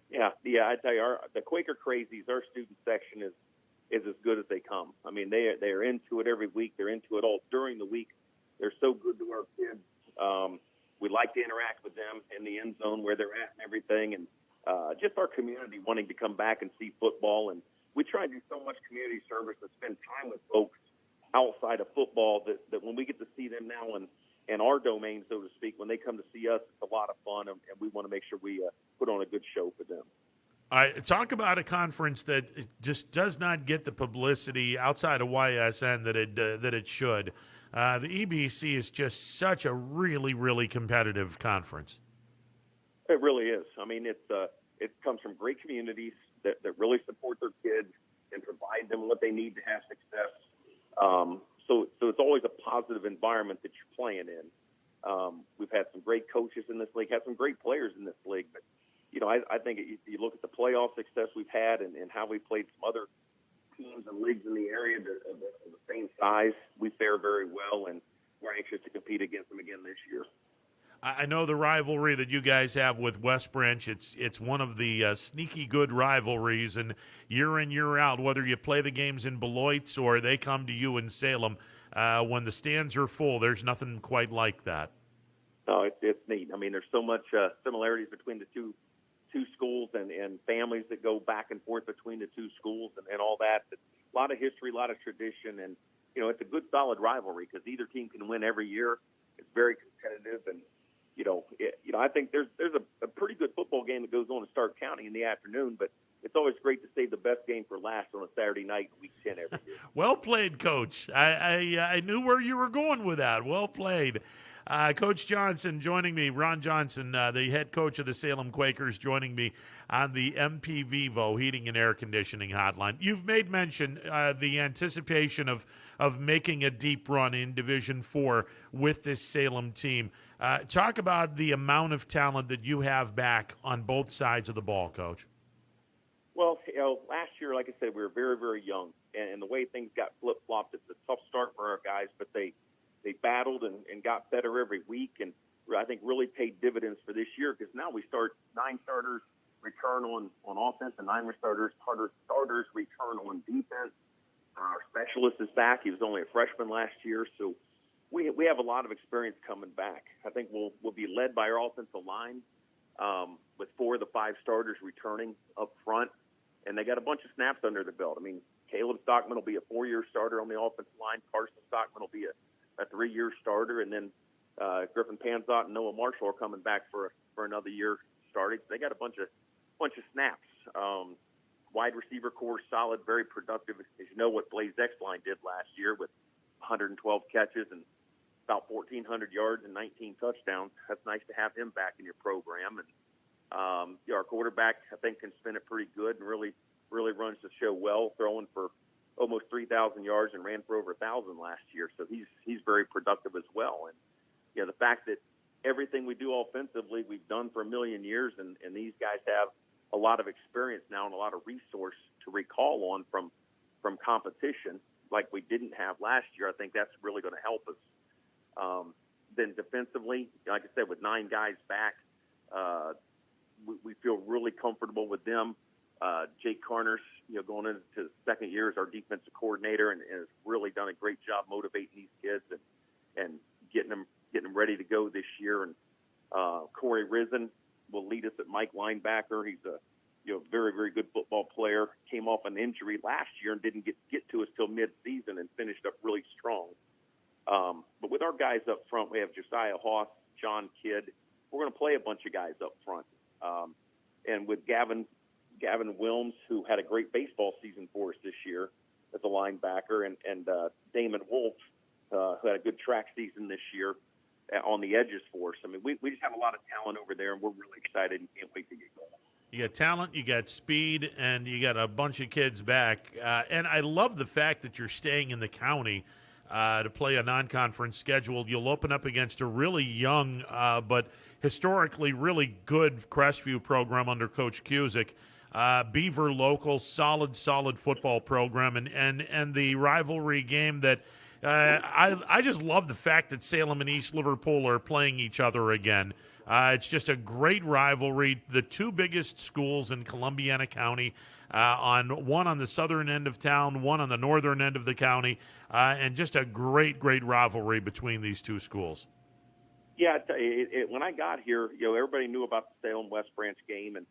Yeah, I tell you, the Quaker Crazies, our student section is as good as they come. I mean, they are into it every week. They're into it all during the week. They're so good to our kids. We like to interact with them in the end zone where they're at and everything, and just our community wanting to come back and see football. And we try to do so much community service and spend time with folks outside of football that when we get to see them now in our domain, so to speak, when they come to see us, it's a lot of fun, and we want to make sure we put on a good show for them. Talk about a conference that just does not get the publicity outside of YSN that it should. The EBC is just such a really, really competitive conference. It really is. I mean, it comes from great communities that really support their kids and provide them what they need to have success. So it's always a positive environment that you're playing in. We've had some great coaches in this league, had some great players in this league, but I think if you look at the playoff success we've had and how we played some other teams and leagues in the area of the same size, we fare very well, and we're anxious to compete against them again this year. I know the rivalry that you guys have with West Branch. It's one of the sneaky good rivalries, and year in, year out, whether you play the games in Beloit or they come to you in Salem, when the stands are full, there's nothing quite like that. No, it's neat. I mean, there's so much similarities between the two schools and families that go back and forth between the two schools and all that. It's a lot of history, a lot of tradition, and it's a good, solid rivalry because either team can win every year. It's very competitive, and I think there's a pretty good football game that goes on in Stark County in the afternoon, but it's always great to save the best game for last on a Saturday night in Week 10 every year. Well played, Coach. I knew where you were going with that. Well played. Coach Johnson joining me, Ron Johnson, the head coach of the Salem Quakers, joining me on the MP Vivo Heating and Air Conditioning Hotline. You've made mention the anticipation of making a deep run in Division IV with this Salem team. Talk about the amount of talent that you have back on both sides of the ball, Coach. Well, last year, like I said, we were very, very young, and the way things got flip-flopped, it's a tough start for our guys, but they battled and got better every week, and I think really paid dividends for this year because now we start 9 starters return on offense and 9 starters return on defense. Our specialist is back. He was only a freshman last year, so we have a lot of experience coming back. I think we'll be led by our offensive line. with 4 of the 5 starters returning up front, and they got a bunch of snaps under the belt. I mean, Caleb Stockman will be a 4-year starter on the offensive line. Carson Stockman will be a 3-year starter, and then Griffin Panzot and Noah Marshall are coming back for another year starting. So they got a bunch of snaps. Wide receiver core solid, very productive. As you know, what Blaze Exline did last year with 112 catches and about 1,400 yards and 19 touchdowns. That's nice to have him back in your program. And our quarterback, I think, can spin it pretty good and really runs the show well, throwing for almost 3,000 yards and ran for over 1,000 last year. So he's very productive as well. And the fact that everything we do offensively we've done for a million years, and these guys have a lot of experience now and a lot of resource to recall on from competition like we didn't have last year. I think that's really going to help us. Then defensively, like I said, with 9 guys back, we feel really comfortable with them. Jake Carners, going into the second year as our defensive coordinator, and has really done a great job motivating these kids and getting them ready to go this year. And Corey Risen will lead us at Mike linebacker. He's a very, very good football player. Came off an injury last year and didn't get to us till mid-season and finished up really strong. But with our guys up front, we have Josiah Hoss, John Kidd. We're going to play a bunch of guys up front. And with Gavin Wilms, who had a great baseball season for us this year as a linebacker, and Damon Wolf, who had a good track season this year on the edges for us. I mean, we just have a lot of talent over there, and we're really excited and can't wait to get going. You got talent, you got speed, and you got a bunch of kids back. And I love the fact that you're staying in the county to play a non-conference schedule. You'll open up against a really young but historically really good Crestview program under Coach Cusick. Beaver local, solid football program, and the rivalry game that I just love the fact that Salem and East Liverpool are playing each other again. It's just a great rivalry. The 2 biggest schools in Columbiana County, one on the southern end of town, one on the northern end of the county, and just a great rivalry between these 2 schools. Yeah, when I got here, everybody knew about the Salem West Branch game and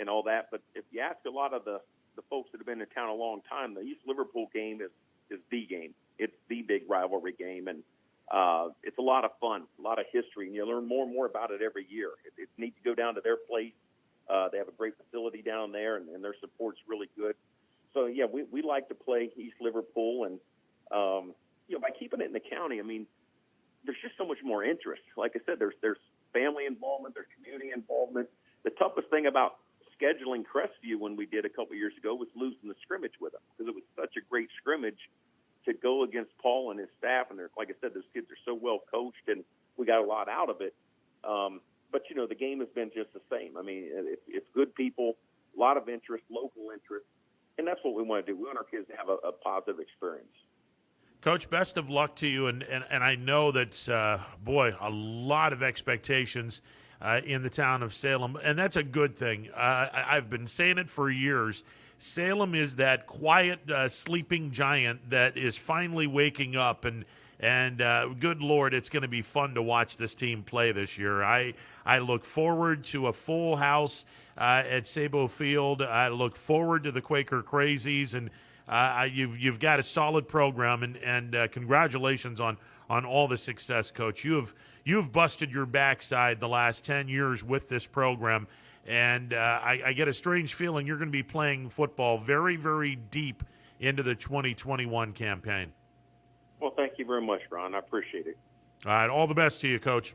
all that. But if you ask a lot of the folks that have been in town a long time, the East Liverpool game is the game. It's the big rivalry game, and it's a lot of fun, a lot of history, and you learn more and more about it every year. It's neat to go down to their place. They have a great facility down there, and their support's really good. So, yeah, we like to play East Liverpool, and, by keeping it in the county, I mean, there's just so much more interest. Like I said, there's family involvement, there's community involvement. The toughest thing about scheduling Crestview when we did a couple years ago was losing the scrimmage with them, because it was such a great scrimmage to go against Paul and his staff. And like I said, those kids are so well coached, and we got a lot out of it. But, the game has been just the same. I mean, it's good people, a lot of interest, local interest, and that's what we want to do. We want our kids to have a positive experience. Coach, best of luck to you, and I know that, a lot of expectations in the town of Salem, and that's a good thing. I've been saying it for years. Salem is that quiet, sleeping giant that is finally waking up, and good Lord, it's going to be fun to watch this team play this year. I look forward to a full house at Sabo Field. I look forward to the Quaker Crazies, and you've got a solid program, and congratulations on all the success, Coach. You've busted your backside the last 10 years with this program, and I get a strange feeling you're going to be playing football very, very deep into the 2021 campaign. Well, thank you very much, Ron. I appreciate it. All right, all the best to you, Coach.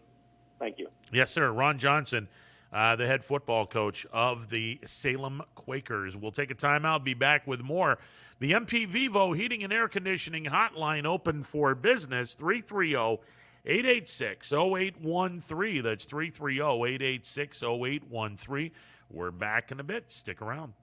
Thank you. Yes, sir. Ron Johnson, the head football coach of the Salem Quakers. We'll take a timeout, be back with more. The MP Vivo Heating and Air Conditioning Hotline open for business, 330-886-0813. That's 330-886-0813. We're back in a bit. Stick around.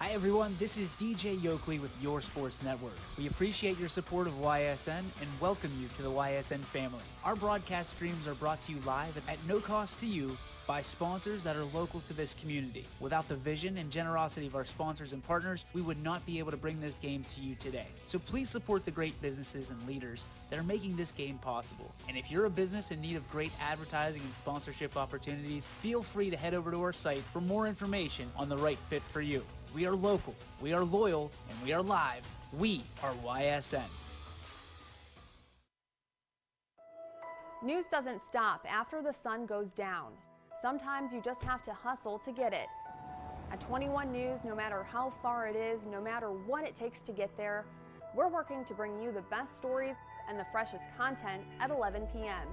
Hi everyone, this is DJ Yoakley with Your Sports Network. We appreciate your support of YSN and welcome you to the YSN family. Our broadcast streams are brought to you live at no cost to you by sponsors that are local to this community. Without the vision and generosity of our sponsors and partners, we would not be able to bring this game to you today. So please support the great businesses and leaders that are making this game possible. And if you're a business in need of great advertising and sponsorship opportunities, feel free to head over to our site for more information on the right fit for you. We are local, we are loyal, and we are live. We are YSN. News doesn't stop after the sun goes down. Sometimes you just have to hustle to get it. At 21 News, no matter how far it is, no matter what it takes to get there, we're working to bring you the best stories and the freshest content at 11 p.m.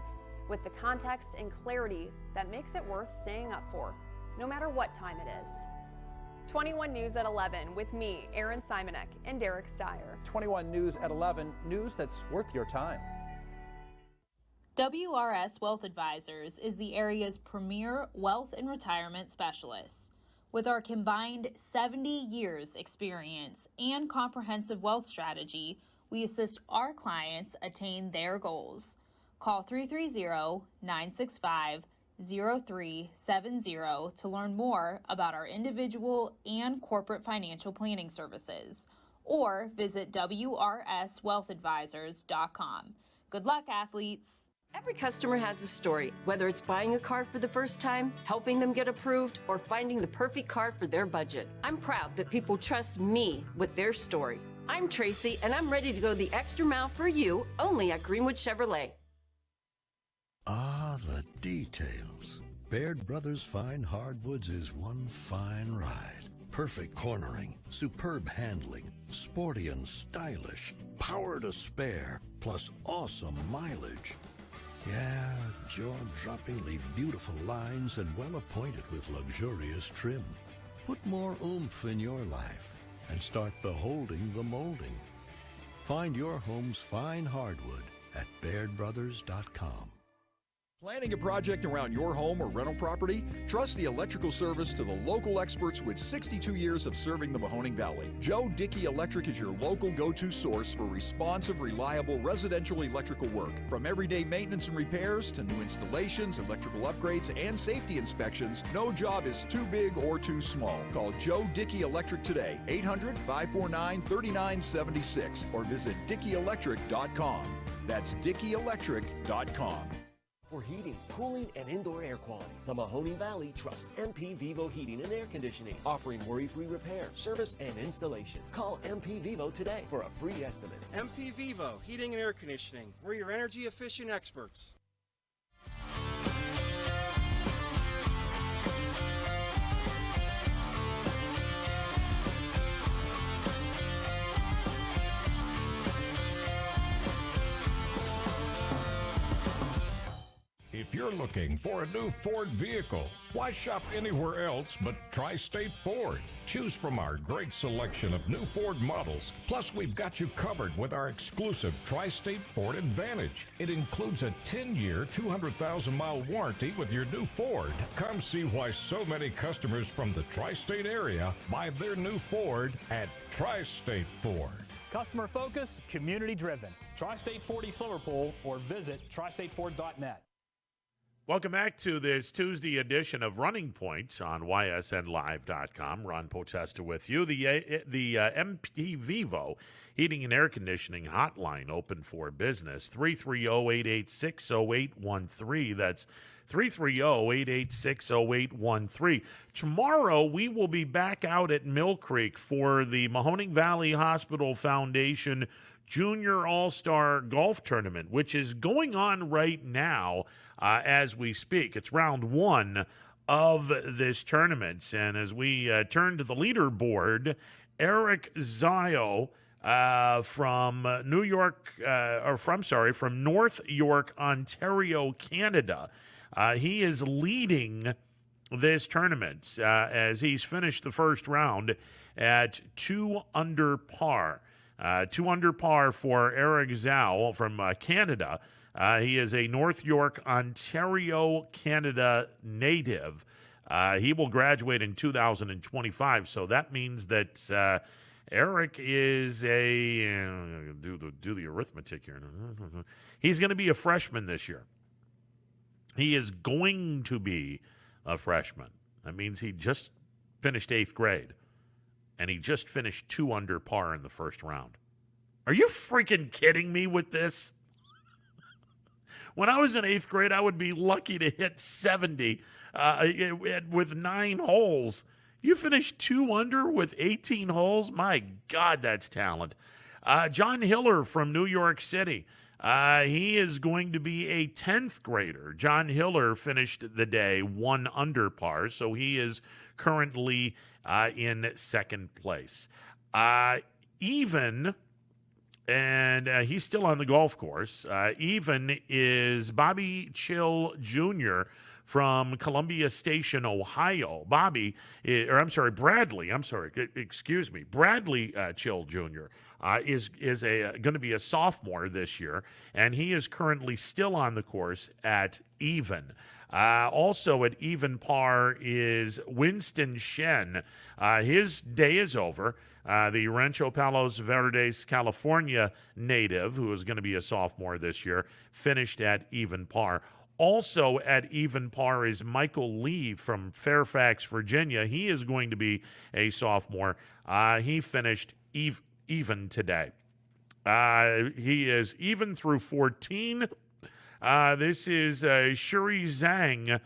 with the context and clarity that makes it worth staying up for, no matter what time it is. 21 News at 11 with me, Erin Simonek, and Derek Steyer. 21 News at 11, news that's worth your time. WRS Wealth Advisors is the area's premier wealth and retirement specialist. With our combined 70 years experience and comprehensive wealth strategy, we assist our clients attain their goals. Call 330-965-0370 to learn more about our individual and corporate financial planning services, or visit WRSWealthAdvisors.com. Good luck, athletes. Every customer has a story, whether it's buying a car for the first time, helping them get approved, or finding the perfect car for their budget. I'm proud that people trust me with their story. I'm Tracy, and I'm ready to go the extra mile for you, only at Greenwood Chevrolet. Ah, the details. Baird Brothers Fine Hardwoods is one fine ride. Perfect cornering, superb handling, sporty and stylish, power to spare, plus awesome mileage. Yeah, jaw-droppingly beautiful lines and well appointed with luxurious trim. Put more oomph in your life and start beholding the molding. Find your home's fine hardwood at BairdBrothers.com. Planning a project around your home or rental property? Trust the electrical service to the local experts with 62 years of serving the Mahoning Valley. Joe Dickey Electric is your local go-to source for responsive, reliable residential electrical work. From everyday maintenance and repairs to new installations, electrical upgrades, and safety inspections, no job is too big or too small. Call Joe Dickey Electric today, 800-549-3976, or visit DickeyElectric.com. That's DickeyElectric.com. For heating, cooling, and indoor air quality, the Mahoning Valley trusts MP Vivo Heating and Air Conditioning, offering worry-free repair, service, and installation. Call MP Vivo today for a free estimate. MP Vivo Heating and Air Conditioning. We're your energy-efficient experts. If you're looking for a new Ford vehicle, why shop anywhere else but Tri-State Ford? Choose from our great selection of new Ford models. Plus, we've got you covered with our exclusive Tri-State Ford Advantage. It includes a 10-year, 200,000-mile warranty with your new Ford. Come see why so many customers from the Tri-State area buy their new Ford at Tri-State Ford. Customer focus, community driven. Tri-State Ford East Liverpool or visit tristateford.net. Welcome back to this Tuesday edition of Running Point on YSNLive.com. Ron Potesta with you. The MP Vivo Heating and Air Conditioning hotline open for business. 330-886-0813. That's 330-886-0813. Tomorrow, we will be back out at Mill Creek for the Mahoning Valley Hospital Foundation Junior All-Star Golf Tournament, which is going on right now as we speak. It's round one of this tournament. And as we turn to the leaderboard, Eric Zio from North York, Ontario, Canada. He is leading this tournament as he's finished the first round at 2 under par. 2 under par for Eric Zhao from Canada. He is a North York, Ontario, Canada native. He will graduate in 2025, so that means that Eric is do the arithmetic here. He's going to be a freshman this year. He is going to be a freshman. That means he just finished 8th grade, and he just finished 2 under par in the first round. Are you freaking kidding me with this? When I was in 8th grade, I would be lucky to hit 70 with 9 holes. You finished 2 under with 18 holes? My God, that's talent. John Hiller from New York City. He is going to be a 10th grader. John Hiller finished the day 1 under par, so he is currently in 2nd place. And he's still on the golf course. Even is Bobby Chill Jr. from Columbia Station, Ohio. Bradley Chill Jr. is going to be a sophomore this year, and he is currently still on the course at even. Also at even par is Winston Shen. His day is over. The Rancho Palos Verdes, California native, who is going to be a sophomore this year, finished at even par. Also at even par is Michael Lee from Fairfax, Virginia. He is going to be a sophomore. He finished even today. He is even through 14. This is Shuri Zhang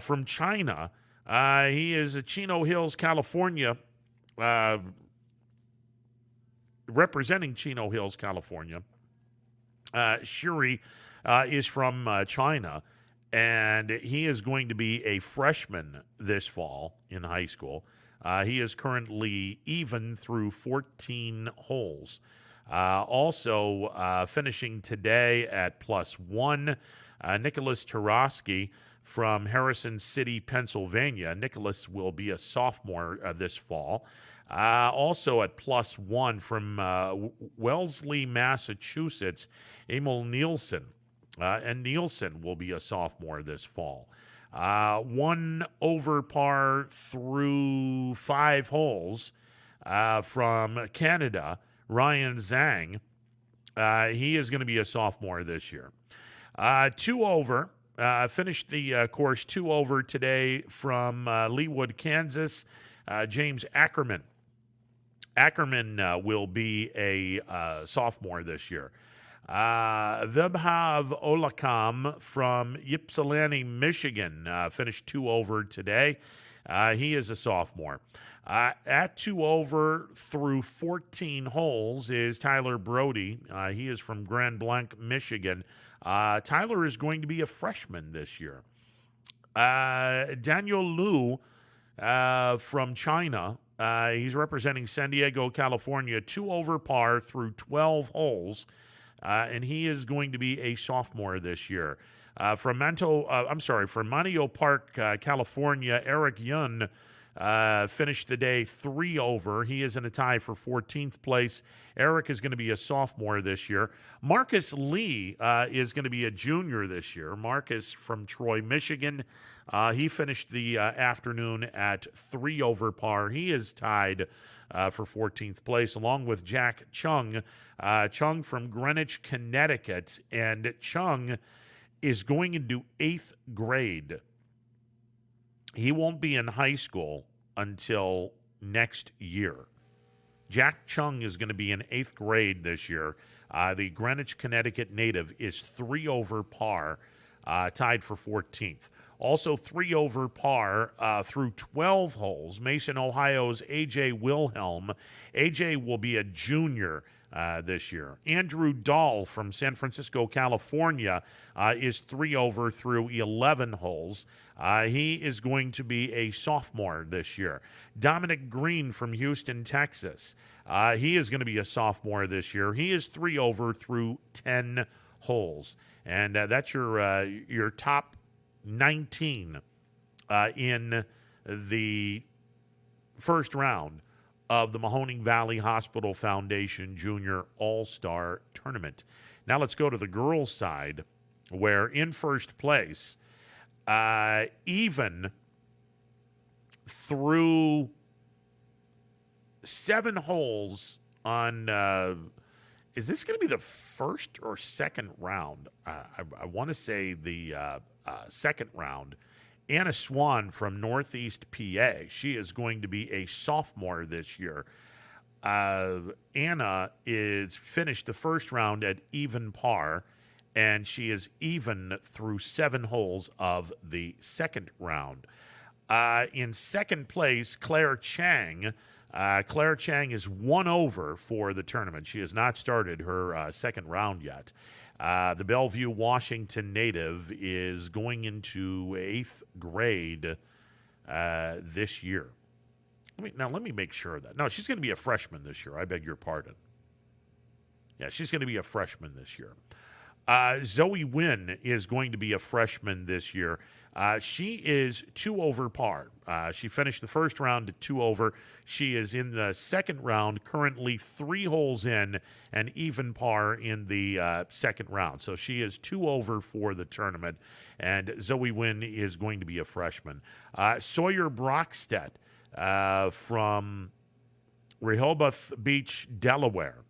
from China. He is a Chino Hills, California, representing Chino Hills, California. Shuri is from China, and he is going to be a freshman this fall in high school. He is currently even through 14 holes. Also finishing today at +1, Nicholas Tarosky from Harrison City, Pennsylvania. Nicholas will be a sophomore this fall. Also at +1 from Wellesley, Massachusetts, Emil Nielsen. And Nielsen will be a sophomore this fall. 1 over par through 5 holes from Canada, Ryan Zhang. He is going to be a sophomore this year. 2 over. Finished the course 2 over today from Leawood, Kansas, James Ackerman. Ackerman will be a sophomore this year. Vibhav Olakam from Ypsilanti, Michigan, finished 2 over today. He is a sophomore. At 2 over through 14 holes is Tyler Brody. He is from Grand Blanc, Michigan. Tyler is going to be a freshman this year. Daniel Liu from China. He's representing San Diego, California. 2 over par through 12 holes. And he is going to be a sophomore this year. From Moneo Park, California, Eric Yun finished the day 3 over. He is in a tie for 14th place. Eric is going to be a sophomore this year. Marcus Lee is going to be a junior this year. Marcus from Troy, Michigan. He finished the afternoon at 3 over par. He is tied for 14th place, along with Jack Chung. Chung from Greenwich, Connecticut. And Chung is going into 8th grade. He won't be in high school until next year. Jack Chung is going to be in 8th grade this year. The Greenwich, Connecticut native is 3 over par, tied for 14th. Also 3 over par through 12 holes. Mason, Ohio's A.J. Wilhelm. A.J. will be a junior this year. Andrew Dahl from San Francisco, California is 3 over through 11 holes. He is going to be a sophomore this year. Dominic Green from Houston, Texas. He is going to be a sophomore this year. He is 3 over through 10 holes. And that's your top 19 in the first round of the Mahoning Valley Hospital Foundation Junior All-Star Tournament. Now let's go to the girls' side, where in first place, even through 7 holes on. Is this going to be the first or second round? I want to say the second round. Anna Swan from Northeast PA. She is going to be a sophomore this year. Anna is finished the first round at even par, and she is even through 7 holes of the second round. In second place, Claire Chang. Claire Chang is 1 over for the tournament. She has not started her second round yet. The Bellevue, Washington native is going into 8th grade this year. Let me make sure of that. No, she's going to be a freshman this year. I beg your pardon. Yeah, she's going to be a freshman this year. Zoe Wynn is going to be a freshman this year. She is 2 over par. She finished the first round at 2 over. She is in the second round, currently 3 holes in, and even par in the second round. So she is 2 over for the tournament, and Zoe Wynn is going to be a freshman. Sawyer Brockstedt from Rehoboth Beach, Delaware.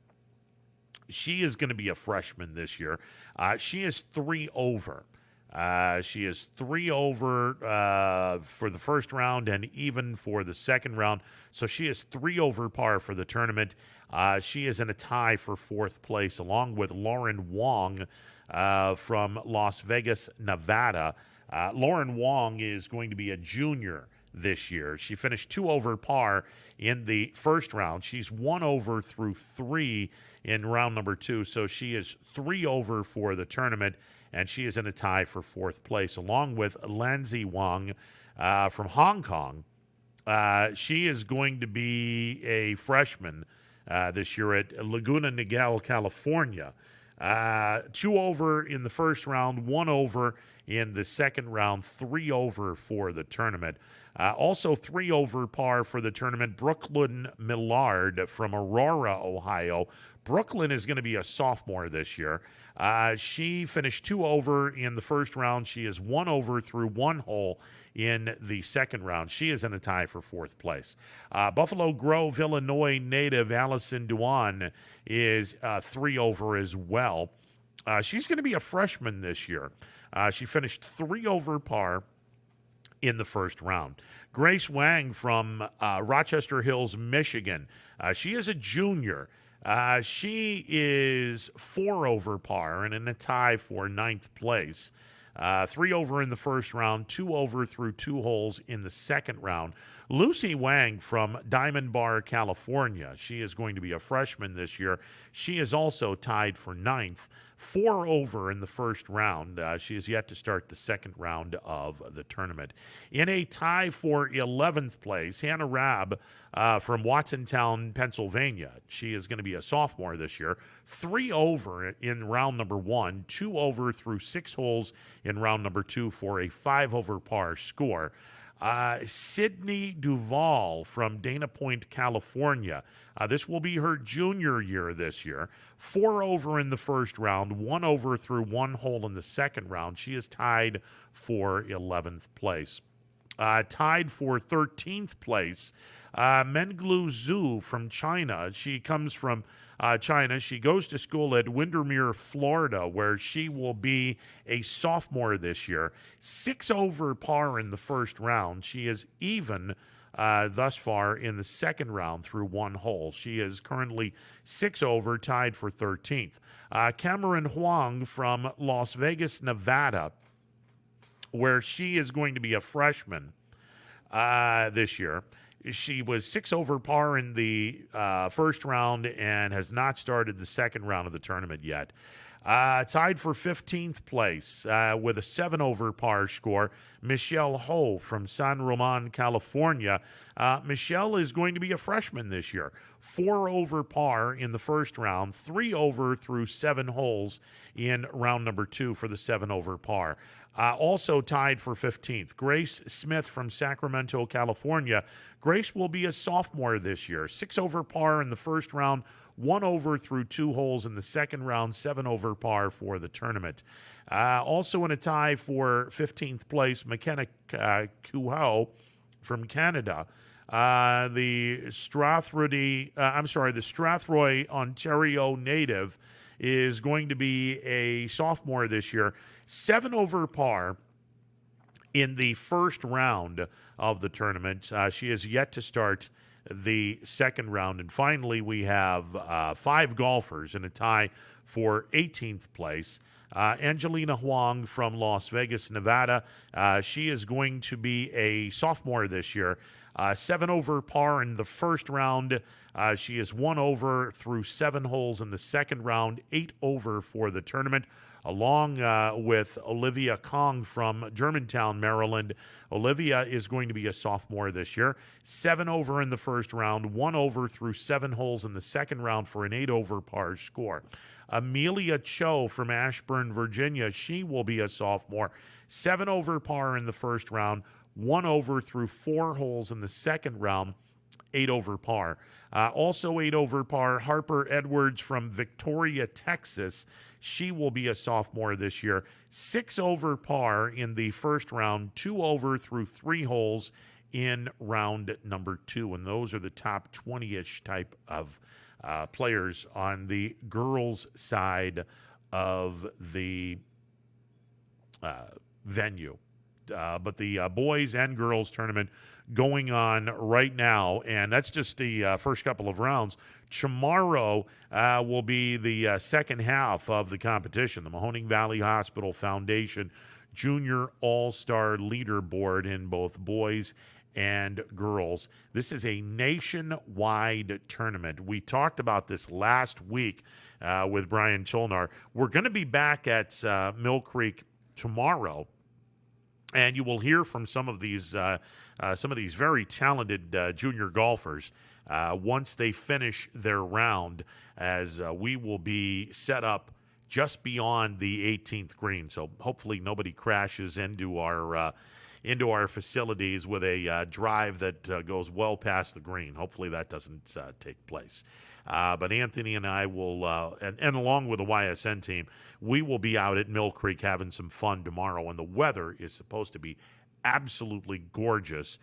She is going to be a freshman this year. She is 3 over. She is 3 over for the first round and even for the second round. So she is 3 over par for the tournament. She is in a tie for 4th place, along with Lauren Wong from Las Vegas, Nevada. Lauren Wong is going to be a junior this year. She finished 2 over par in the first round. She's 1 over through 3 in round number 2. So she is 3 over for the tournament, and she is in a tie for 4th place, along with Lanzi Wang from Hong Kong. She is going to be a freshman this year at Laguna Niguel, California. 2 over in the first round, 1 over in the second round, 3 over for the tournament. Also 3 over par for the tournament, Brooklyn Millard from Aurora, Ohio. Brooklyn is going to be a sophomore this year. She finished 2 over in the first round. She is 1 over through 1 hole in the second round. She is in a tie for 4th place. Buffalo Grove, Illinois native Allison Duan is 3 over as well. She's going to be a freshman this year. She finished 3 over par in the first round. Grace Wang from Rochester Hills, Michigan. She is a junior. She is 4 over par and in a tie for 9th place. 3 over in the first round, 2 over through 2 holes in the second round. Lucy Wang from Diamond Bar, California. She is going to be a freshman this year. She is also tied for 9th, 4 over in the first round. She is yet to start the second round of the tournament. In a tie for 11th place, Hannah Rabb from Watsontown, Pennsylvania. She is going to be a sophomore this year. 3 over in round number 1, 2 over through 6 holes in round number 2 for a 5 over par score. Sydney Duval from Dana Point, California. This will be her junior year this year. 4 over in the first round, 1 over through 1 hole in the second round. She is tied for 11th place. Tied for 13th place, Menglu Zhu from China. She comes from China. She goes to school at Windermere, Florida, where she will be a sophomore this year. 6 over par in the first round. She is even thus far in the second round through 1 hole. She is currently 6 over, tied for 13th. Cameron Huang from Las Vegas, Nevada, where she is going to be a freshman this year. She was 6 over par in the first round and has not started the second round of the tournament yet. Tied for 15th place with a 7 over par score, Michelle Ho from San Ramon, California. Michelle is going to be a freshman this year. 4 over par in the first round, 3 over through 7 holes in round number 2 for the 7 over par. Also tied for 15th, Grace Smith from Sacramento, California. Grace will be a sophomore this year. 6 over par in the first round, 1 over through 2 holes in the second round, 7 over par for the tournament. Also in a tie for 15th place, McKenna Kuho from Canada. The Strathroy, Ontario native is going to be a sophomore this year. 7 over par in the first round of the tournament. She has yet to start the second round. And finally, we have 5 golfers in a tie for 18th place. Angelina Huang from Las Vegas, Nevada. She is going to be a sophomore this year. 7 over par in the first round. She is 1 over through 7 holes in the second round, 8 over for the tournament, along with Olivia Kong from Germantown, Maryland. Olivia is going to be a sophomore this year. 7 over in the first round, 1 over through 7 holes in the second round for an 8 over par score. Amelia Cho from Ashburn, Virginia. She will be a sophomore. 7 over par in the first round, 1 over through 4 holes in the second round, 8 over par. Also 8 over par, Harper Edwards from Victoria, Texas. She will be a sophomore this year. 6 over par in the first round, 2 over through 3 holes in round number 2. And those are the top 20-ish type of players on the girls' side of the venue. But the boys and girls tournament going on right now, and that's just the first couple of rounds. Tomorrow will be the second half of the competition, the Mahoning Valley Hospital Foundation Junior All-Star Leaderboard in both boys and girls. This is a nationwide tournament. We talked about this last week with Brian Cholnar. We're going to be back at Mill Creek tomorrow, and you will hear from some of these very talented junior golfers once they finish their round, as we will be set up just beyond the 18th green. So hopefully nobody crashes into our facilities with a drive that goes well past the green. Hopefully that doesn't take place. But Anthony and I will, and along with the YSN team, we will be out at Mill Creek having some fun tomorrow. And the weather is supposed to be absolutely gorgeous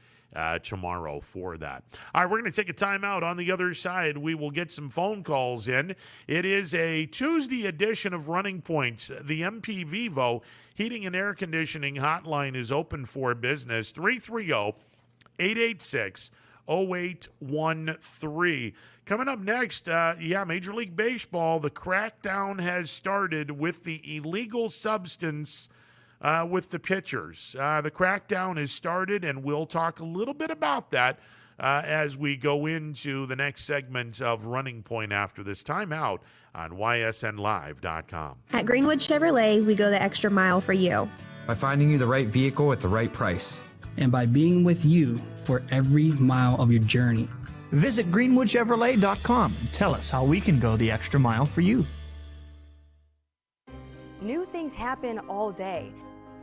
tomorrow for that. All right, we're going to take a timeout. On the other side, we will get some phone calls in. It is a Tuesday edition of Running Points. The MP Vivo Heating and Air Conditioning hotline is open for business. 330-886-0813. Coming up next, Major League Baseball, the crackdown has started with the illegal substance with the pitchers. The crackdown has started, and we'll talk a little bit about that as we go into the next segment of Running Point after this timeout on ysnlive.com. At Greenwood Chevrolet, we go the extra mile for you. By finding you the right vehicle at the right price. And by being with you for every mile of your journey. Visit greenwoodchevrolet.com and tell us how we can go the extra mile for you. New things happen all day.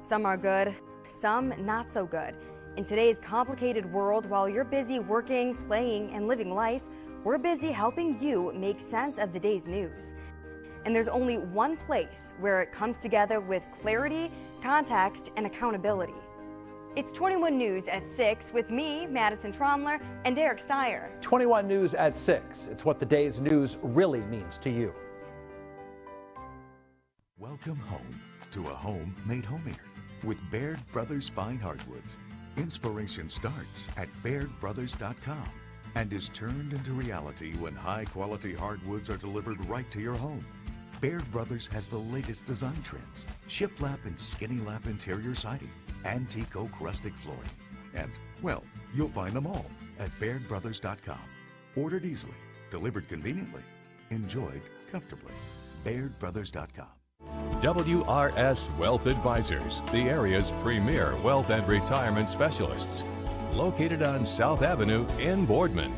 Some are good, some not so good. In today's complicated world, while you're busy working, playing, and living life, we're busy helping you make sense of the day's news. And there's only one place where it comes together with clarity, context, and accountability. It's 21 News at 6 with me, Madison Tromler, and Derek Steyer. 21 News at 6. It's what the day's news really means to you. Welcome home to a home made homier with Baird Brothers Fine Hardwoods. Inspiration starts at BairdBrothers.com and is turned into reality when high-quality hardwoods are delivered right to your home. Baird Brothers has the latest design trends, shiplap and skinny lap interior siding, antique oak rustic flooring, and, well, you'll find them all at BairdBrothers.com. Ordered easily, delivered conveniently, enjoyed comfortably. BairdBrothers.com. WRS Wealth Advisors, the area's premier wealth and retirement specialists. Located on South Avenue in Boardman.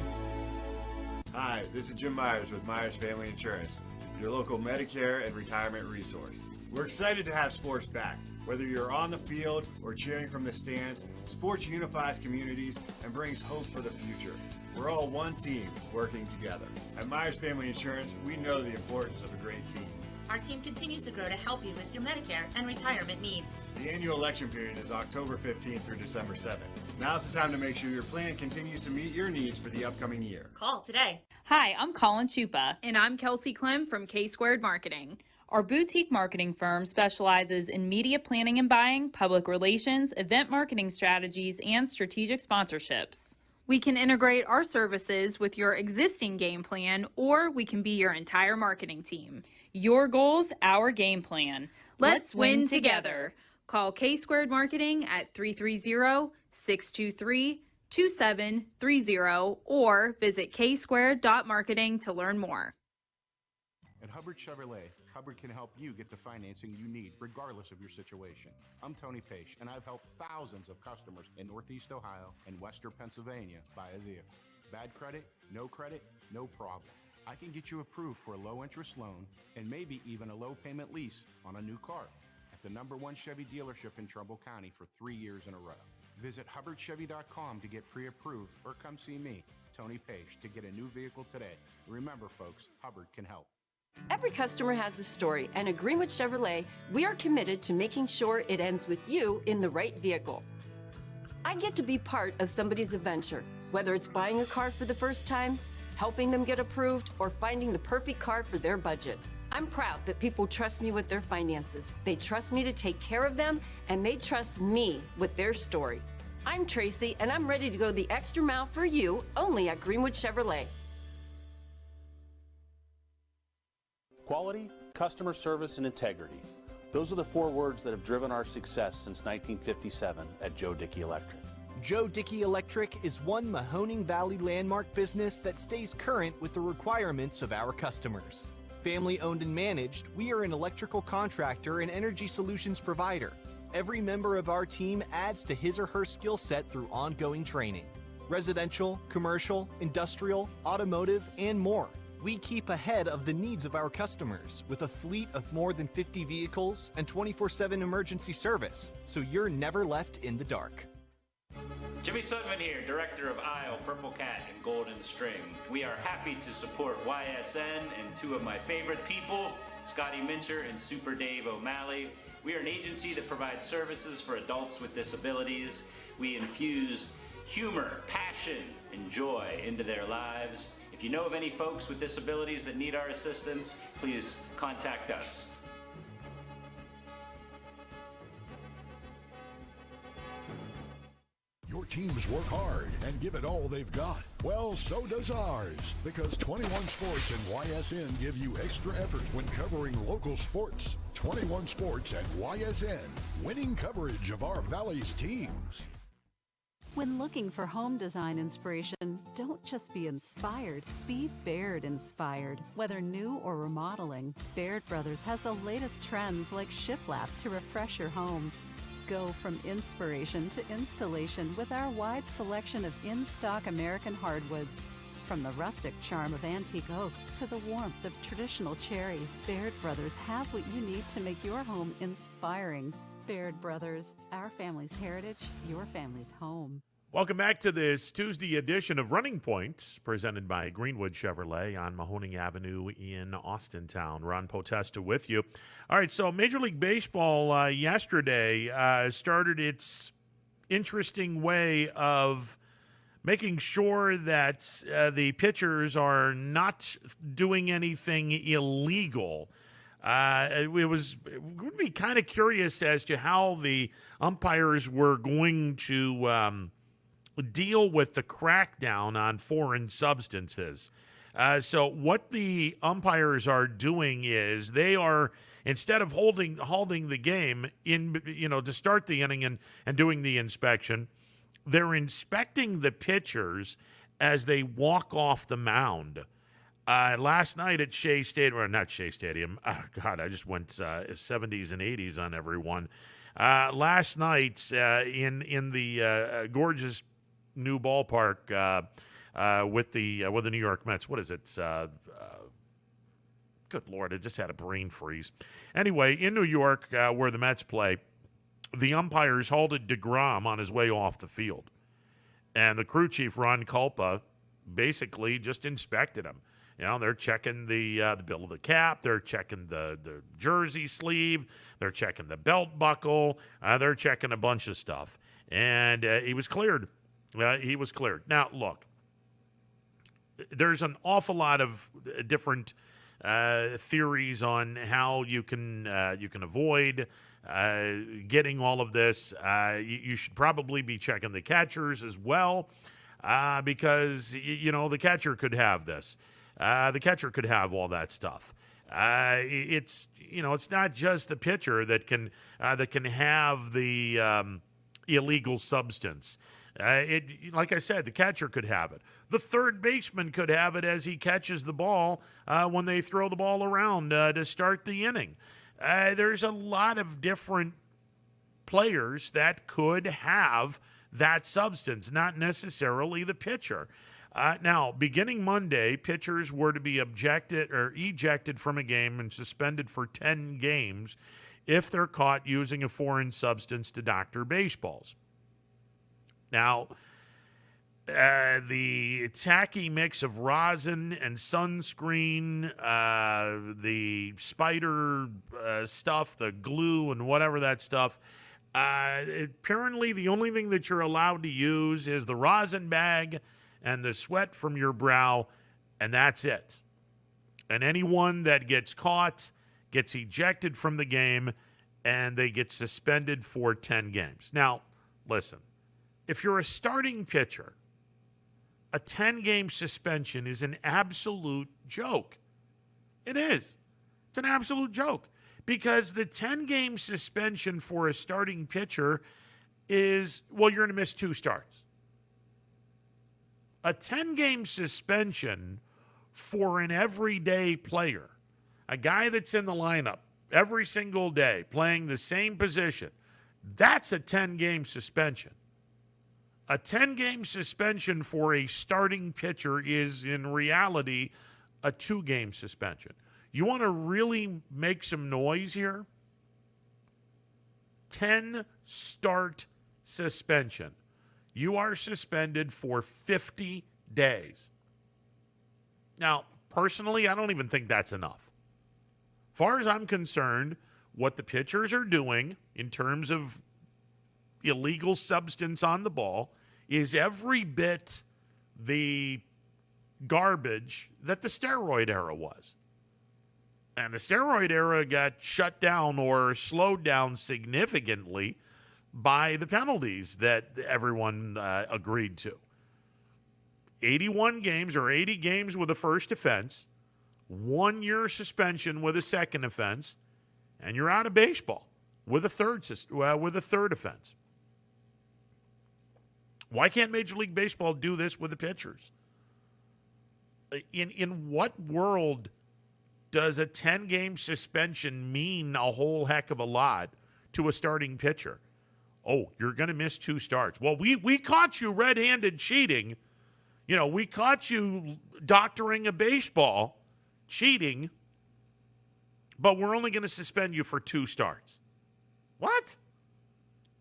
Hi, this is Jim Myers with Myers Family Insurance, your local Medicare and retirement resource. We're excited to have sports back. Whether you're on the field or cheering from the stands, sports unifies communities and brings hope for the future. We're all one team working together. At Myers Family Insurance, we know the importance of a great team. Our team continues to grow to help you with your Medicare and retirement needs. The annual election period is October 15th through December 7th. Now's the time to make sure your plan continues to meet your needs for the upcoming year. Call today. Hi, I'm Colin Chupa. And I'm Kelsey Klim from K-Squared Marketing. Our boutique marketing firm specializes in media planning and buying, public relations, event marketing strategies, and strategic sponsorships. We can integrate our services with your existing game plan, or we can be your entire marketing team. Your goals, our game plan. Let's win together. Call K-Squared Marketing at 330-623-2730 or visit ksquared.marketing to learn more. At Hubbard Chevrolet, Hubbard can help you get the financing you need regardless of your situation. I'm Tony Page, and I've helped thousands of customers in Northeast Ohio and Western Pennsylvania buy a vehicle. Bad credit, no problem. I can get you approved for a low-interest loan and maybe even a low-payment lease on a new car at the #1 Chevy dealership in Trumbull County for 3 years in a row. Visit HubbardChevy.com to get pre-approved or come see me, Tony Page, to get a new vehicle today. Remember, folks, Hubbard can help. Every customer has a story, and at Greenwood Chevrolet, we are committed to making sure it ends with you in the right vehicle. I get to be part of somebody's adventure, whether it's buying a car for the first time, helping them get approved, or finding the perfect car for their budget. I'm proud that people trust me with their finances. They trust me to take care of them, and they trust me with their story. I'm Tracy, and I'm ready to go the extra mile for you, only at Greenwood Chevrolet. Quality, customer service, and integrity. Those are the 4 words that have driven our success since 1957 at Joe Dickey Electric. Joe Dickey Electric is one Mahoning Valley landmark business that stays current with the requirements of our customers. Family owned and managed, we are an electrical contractor and energy solutions provider. Every member of our team adds to his or her skill set through ongoing training. Residential, commercial, industrial, automotive, and more. We keep ahead of the needs of our customers with a fleet of more than 50 vehicles and 24/7 emergency service, so you're never left in the dark. Jimmy Sutton here, Director of Isle, Purple Cat, and Golden String. We are happy to support YSN and 2 of my favorite people, Scotty Mincher and Super Dave O'Malley. We are an agency that provides services for adults with disabilities. We infuse humor, passion, and joy into their lives. If you know of any folks with disabilities that need our assistance, please contact us. Your teams work hard and give it all they've got. Well, so does ours, because 21 Sports and YSN give you extra effort when covering local sports. 21 Sports and YSN, winning coverage of our Valley's teams. When looking for home design inspiration, don't just be inspired, be Baird inspired. Whether new or remodeling, Baird Brothers has the latest trends like shiplap to refresh your home. Go from inspiration to installation with our wide selection of in-stock American hardwoods. From the rustic charm of antique oak to the warmth of traditional cherry, Baird Brothers has what you need to make your home inspiring. Baird Brothers, our family's heritage, your family's home. Welcome back to this Tuesday edition of Running Point, presented by Greenwood Chevrolet on Mahoning Avenue in Austintown. Ron Potesta with you. All right, so Major League Baseball yesterday started its interesting way of making sure that the pitchers are not doing anything illegal. It would be kind of curious as to how the umpires were going to deal with the crackdown on foreign substances. So what the umpires are doing is they are, instead of halting the game to start the inning and doing the inspection, they're inspecting the pitchers as they walk off the mound. Last night at Shea Stadium, or not Shea Stadium, God, I just went 70s and 80s on everyone. Last night in the gorgeous new ballpark with the New York Mets. What is it? Good Lord, I just had a brain freeze. Anyway, in New York, where the Mets play, the umpires halted DeGrom on his way off the field. And the crew chief, Ron Culpa, basically just inspected him. You know, they're checking the bill of the cap. They're checking the jersey sleeve. They're checking the belt buckle. They're checking a bunch of stuff. And he was cleared. He was cleared. Now, look, there's an awful lot of different theories on how you can avoid getting all of this. You should probably be checking the catchers as well, because the catcher could have this. The catcher could have all that stuff. It's not just the pitcher that can have the illegal substance. Like I said, the catcher could have it. The third baseman could have it as he catches the ball when they throw the ball around to start the inning. There's a lot of different players that could have that substance, not necessarily the pitcher. Now, beginning Monday, pitchers were to be ejected from a game and suspended for 10 games if they're caught using a foreign substance to doctor baseballs. Now, the tacky mix of rosin and sunscreen, the spider stuff, the glue and whatever that stuff, apparently the only thing that you're allowed to use is the rosin bag and the sweat from your brow, and that's it. And anyone that gets caught gets ejected from the game, and they get suspended for 10 games. Now, listen, if you're a starting pitcher, a 10-game suspension is an absolute joke. It is. It's an absolute joke, because the 10-game suspension for a starting pitcher is, well, you're going to miss 2 starts. A 10-game suspension for an everyday player, a guy that's in the lineup every single day playing the same position, that's a 10-game suspension. A 10-game suspension for a starting pitcher is, in reality, a 2-game suspension. You want to really make some noise here? 10-start suspension. You are suspended for 50 days. Now, personally, I don't even think that's enough. As far as I'm concerned, what the pitchers are doing in terms of illegal substance on the ball is every bit the garbage that the steroid era was. And the steroid era got shut down or slowed down significantly by the penalties that everyone agreed to. 81 games or 80 games with a first offense, 1 year suspension with a second offense, and you're out of baseball with a third offense. Why can't Major League Baseball do this with the pitchers? In what world does a 10-game suspension mean a whole heck of a lot to a starting pitcher? Oh, you're going to miss 2 starts. Well, we caught you red-handed cheating. We caught you doctoring a baseball, cheating, but we're only going to suspend you for 2 starts. What?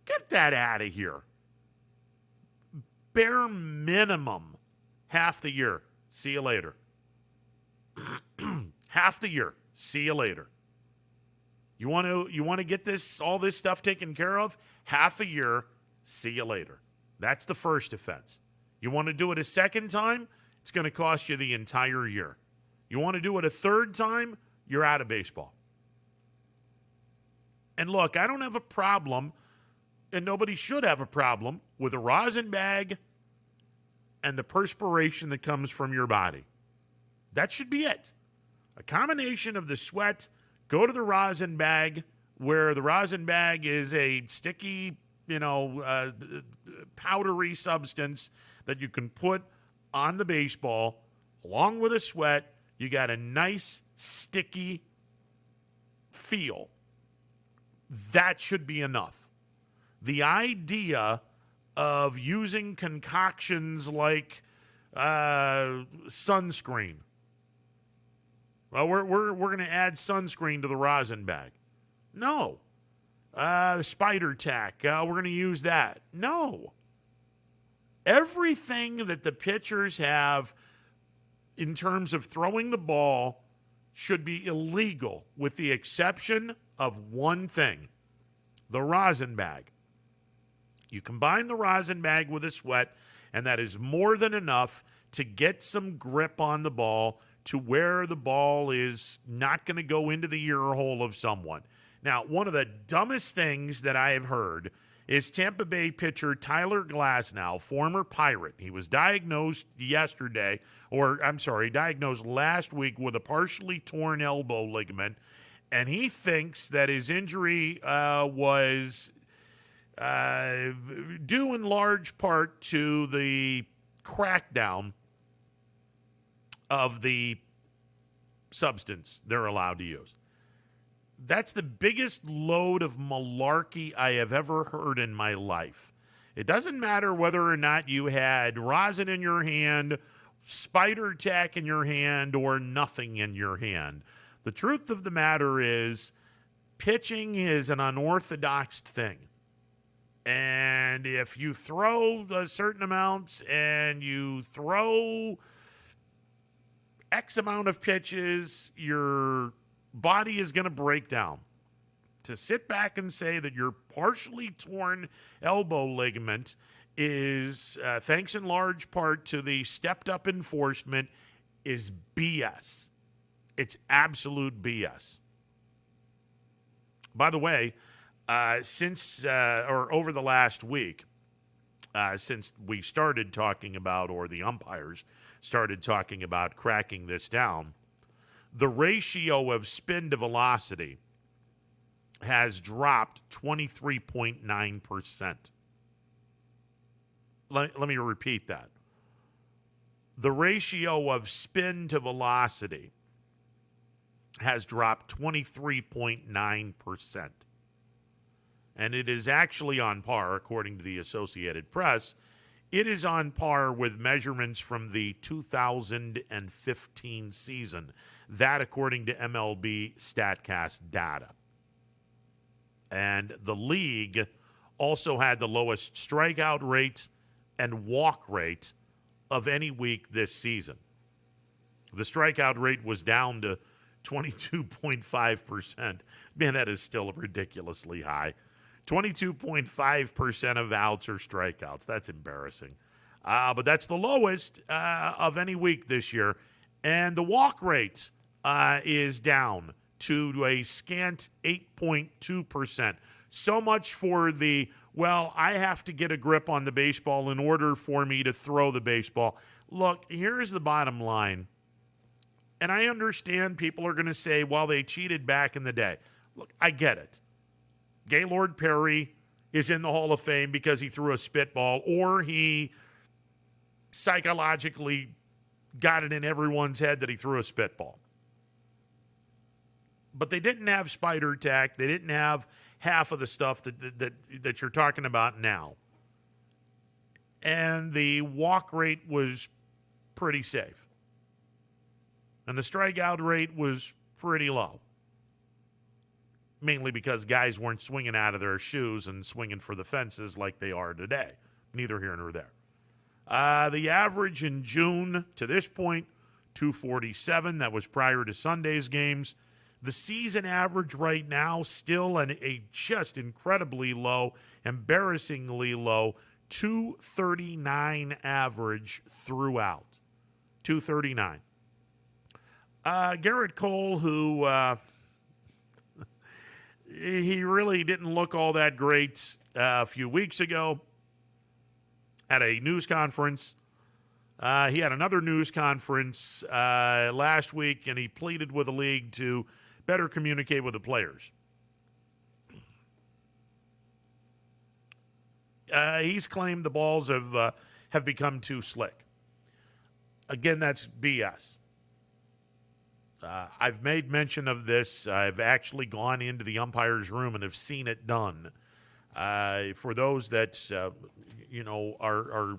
Get that out of here. Bare minimum, half the year. See you later. Half the year. See you later. You want to get all this stuff taken care of? Half a year. See you later. That's the first offense. You want to do it a second time? It's going to cost you the entire year. You want to do it a third time? You're out of baseball. And look, I don't have a problem, and nobody should have a problem, with a rosin bag and the perspiration that comes from your body. That should be it. A combination of the sweat, go to the rosin bag, where the rosin bag is a sticky, powdery substance that you can put on the baseball, along with a sweat. You got a nice, sticky feel. That should be enough. The idea of using concoctions like sunscreen. Well, we're going to add sunscreen to the rosin bag. No. Spider tack. We're going to use that. No. Everything that the pitchers have in terms of throwing the ball should be illegal with the exception of one thing, the rosin bag. You combine the rosin bag with a sweat, and that is more than enough to get some grip on the ball to where the ball is not going to go into the ear hole of someone. Now, one of the dumbest things that I have heard is Tampa Bay pitcher Tyler Glasnow, former Pirate. He was diagnosed diagnosed last week with a partially torn elbow ligament, and he thinks that his injury was due in large part to the crackdown of the substance they're allowed to use. That's the biggest load of malarkey I have ever heard in my life. It doesn't matter whether or not you had rosin in your hand, spider tack in your hand, or nothing in your hand. The truth of the matter is, pitching is an unorthodox thing. And if you throw a certain amounts and you throw X amount of pitches, your body is going to break down. To sit back and say that your partially torn elbow ligament is, thanks in large part to the stepped-up enforcement, is BS. It's absolute BS. By the way, over the last week, since we started talking about, or the umpires started talking about cracking this down, the ratio of spin to velocity has dropped 23.9%. Let me repeat that. The ratio of spin to velocity has dropped 23.9%. And it is actually on par, according to the Associated Press. It is on par with measurements from the 2015 season. That, according to MLB StatCast data. And the league also had the lowest strikeout rate and walk rate of any week this season. The strikeout rate was down to 22.5%. Man, that is still ridiculously high. 22.5% of outs are strikeouts. That's embarrassing. But that's the lowest of any week this year. And the walk rate is down to a scant 8.2%. So much for the, I have to get a grip on the baseball in order for me to throw the baseball. Look, here's the bottom line. And I understand people are going to say, they cheated back in the day. Look, I get it. Gaylord Perry is in the Hall of Fame because he threw a spitball, or he psychologically got it in everyone's head that he threw a spitball. But they didn't have spider tack. They didn't have half of the stuff that you're talking about now. And the walk rate was pretty safe. And the strikeout rate was pretty low. Mainly because guys weren't swinging out of their shoes and swinging for the fences like they are today. Neither here nor there. The average in June to this point, 247. That was prior to Sunday's games. The season average right now, still a just incredibly low, embarrassingly low, 239 average throughout. 239. Garrett Cole, who he really didn't look all that great a few weeks ago at a news conference. He had another news conference last week, and he pleaded with the league to better communicate with the players. He's claimed the balls have become too slick. Again, that's BS. I've made mention of this. I've actually gone into the umpire's room and have seen it done. For those that are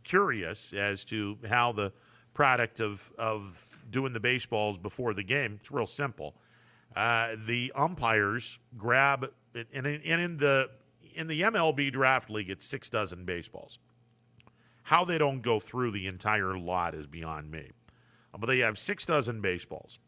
curious as to how the product of doing the baseballs before the game, it's real simple. The umpires grab, and in the MLB draft league, it's 6 dozen baseballs. How they don't go through the entire lot is beyond me. but they have 6 dozen baseballs.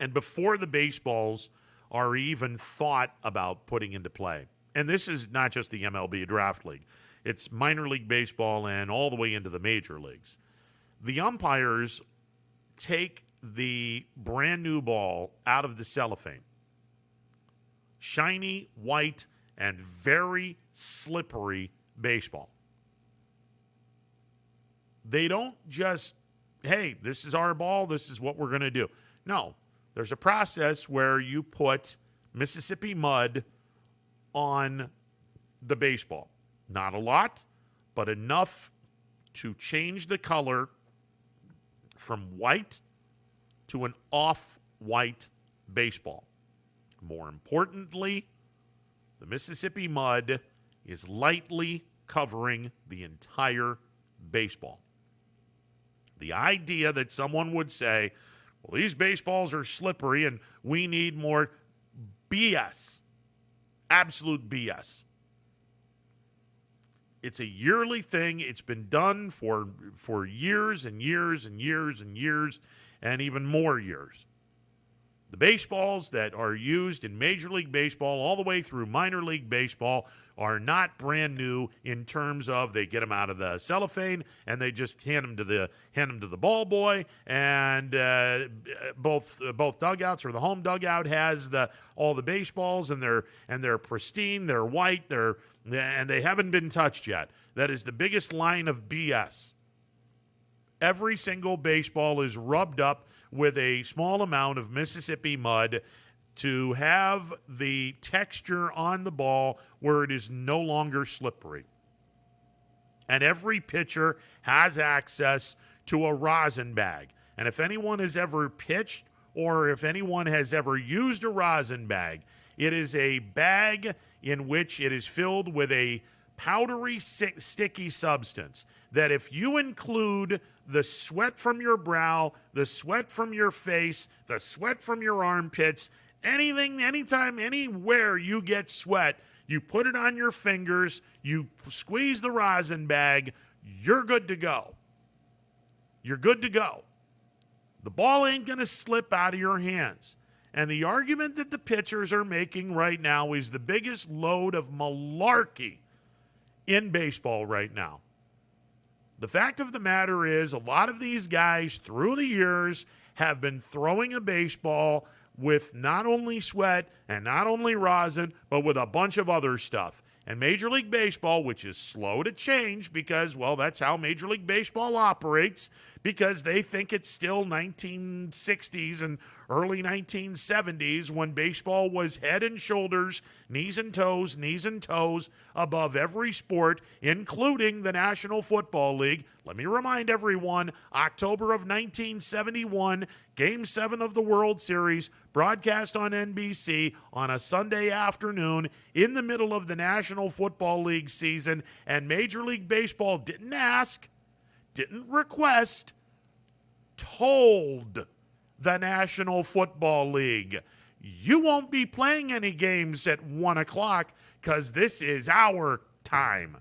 And before the baseballs are even thought about putting into play, and this is not just the MLB Draft League, it's minor league baseball and all the way into the major leagues. The umpires take the brand new ball out of the cellophane. Shiny, white, and very slippery baseball. They don't just, hey, this is our ball, this is what we're going to do. No, there's a process where you put Mississippi mud on the baseball. Not a lot, but enough to change the color from white to an off-white baseball. More importantly, the Mississippi mud is lightly covering the entire baseball. The idea that someone would say, well, these baseballs are slippery and we need more, BS. Absolute BS. It's a yearly thing. It's been done for years and years and years and years and even more years. The baseballs that are used in Major League Baseball all the way through minor league baseball are not brand new in terms of they get them out of the cellophane and they just hand them to the ball boy, and both dugouts, or the home dugout has all the baseballs and they're pristine, they're white, and they haven't been touched yet. That is the biggest line of BS. Every single baseball is rubbed up with a small amount of Mississippi mud to have the texture on the ball where it is no longer slippery. And every pitcher has access to a rosin bag. And if anyone has ever pitched or if anyone has ever used a rosin bag, it is a bag in which it is filled with a powdery, sticky substance that if you include the sweat from your brow, the sweat from your face, the sweat from your armpits, anything, anytime, anywhere you get sweat, you put it on your fingers, you squeeze the rosin bag, you're good to go. You're good to go. The ball ain't going to slip out of your hands. And the argument that the pitchers are making right now is the biggest load of malarkey in baseball right now. The fact of the matter is, a lot of these guys through the years have been throwing a baseball with not only sweat and not only rosin, but with a bunch of other stuff. And Major League Baseball, which is slow to change because, well, that's how Major League Baseball operates, because they think it's still 1960s and early 1970s when baseball was head and shoulders, knees and toes above every sport, including the National Football League. Let me remind everyone, October of 1971, Game 7 of the World Series, broadcast on NBC on a Sunday afternoon in the middle of the National Football League season, and Major League Baseball didn't ask, didn't request, told the National Football League, you won't be playing any games at 1 o'clock because this is our time.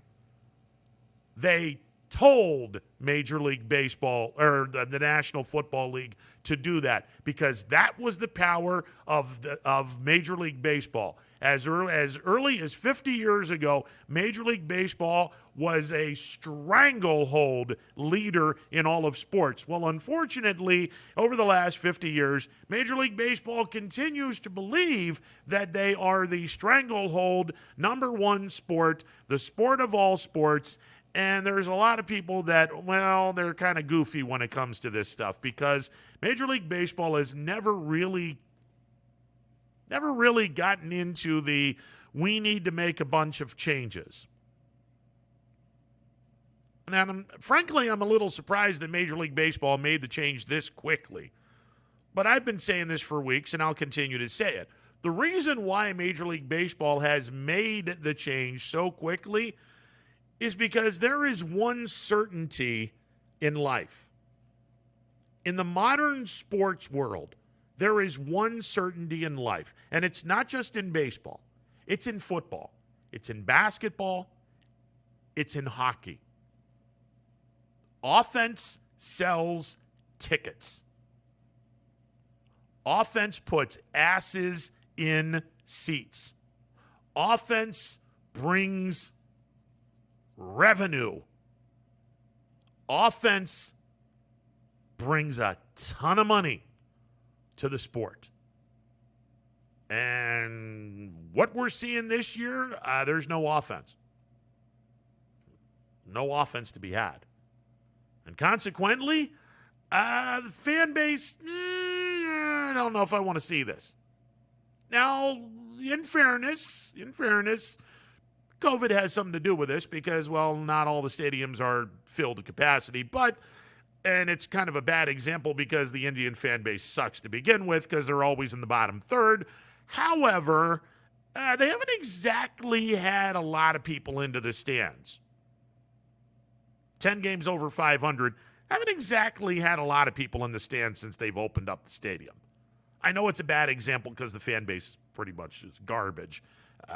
They told Major League Baseball, or the National Football League, to do that because that was the power of Major League Baseball. As early as 50 years ago, Major League Baseball was a stranglehold leader in all of sports. Well, unfortunately, over the last 50 years, Major League Baseball continues to believe that they are the stranglehold number one sport, the sport of all sports. And there's a lot of people that, well, they're kind of goofy when it comes to this stuff because Major League Baseball has never really gotten into the we need to make a bunch of changes. And frankly, I'm a little surprised that Major League Baseball made the change this quickly. But I've been saying this for weeks, and I'll continue to say it. The reason why Major League Baseball has made the change so quickly is because there is one certainty in life. In the modern sports world, there is one certainty in life, and it's not just in baseball. It's in football. It's in basketball. It's in hockey. Offense sells tickets. Offense puts asses in seats. Offense brings revenue. Offense brings a ton of money to the sport. And what we're seeing this year, there's no offense. No offense to be had. And consequently, the fan base, I don't know if I want to see this. Now, in fairness, COVID has something to do with this because, well, not all the stadiums are filled to capacity, and it's kind of a bad example because the Indian fan base sucks to begin with because they're always in the bottom third. However, they haven't exactly had a lot of people into the stands. 10 games over 500, haven't exactly had a lot of people in the stands since they've opened up the stadium. I know it's a bad example because the fan base pretty much is garbage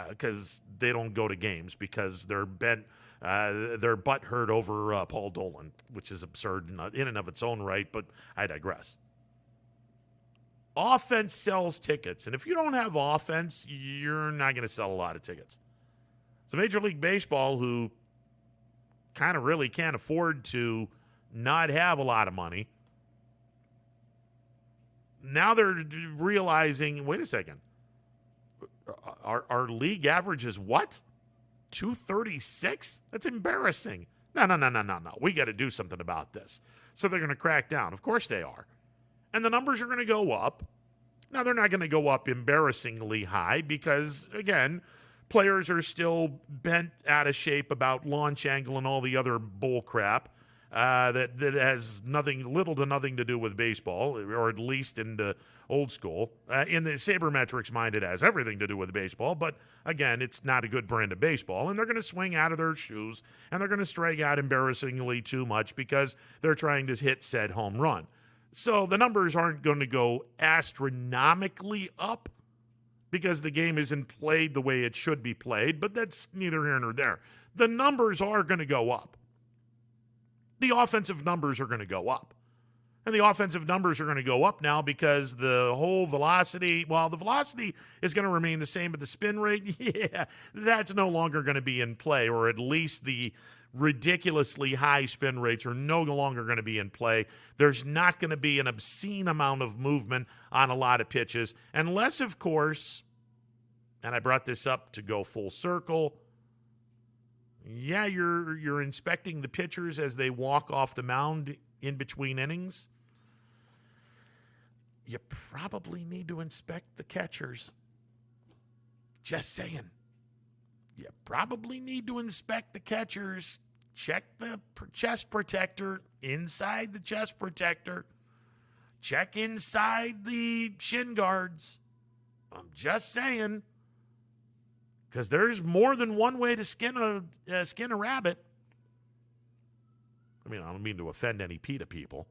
because they don't go to games because they're butthurt over Paul Dolan, which is absurd in and of its own right, but I digress. Offense sells tickets, and if you don't have offense, you're not going to sell a lot of tickets. So Major League Baseball, who kind of really can't afford to not have a lot of money, now they're realizing, wait a second, our league average is what? 236? That's embarrassing. No. We got to do something about this. So they're going to crack down. Of course they are. And the numbers are going to go up. Now, they're not going to go up embarrassingly high because, again, players are still bent out of shape about launch angle and all the other bull crap that has little to nothing to do with baseball, or at least in the old school. In the sabermetrics mind, it has everything to do with baseball, but again, it's not a good brand of baseball, and they're going to swing out of their shoes, and they're going to strike out embarrassingly too much because they're trying to hit said home run. So the numbers aren't going to go astronomically up because the game isn't played the way it should be played, but that's neither here nor there. The numbers are going to go up. The offensive numbers are going to go up. And the offensive numbers are going to go up now because the whole velocity, the velocity is going to remain the same, but the spin rate, that's no longer going to be in play, or at least the ridiculously high spin rates are no longer going to be in play. There's not going to be an obscene amount of movement on a lot of pitches, unless, of course, and I brought this up to go full circle, you're inspecting the pitchers as they walk off the mound in between innings. You probably need to inspect the catchers. Just saying. You probably need to inspect the catchers. Check the chest protector inside the chest protector. Check inside the shin guards. I'm just saying. Because there's more than one way to skin a rabbit. I mean, I don't mean to offend any PETA people.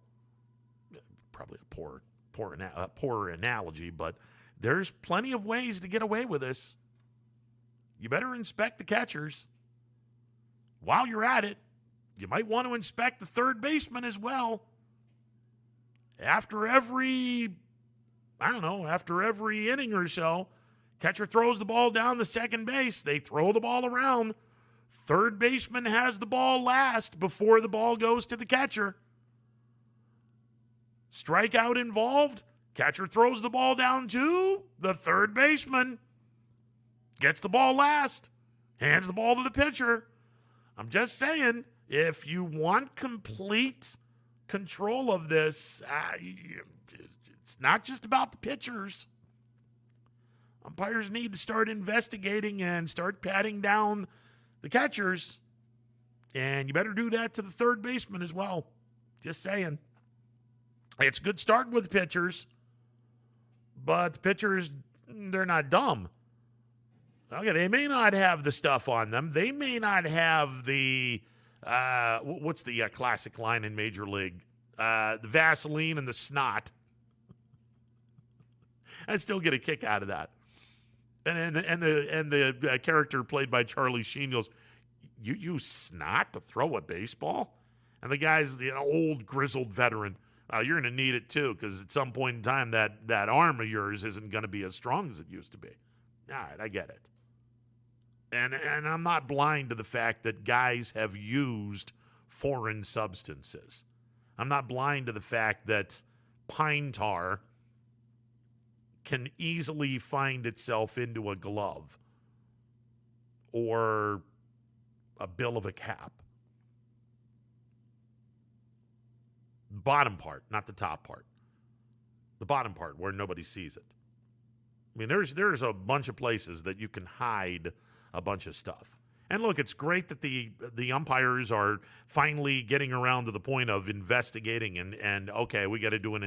Probably a poor analogy, but there's plenty of ways to get away with this. You better inspect the catchers. While you're at it, you might want to inspect the third baseman as well. After every inning or so, catcher throws the ball down the second base. They throw the ball around. Third baseman has the ball last before the ball goes to the catcher. Strikeout involved. Catcher throws the ball down to the third baseman. Gets the ball last. Hands the ball to the pitcher. I'm just saying, if you want complete control of this, it's not just about the pitchers. Umpires need to start investigating and start patting down the catchers. And you better do that to the third baseman as well. Just saying. It's a good start with pitchers. But the pitchers, they're not dumb. Okay, they may not have the stuff on them. They may not have the, what's the classic line in Major League? The Vaseline and the snot. I still get a kick out of that. And the character played by Charlie Sheen goes, "You use snot to throw a baseball?" And the guy's the old grizzled veteran. You're going to need it too, because at some point in time, that arm of yours isn't going to be as strong as it used to be. All right, I get it. And I'm not blind to the fact that guys have used foreign substances. I'm not blind to the fact that pine tar can easily find itself into a glove or a bill of a cap. Bottom part, not the top part. The bottom part where nobody sees it. I mean, there's a bunch of places that you can hide a bunch of stuff. And look, it's great that the umpires are finally getting around to the point of investigating and okay, we got to do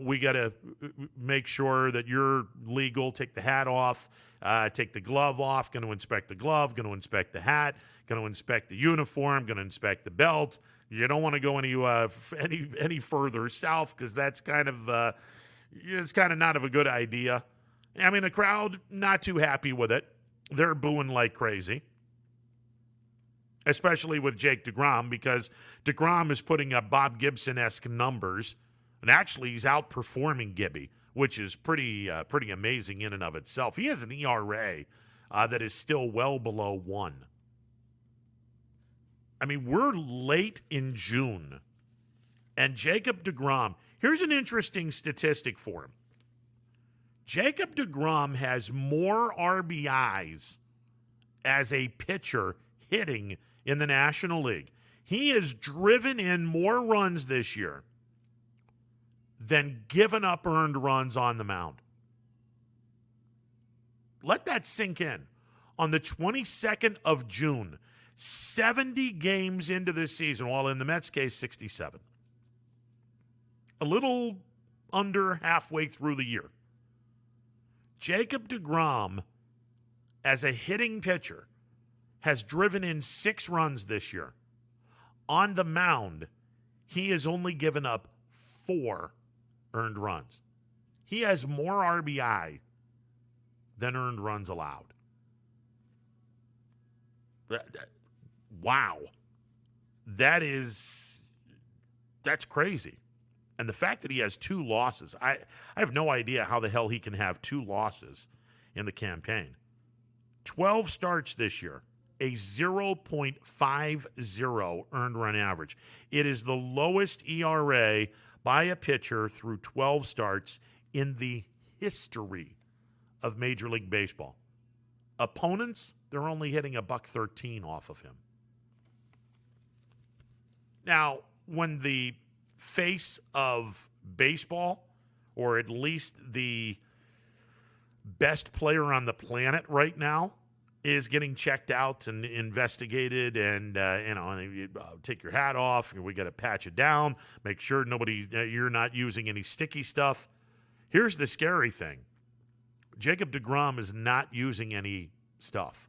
we got to make sure that you're legal. Take the hat off, take the glove off. Going to inspect the glove. Going to inspect the hat. Going to inspect the uniform. Going to inspect the belt. You don't want to go any further south, because that's kind of it's kind of not of a good idea. I mean, the crowd not too happy with it. They're booing like crazy, especially with Jake DeGrom, because DeGrom is putting up Bob Gibson-esque numbers, and actually he's outperforming Gibby, which is pretty amazing in and of itself. He has an ERA that is still well below 1. I mean, we're late in June, and Jacob DeGrom, here's an interesting statistic for him. Jacob DeGrom has more RBIs as a pitcher hitting in the National League. He has driven in more runs this year than given up earned runs on the mound. Let that sink in. On the 22nd of June, 70 games into this season, while in the Mets' case, 67. A little under halfway through the year. Jacob DeGrom, as a hitting pitcher, has driven in 6 runs this year. On the mound, he has only given up 4 earned runs. He has more RBI than earned runs allowed. Wow. That's crazy. And the fact that he has 2 losses, I have no idea how the hell he can have 2 losses in the campaign. 12 starts this year, a 0.50 earned run average. It is the lowest ERA by a pitcher through 12 starts in the history of Major League Baseball. Opponents, they're only hitting $113 off of him. Now, when the face of baseball, or at least the best player on the planet right now, is getting checked out and investigated, and take your hat off. We got to patch it down, make sure you're not using any sticky stuff. Here's the scary thing: Jacob DeGrom is not using any stuff,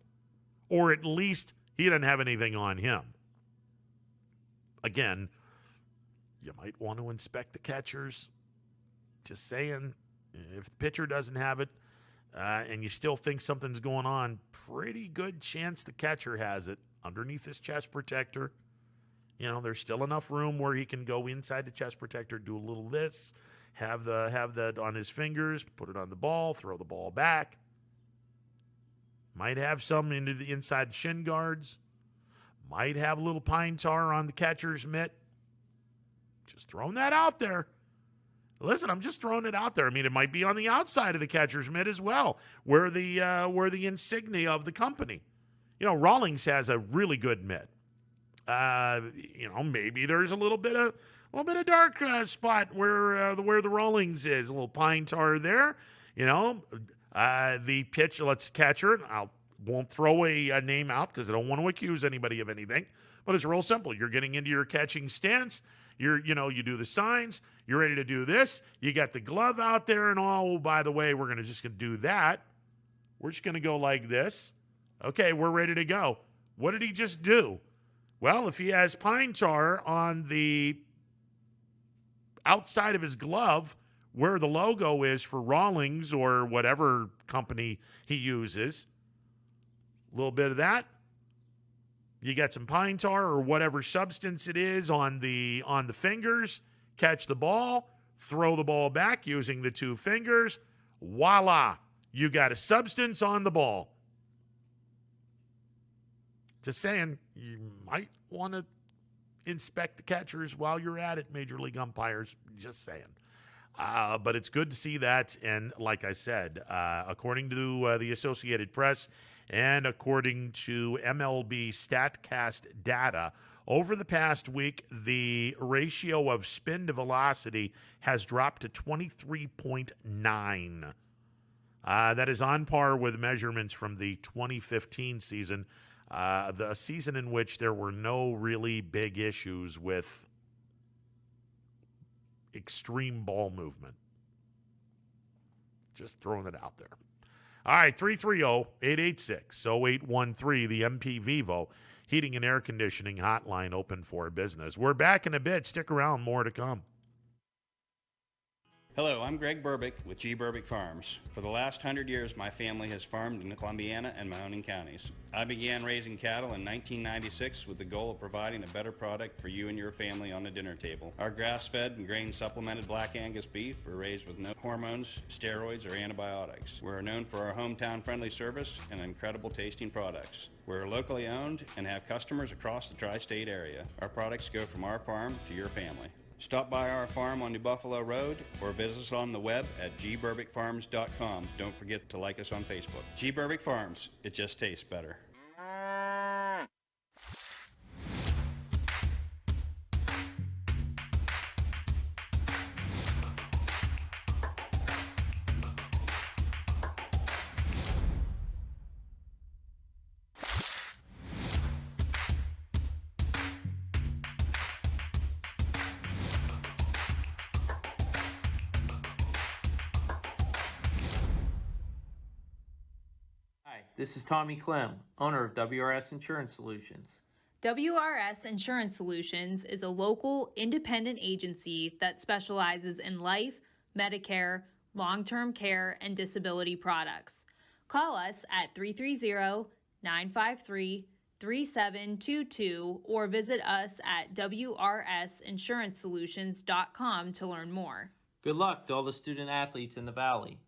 or at least he doesn't have anything on him. Again, you might want to inspect the catchers. Just saying, if the pitcher doesn't have it, and you still think something's going on, pretty good chance the catcher has it underneath his chest protector. There's still enough room where he can go inside the chest protector, do a little this, have that on his fingers, put it on the ball, throw the ball back. Might have some into the inside shin guards. Might have a little pine tar on the catcher's mitt. Just throwing that out there. Listen, I'm just throwing it out there. I mean, it might be on the outside of the catcher's mitt as well, where the insignia of the company. Rawlings has a really good mitt. Maybe there's a little bit of dark spot where the Rawlings is, a little pine tar there. The pitch, let's catcher. I won't throw a name out because I don't want to accuse anybody of anything. But it's real simple. You're getting into your catching stance. You do the signs. You're ready to do this. You got the glove out there and all. Oh, by the way, we're going to do that. We're just going to go like this. Okay, we're ready to go. What did he just do? Well, if he has pine tar on the outside of his glove where the logo is for Rawlings or whatever company he uses, a little bit of that. You got some pine tar or whatever substance it is on the fingers. catch the ball, throw the ball back using the 2 fingers. Voila, you got a substance on the ball. Just saying, you might want to inspect the catchers while you're at it, Major League umpires. Just saying. But it's good to see that. And like I said, according to the Associated Press and according to MLB StatCast data, over the past week, the ratio of spin to velocity has dropped to 23.9. That is on par with measurements from the 2015 season, the season in which there were no really big issues with extreme ball movement. Just throwing it out there. All right, 330-886-0813, the MP Vivo Heating and Air Conditioning Hotline open for business. We're back in a bit. Stick around. More to come. Hello, I'm Greg Burbick with G. Burbick Farms. For the last 100 years, my family has farmed in Columbiana and Mahoning counties. I began raising cattle in 1996 with the goal of providing a better product for you and your family on the dinner table. Our grass-fed and grain-supplemented Black Angus beef are raised with no hormones, steroids, or antibiotics. We're known for our hometown-friendly service and incredible tasting products. We're locally owned and have customers across the tri-state area. Our products go from our farm to your family. Stop by our farm on New Buffalo Road or visit us on the web at gburbickfarms.com. Don't forget to like us on Facebook. G. Burbick Farms, it just tastes better. This is Tommy Clem, owner of WRS Insurance Solutions. WRS Insurance Solutions is a local independent agency that specializes in life, Medicare, long-term care, and disability products. Call us at 330-953-3722 or visit us at wrsinsuranceSolutions.com to learn more. Good luck to all the student athletes in the Valley.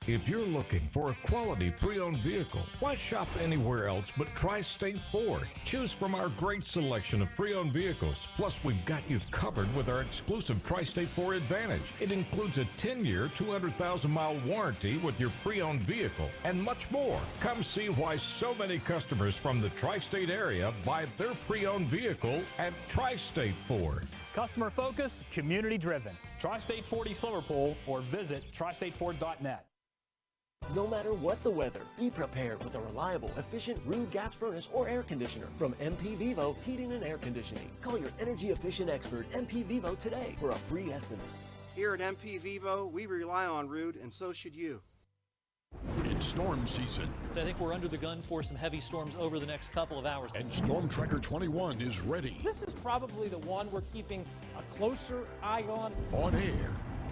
If you're looking for a quality pre-owned vehicle, why shop anywhere else but Tri-State Ford? Choose from our great selection of pre-owned vehicles. Plus, we've got you covered with our exclusive Tri-State Ford Advantage. It includes a 10-year, 200,000-mile warranty with your pre-owned vehicle and much more. Come see why so many customers from the Tri-State area buy their pre-owned vehicle at Tri-State Ford. Customer focus, community driven. Tri-State Ford East Liverpool or visit tristateford.net. No matter what the weather, be prepared with a reliable, efficient Ruud gas furnace or air conditioner from MP Vivo Heating and Air Conditioning. Call your energy efficient expert MP Vivo today for a free estimate. Here at MP Vivo, we rely on Ruud, and so should you. It's storm season. I think we're under the gun for some heavy storms over the next couple of hours. And Storm Tracker 21 is ready. This is probably the one we're keeping a closer eye on. On air.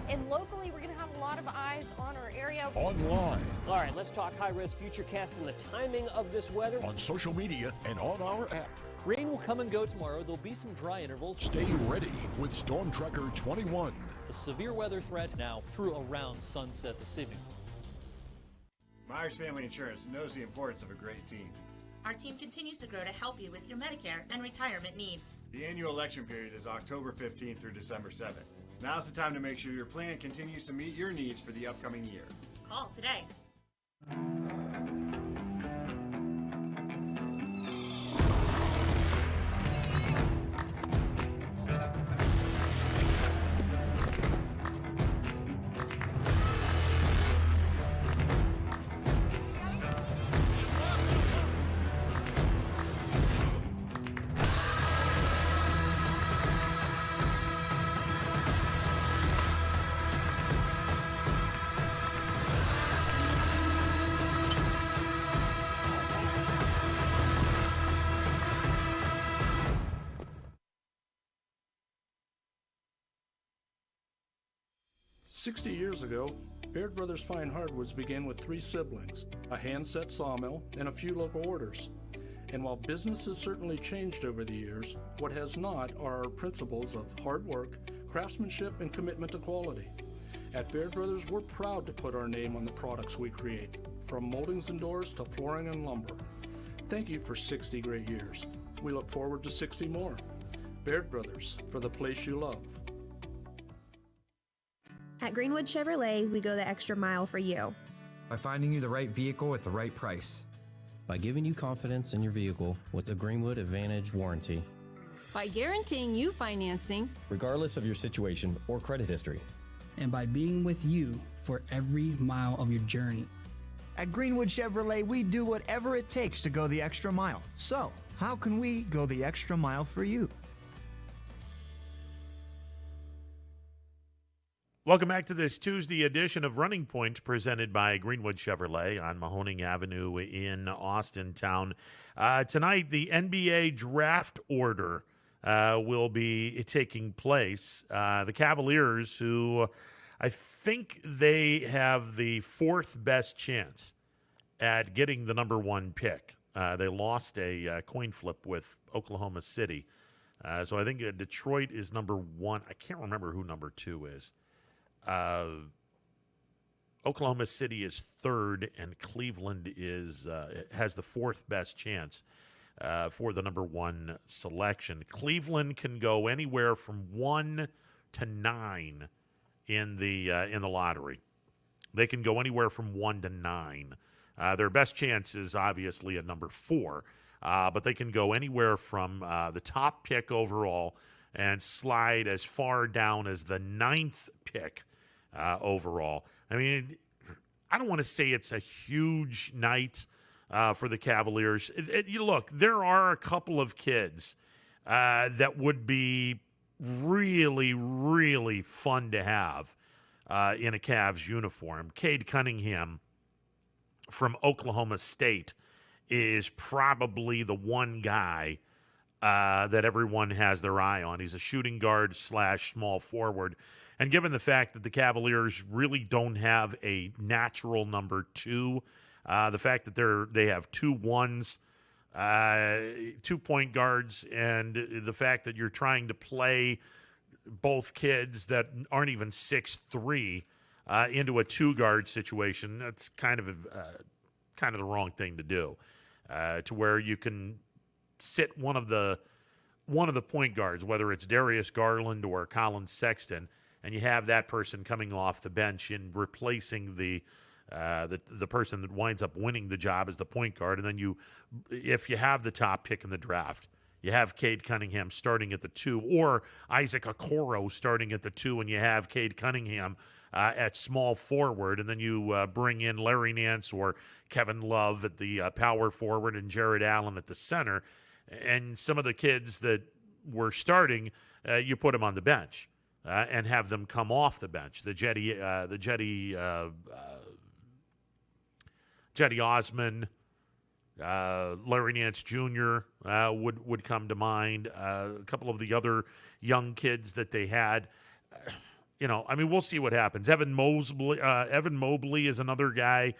And locally, we're going to have a lot of eyes on our area. Online. All right, let's talk high-risk futurecast and the timing of this weather. On social media and on our app. Rain will come and go tomorrow. There'll be some dry intervals. Stay ready with Storm Tracker 21. The severe weather threat now through around sunset this evening. Myers Family Insurance knows the importance of a great team. Our team continues to grow to help you with your Medicare and retirement needs. The annual election period is October 15th through December 7th. Now's the time to make sure your plan continues to meet your needs for the upcoming year. Call today. "60 years ago, Baird Brothers Fine Hardwoods began with 3 siblings, a hand-set sawmill, and a few local orders. And while business has certainly changed over the years, what has not are our principles of hard work, craftsmanship, and commitment to quality. At Baird Brothers, we're proud to put our name on the products we create, from moldings and doors to flooring and lumber. Thank you for 60 great years. We look forward to 60 more. Baird Brothers, for the place you love. At Greenwood Chevrolet, we go the extra mile for you. By finding you the right vehicle at the right price. By giving you confidence in your vehicle with the Greenwood Advantage warranty. By guaranteeing you financing, regardless of your situation or credit history. And by being with you for every mile of your journey. At Greenwood Chevrolet, we do whatever it takes to go the extra mile. So, how can we go the extra mile for you? Welcome back to this Tuesday edition of Running Point, presented by Greenwood Chevrolet on Mahoning Avenue in Austintown. Tonight, the NBA draft order will be taking place. The Cavaliers, who I think they have the fourth best chance at getting the number one pick. They lost a coin flip with Oklahoma City. So I think Detroit is number one. I can't remember who number two is. Oklahoma City is third, and Cleveland has the fourth best chance for the number one selection. Cleveland can go anywhere from 1 to 9 in the lottery. They can go anywhere from 1 to 9. Their best chance is obviously at number 4, but they can go anywhere from the top pick overall and slide as far down as the 9th pick overall. I mean, I don't want to say it's a huge night for the Cavaliers. Look, there are a couple of kids that would be really, really fun to have in a Cavs uniform. Cade Cunningham from Oklahoma State is probably the one guy that everyone has their eye on. He's a shooting guard / small forward. And given the fact that the Cavaliers really don't have a natural number 2, the fact that they have 2 1s, 2 point guards, and the fact that you're trying to play both kids that aren't even 6'3" into a 2-guard situation, that's kind of the wrong thing to do. To where you can sit one of the point guards, whether it's Darius Garland or Colin Sexton, and you have that person coming off the bench and replacing the person that winds up winning the job as the point guard. And then if you have the top pick in the draft, you have Cade Cunningham starting at the 2, or Isaac Okoro starting at the 2, and you have Cade Cunningham at small forward, and then you bring in Larry Nance or Kevin Love at the power forward and Jared Allen at the center. And some of the kids that were starting, you put them on the bench. And have them come off the bench. The Jetty Osman, Larry Nance Jr. Would come to mind. A couple of the other young kids that they had. We'll see what happens. Evan Mobley is another guy.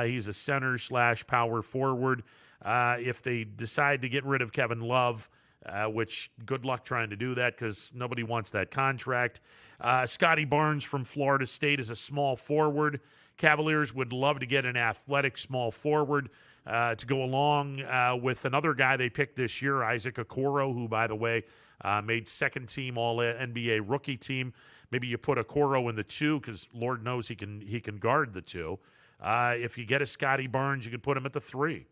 He's a center / power forward. If they decide to get rid of Kevin Love, which good luck trying to do that because nobody wants that contract. Scotty Barnes from Florida State is a small forward. Cavaliers would love to get an athletic small forward to go along with another guy they picked this year, Isaac Okoro, who, by the way, made second team All-NBA rookie team. Maybe you put Okoro in the 2 because Lord knows he can guard the 2. If you get a Scotty Barnes, you can put him at the 3.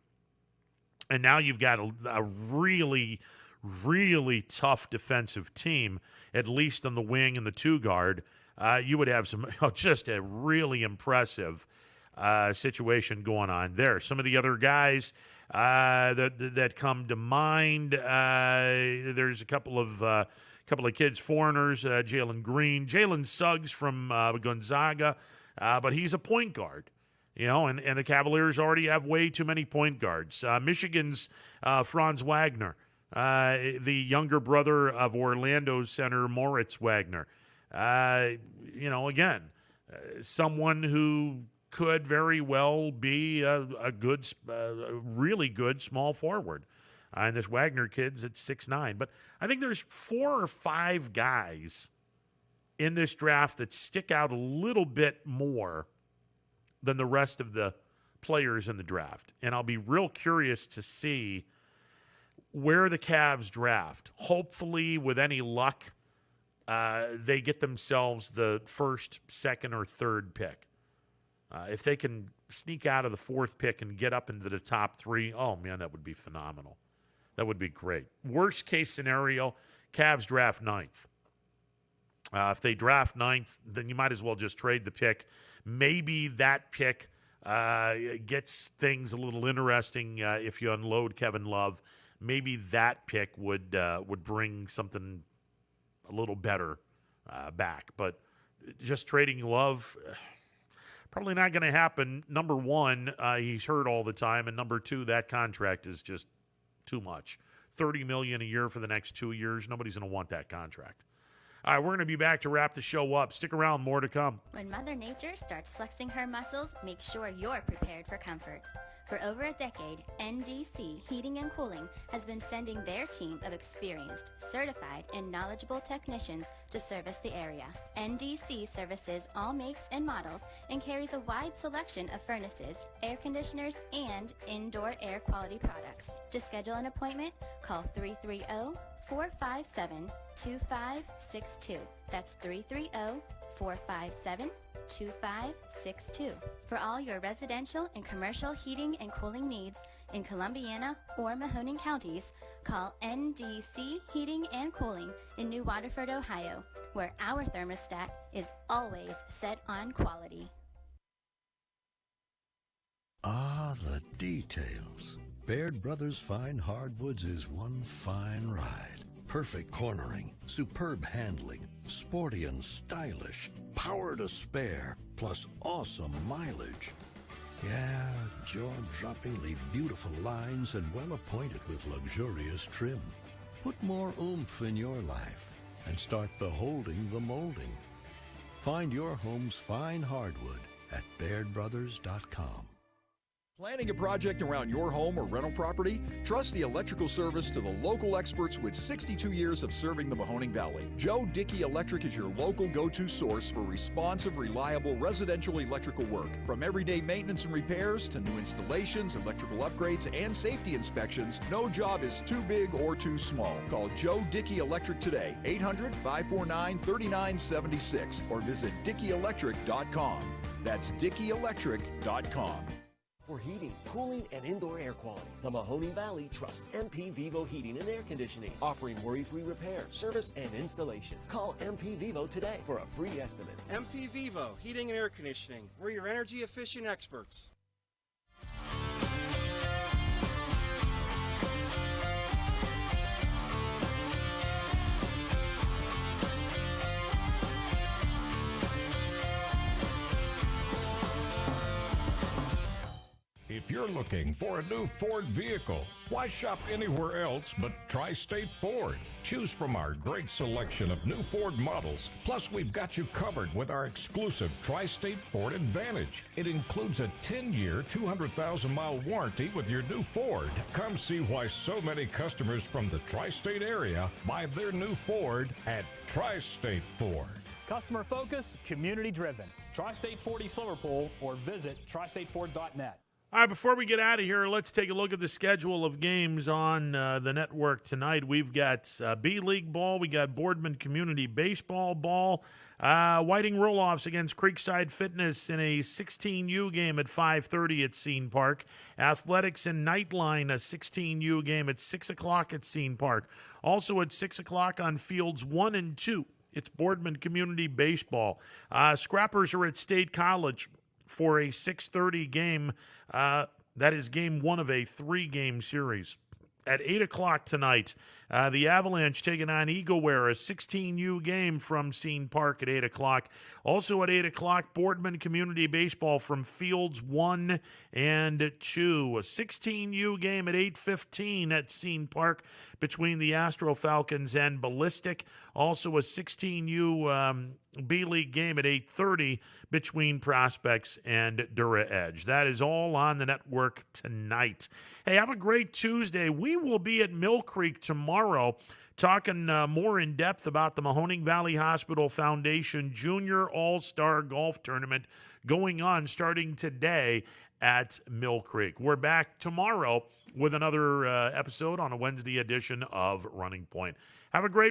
And now you've got a really, really tough defensive team, at least on the wing and the 2 guard. You would have just a really impressive situation going on there. Some of the other guys that come to mind, there's a couple of kids, foreigners, Jalen Green, Jalen Suggs from Gonzaga, but he's a point guard. And the Cavaliers already have way too many point guards. Michigan's Franz Wagner, the younger brother of Orlando's center Moritz Wagner. Someone who could very well be a really good small forward. And this Wagner kid's at 6'9". But I think there's 4 or 5 guys in this draft that stick out a little bit more than the rest of the players in the draft. And I'll be real curious to see where the Cavs draft. Hopefully, with any luck, they get themselves the first, second, or third pick. If they can sneak out of the fourth pick and get up into the top 3, oh, man, that would be phenomenal. That would be great. Worst case scenario, Cavs draft 9th. If they draft 9th, then you might as well just trade the pick. Maybe that pick gets things a little interesting if you unload Kevin Love. Maybe that pick would bring something a little better back. But just trading Love, probably not going to happen. Number one, he's hurt all the time. And number two, that contract is just too much. $30 million a year for the next 2 years. Nobody's going to want that contract. All right, we're going to be back to wrap the show up. Stick around, more to come. When Mother Nature starts flexing her muscles, make sure you're prepared for comfort. For over a decade, NDC Heating and Cooling has been sending their team of experienced, certified, and knowledgeable technicians to service the area. NDC services all makes and models and carries a wide selection of furnaces, air conditioners, and indoor air quality products. To schedule an appointment, call 330-457-2562. That's 330-457-2562 for all your residential and commercial heating and cooling needs in Columbiana or Mahoning counties. Call NDC Heating and Cooling in New Waterford, Ohio, where our thermostat is always set on quality. Ah, the details. Baird Brothers Fine Hardwoods is one fine ride. Perfect cornering, superb handling, sporty and stylish, power to spare, plus awesome mileage. Yeah, jaw-droppingly beautiful lines and well appointed with luxurious trim. Put more oomph in your life and start beholding the molding. Find your home's fine hardwood at BairdBrothers.com. Planning a project around your home or rental property? Trust the electrical service to the local experts with 62 years of serving the Mahoning Valley. Joe Dickey Electric is your local go-to source for responsive, reliable residential electrical work. From everyday maintenance and repairs to new installations, electrical upgrades, and safety inspections, no job is too big or too small. Call Joe Dickey Electric today, 800-549-3976, or visit DickeyElectric.com. That's DickeyElectric.com. For heating, cooling, and indoor air quality, the Mahoning Valley trusts MP Vivo Heating and Air Conditioning, offering worry-free repair, service, and installation. Call MP Vivo today for a free estimate. MP Vivo Heating and Air Conditioning. We're your energy-efficient experts. If you're looking for a new Ford vehicle, why shop anywhere else but Tri-State Ford? Choose from our great selection of new Ford models. Plus, we've got you covered with our exclusive Tri-State Ford Advantage. It includes a 10-year, 200,000-mile warranty with your new Ford. Come see why so many customers from the Tri-State area buy their new Ford at Tri-State Ford. Customer focus, community driven. Tri-State Ford East Liverpool or visit tristateford.net. All right, before we get out of here, let's take a look at the schedule of games on the network tonight. We've got B-League ball. We got Boardman Community Baseball ball. Whiting Roloffs against Creekside Fitness in a 16U game at 5:30 at Scene Park. Athletics and Nightline, a 16U game at 6 o'clock at Scene Park. Also at 6 o'clock on Fields 1 and 2, it's Boardman Community Baseball. Scrappers are at State College for a 6:30 game. That is game one of a 3-game series. At 8 o'clock tonight, the Avalanche taking on Eagleware, a 16U game from Scene Park at 8 o'clock. Also at 8 o'clock, Boardman Community Baseball from Fields 1 and 2. A 16U game at 8:15 at Scene Park between the Astro Falcons and Ballistic. Also a 16U B-League game at 8:30 between Prospects and Dura Edge. That is all on the network tonight. Hey, have a great Tuesday. We will be at Mill Creek tomorrow tomorrow, talking more in depth about the Mahoning Valley Hospital Foundation Junior All-Star Golf Tournament going on starting today at Mill Creek. We're back tomorrow with another episode on a Wednesday edition of Running Point. Have a great